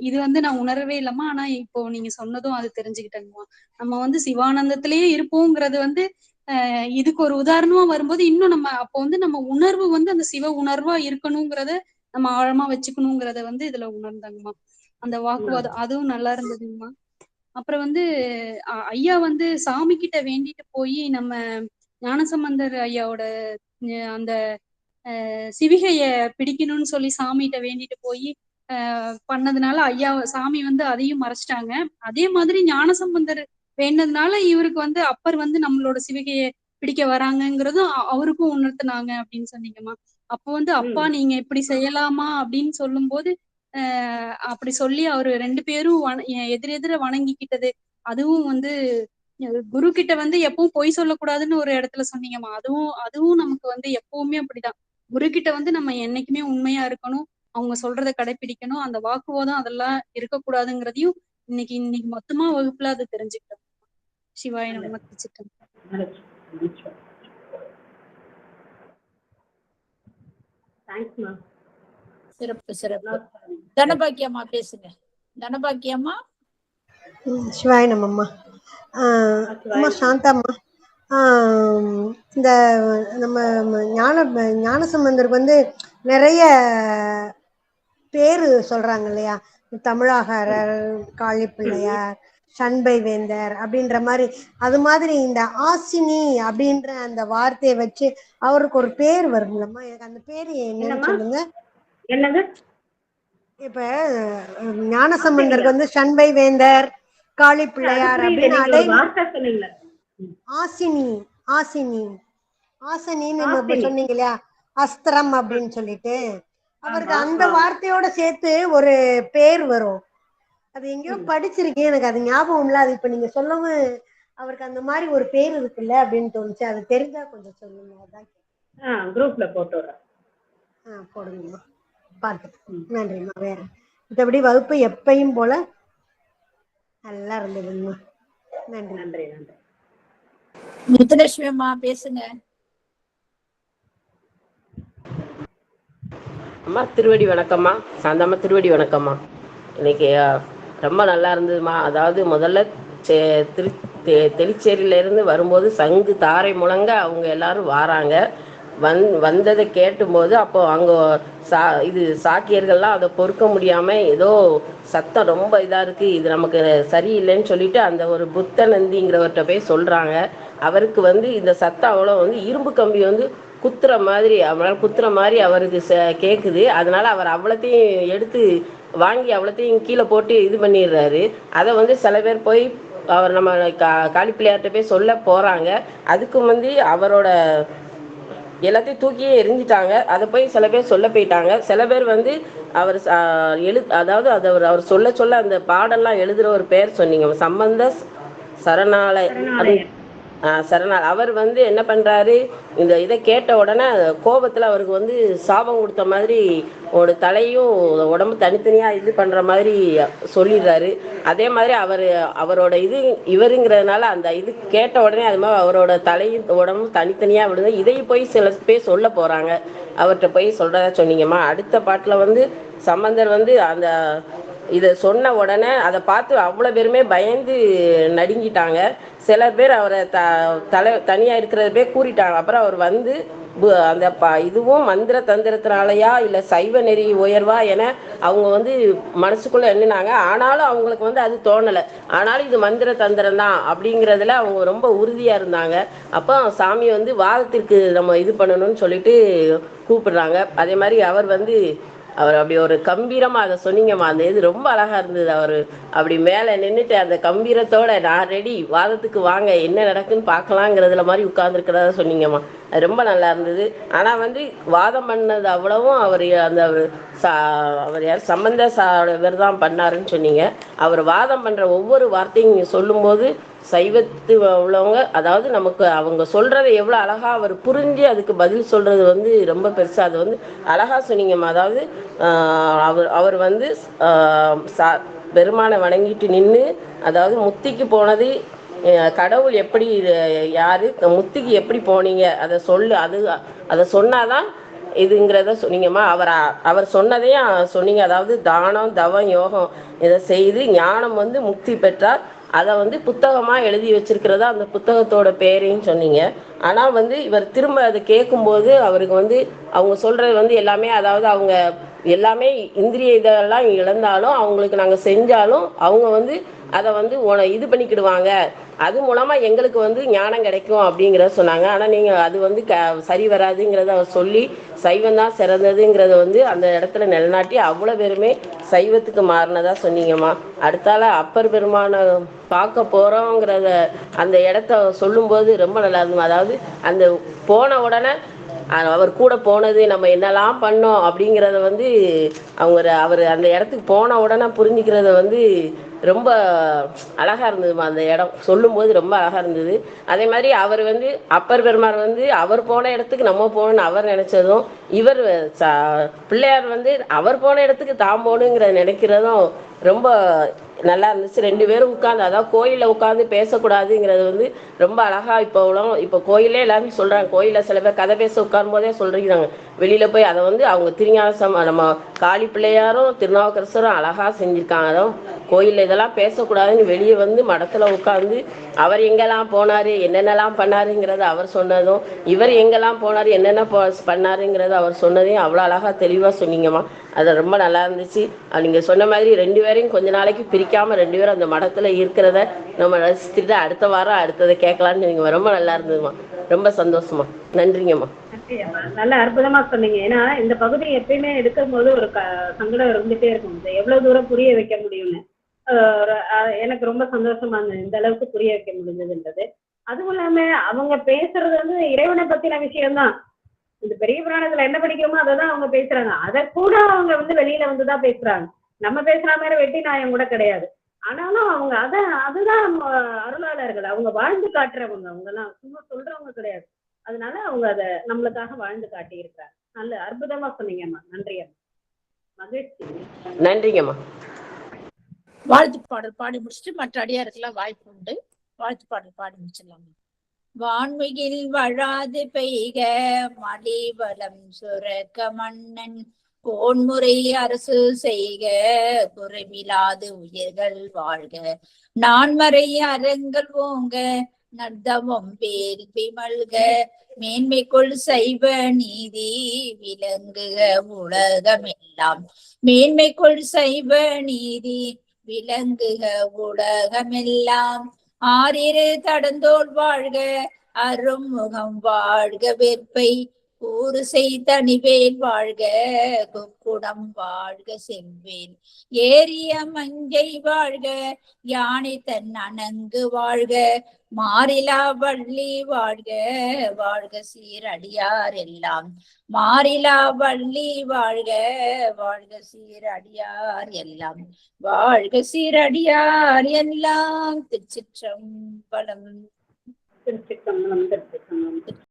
இது நான் உணரவே இல்லம்மா, ஆனா இப்போ நீங்க சொன்னதும் அது தெரிஞ்சுக்கிட்டேங்கம்மா. நம்ம சிவானந்தத்திலேயே இருப்போங்கிறது இதுக்கு ஒரு உதாரணமா வரும்போது இன்னும் நம்ம அப்போ நம்ம உணர்வு அந்த சிவ உணர்வா இருக்கணுங்கிறத நம்ம ஆழமா வச்சுக்கணுங்கிறத இதுல உணர்ந்தாங்கம்மா. அந்த வாக்குவாதம் அதுவும் நல்லா இருந்ததுங்கம்மா. அப்புறம் ஐயா சாமி கிட்ட வேண்டிட்டு போய் நம்ம ஞானசம்பந்தர் ஐயாவோட அந்த சிவிகைய பிடிக்கணும்னு சொல்லி சாமிகிட்ட வேண்டிட்டு போய் பண்ணதுனால ஐயா சாமி வந்து அதையும் மறைச்சிட்டாங்க. அதே மாதிரி ஞானசம்பந்தர் வேண்டதுனால இவருக்கு வந்து அப்பர் வந்து நம்மளோட சிவிகைய பிடிக்க வராங்கங்கிறதும் அவருக்கும் உணர்த்தினாங்க அப்படின்னு சொன்னீங்கம்மா. அப்போ வந்து அப்பா நீங்க இப்படி செய்யலாமா அப்படின்னு சொல்லும் போது அப்படி சொல்லி அவரு 2 பேரும் எதிரெதிர வணங்கிக்கிட்டது. அதுவும் வந்து குரு கிட்ட வந்து எப்பவும் பொய் சொல்லக்கூடாதுன்னு ஒரு இடத்துல சொன்னீங்கம்மா. அதுவும் நமக்கு வந்து எப்பவுமே அப்படிதான். குரு கிட்ட வந்து நம்ம என்னைக்குமே உண்மையா இருக்கணும், அவங்க சொல்றதை கடைபிடிக்கணும், அந்த வாக்குவாதம் அதெல்லாம் இருக்கக்கூடாதுங்கிறதையும் இன்னைக்கு மொத்தமா வகுப்புல அது தெரிஞ்சுக்கிட்டோம். சிவாய நம்ம தெரிஞ்சுக்கிட்டோம். சிறப்பு சிறப்பு. தனபாக்கியம்மா பேசுங்க. தனபாக்கியம்மா. சிவாய நம்மம்மா. அம்மா சாந்தாம்மா, இந்த நம்ம ஞானசம்பந்தருக்கு வந்து நிறைய பேரு சொல்றாங்க இல்லையா? தமிழாகாரர், காளிப்பிள்ளையார், சண்பை வேந்தர் அப்படின்ற மாதிரி. அது மாதிரி இந்த ஆசினி அப்படின்ற அந்த வார்த்தையை வச்சு அவருக்கு ஒரு பேர் வருங்களம்மா. எனக்கு அந்த பேரு என்னன்னு சொல்லுங்க. என்னது? இப்ப ஞானசம்பந்தருக்கு வந்து சண்பை வேந்தர், காளிப்பிள்ளையார் அப்படின்னு ஆசினி ஆசினி ஆசனின்னு சொன்னீங்க இல்லையா, அஸ்திரம் அப்படின்னு சொல்லிட்டு அவருக்கு அந்த வார்த்தையோட சேர்த்து ஒரு பேர் வரும். அது எங்கேயோ படிச்சிருக்கேன், எனக்கு அது ஞாபகம் இல்ல. அது இப்ப நீங்க சொல்லவும் அவருக்கு அந்த மாதிரி ஒரு பேர் இருக்குல்ல அப்படின்னு தோணுச்சு. அது தெரிஞ்சா கொஞ்சம் சொல்லுங்க. அதான் குரூப்ல போட்டுறேன். போடுங்கம்மா, பார்த்துட்டு. நன்றிம்மா. வேற மற்றபடி வகுப்பு எப்பயும் போல நல்லா இருந்ததுங்கம்மா. நன்றி நன்றி நன்றி. முத்துலட்சுமி அம்மா பேசுங்க. அம்மா திருவடி வணக்கம்மா. சாந்தாம்மா திருவடி வணக்கம்மா. இன்னைக்கு ரொம்ப நல்லா இருந்ததுமா. அதாவது முதல்ல தெளிச்சேரியிலேருந்து வரும்போது சங்கு தாரை முழங்க அவங்க எல்லாரும் வாராங்க. வந்ததை கேட்டும்போது அப்போ அங்கே இது சாக்கியர்கள்லாம் அதை பொறுக்க முடியாமல் ஏதோ சத்தம் ரொம்ப இதாக இருக்குது, இது நமக்கு சரியில்லைன்னு சொல்லிட்டு அந்த ஒரு புத்த நந்திங்கிறவர்கிட்ட போய் சொல்கிறாங்க. அவருக்கு வந்து இந்த சத்தம் அவ்வளோ வந்து இரும்பு கம்பி வந்து குத்துற மாதிரி, அவரால் குத்துற மாதிரி அவருக்கு கேட்குது. அதனால அவர் அவ்வளோத்தையும் எடுத்து வாங்கி அவ்வளோத்தையும் கீழே போட்டு இது பண்ணிடுறாரு. அதை வந்து சில பேர் போய் அவர் நம்ம காளிப்பிள்ளையார்கிட்ட போய் சொல்ல போகிறாங்க. அதுக்கு வந்து அவரோட எல்லாத்தையும் தூக்கியே எரிஞ்சிட்டாங்க. அதை போய் சில பேர் சொல்ல போயிட்டாங்க. சில பேர் வந்து அவர் அதாவது அதை அவர் சொல்ல சொல்ல அந்த பாடெல்லாம் எழுதுகிற ஒரு பேர் சொன்னீங்க, சம்பந்த சரணாலய சரணால். அவர் வந்து என்ன பண்ணுறாரு, இந்த இதை கேட்ட உடனே கோபத்தில் அவருக்கு வந்து சாபம் கொடுத்த மாதிரி ஒரு தலையும் உடம்பு தனித்தனியாக இது பண்ணுற மாதிரி சொல்லிடுறாரு. அதே மாதிரி அவரோட இது இவருங்கிறதுனால அந்த இது கேட்ட உடனே அது மாதிரி அவரோட தலையும் உடம்பும் தனித்தனியாக விடுது. இதையும் போய் சில பேர் சொல்ல போகிறாங்க. அவர்கிட்ட போய் சொல்கிறதா சொன்னீங்கம்மா. அடுத்த பாட்டில் வந்து சம்பந்தர் வந்து அந்த இதை சொன்ன உடனே அதை பார்த்து அவ்வளோ பேருமே பயந்து நடுங்கிட்டாங்க. சில பேர் அவரை தனியாக இருக்கிறத போய் கூறிட்டாங்க. அப்புறம் அவர் வந்து அந்த இதுவும் மந்திர தந்திரத்தினாலையா இல்லை சைவ நெறி உயர்வா என அவங்க வந்து மனசுக்குள்ளே எண்ணினாங்க. ஆனாலும் அவங்களுக்கு வந்து அது தோணலை. ஆனாலும் இது மந்திர தந்திரம் தான் அப்படிங்கிறதுல அவங்க ரொம்ப உறுதியாக இருந்தாங்க. அப்போ சாமி வந்து வாதத்திற்கு நம்ம இது பண்ணணும்னு சொல்லிட்டு கூப்பிடுறாங்க. அதே மாதிரி அவர் வந்து அவர் அப்படி ஒரு கம்பீரமாக அதை சொன்னீங்கம்மா. அந்த இது ரொம்ப அழகாக இருந்தது. அவர் அப்படி மேலே நின்றுட்டு அந்த கம்பீரத்தோட நான் ரெடி, வாதத்துக்கு வாங்க, என்ன நடக்குன்னு பார்க்கலாங்கிறதுல மாதிரி உட்கார்ந்துருக்கிறதா சொன்னீங்கம்மா. அது ரொம்ப நல்லா இருந்தது. ஆனால் வந்து வாதம் பண்ணது அவ்வளவும் அவர் யார் சம்பந்த இவர் தான் பண்ணாருன்னு சொன்னீங்க. அவர் வாதம் பண்ணுற ஒவ்வொரு வார்த்தையும் நீங்கள் சொல்லும்போது சைவத்து உள்ளவங்க, அதாவது நமக்கு அவங்க சொல்கிறத எவ்வளோ அழகாக அவர் புரிஞ்சு அதுக்கு பதில் சொல்கிறது வந்து ரொம்ப பெருசாக அது வந்து அழகாக சொன்னீங்கம்மா. அதாவது அவர் வந்து பெருமானை வணங்கிட்டு நின்று, அதாவது முத்திக்கு போனது கடவுள் எப்படி, யார் முத்திக்கு எப்படி போனீங்க அதை அதை சொன்னாதான் இதுங்கிறத சொன்னீங்கம்மா. அவர் சொன்னதையும் சொன்னீங்க. அதாவது தானம் தவம் யோகம் இதை செய்து ஞானம் வந்து முக்தி பெற்றார். அதை வந்து புத்தகமாக எழுதி வச்சிருக்கிறதா அந்த புத்தகத்தோட பேரையும் சொன்னீங்க. ஆனால் வந்து இவர் திரும்ப அதை கேட்கும்போது அவருக்கு வந்து அவங்க சொல்கிறது வந்து எல்லாமே, அதாவது அவங்க எல்லாமே இந்திரிய இதெல்லாம் இழந்தாலும் அவங்களுக்கு நாங்கள் செஞ்சாலும் அவங்க வந்து அதை வந்து இது பண்ணிக்கிடுவாங்க, அது மூலமாக எங்களுக்கு வந்து ஞானம் கிடைக்கும் அப்படிங்கிறத சொன்னாங்க. ஆனால் நீங்கள் அது வந்து சரி வராதுங்கிறத அவர் சொல்லி சைவம் தான் சிறந்ததுங்கிறத வந்து அந்த இடத்துல நிலநாட்டி அவ்வளோ பேருமே சைவத்துக்கு மாறினதா சொன்னீங்கம்மா. அடுத்தால அப்பர் பெருமானை பார்க்க போகிறோங்கிறத அந்த இடத்த சொல்லும்போது ரொம்ப நல்லா இருந்துமா. அதாவது அந்த போன உடனே அவர் கூட போனது நம்ம என்னெல்லாம் பண்ணோம் அப்படிங்கிறத வந்து அவர் அந்த இடத்துக்கு போன உடனே புரிஞ்சுக்கிறத வந்து ரொம்ப அழகாக இருந்ததுமா. அந்த இடம் சொல்லும்போது ரொம்ப அழகாக இருந்தது. அதே மாதிரி அவர் வந்து அப்பர் பெருமார் வந்து அவர் போன இடத்துக்கு நம்ம போகணுன்னு அவர் நினச்சதும், இவர் பிள்ளையார் வந்து அவர் போன இடத்துக்கு தான் போகணுங்கிறத நினைக்கிறதும் ரொம்ப நல்லா இருந்துச்சு. 2 பேரும் உட்காந்து, அதாவது கோயிலில் உட்காந்து பேசக்கூடாதுங்கிறது வந்து ரொம்ப அழகாக இப்போ கோயிலே எல்லாமே சொல்கிறாங்க. கோயிலில் சில பேர் கதை பேச உட்காரும் போதே சொல்லிக்கிறாங்க. வெளியில் போய் அதை வந்து அவங்க திருஞான நம்ம காளி பிள்ளையாரும் திருநாவுக்கரசரும் அழகாக செஞ்சுருக்காங்க. அதுவும் கோயிலில் இதெல்லாம் பேசக்கூடாதுன்னு வெளியே வந்து மடத்தில் உட்காந்து அவர் எங்கெல்லாம் போனார், என்னென்னலாம் பண்ணாருங்கிறத அவர் சொன்னதும், இவர் எங்கெல்லாம் போனார், என்னென்ன பண்ணாருங்கிறத அவர் சொன்னதையும் அவ்வளோ அழகாக தெளிவாக சொன்னீங்கம்மா. அது ரொம்ப நல்லா இருந்துச்சு. நீங்கள் சொன்ன மாதிரி 2 பேரையும் கொஞ்ச நாளைக்கு பிரிக்காமல் 2 பேரும் அந்த மடத்தில் இருக்கிறத நம்ம ரசிச்சுட்டு அடுத்த வாரம் அடுத்ததை கேட்கலான்னு நீங்கள் ரொம்ப நல்லா இருந்ததுமா. ரொம்ப சந்தோஷமா. நன்றிங்கம்மா. நல்ல அற்புதமா சொன்னீங்க. ஏன்னா இந்த பகுதி எப்பயுமே எடுக்கும் போது ஒரு சங்கடம் இருந்துட்டே இருக்கும். எவ்வளவு தூரம் புரிய வைக்க முடியும்னு எனக்கு ரொம்ப சந்தோஷமா இருந்தது, இந்த அளவுக்கு புரிய வைக்க முடிஞ்சதுன்றது. அதுவும் இல்லாம அவங்க பேசுறது வந்து இறைவனை பத்தின விஷயம்தான். இந்த பெரிய புராணத்துல என்ன படிக்கிறோமோ அதான் அவங்க பேசுறாங்க. அதை கூட அவங்க வந்து வெளியில வந்துதான் பேசுறாங்க. நம்ம பேசுற மாதிரி வெட்டி நாயம் கூட கிடையாது. ஆனாலும் அவங்க அதுதான் அருளாளர்கள். அவங்க வாழ்ந்து காட்டுறவங்க. அவங்க எல்லாம் சும்மா சொல்றவங்க கிடையாது. அதனால அவங்க அதை நம்மளுக்காக வாழ்ந்து காட்டி இருக்கிறாங்க. நல்ல அற்புதமா சொன்னீங்கம்மா. நன்றி அம்மா. மகிழ்ச்சி. நன்றிங்கம்மா. வாழ்த்து பாடல் பாடி முடிச்சுட்டு மற்ற அடியாருக்கெல்லாம் வாய்ப்பு உண்டு. வாழ்த்து பாடல் பாடி முடிச்சிடலாம். வான்மிகில் வழாது பெய்க மலிவலம் சுரக்க மன்னன் கோன்முறை அரசு செய்க குறைவிலாது உயிர்கள் வாழ்க நான்மறை அறங்கள் ஓங்க நர்தவம் வேள்வி மல்க மேன்மைக்குள் சைவ நீதி விளங்குக உலகமெல்லாம் மேன்மைக்குள் சைவ நீதி விளங்குக உலகமெல்லாம் ஆறிரு தடந்தோள் வாழ்க அருமுகம் வாழ்க வெற்பை கூறு செய்தனிவேல் வாழ்க குக்குடம் வாழ்க செவ்வேல் ஏரிய மஞ்சை வாழ்க யானை தன் அணங்கு வாழ்க மாறிலா வள்ளி வாழ்க வாழ்க சீரடியார் எல்லாம் மாறிலா வள்ளி வாழ்க வாழ்க சீரடியார் எல்லாம் வாழ்க சீரடியார் எல்லாம். திருச்சிற்றம்பலம். திருச்சிற்றம்பலம்.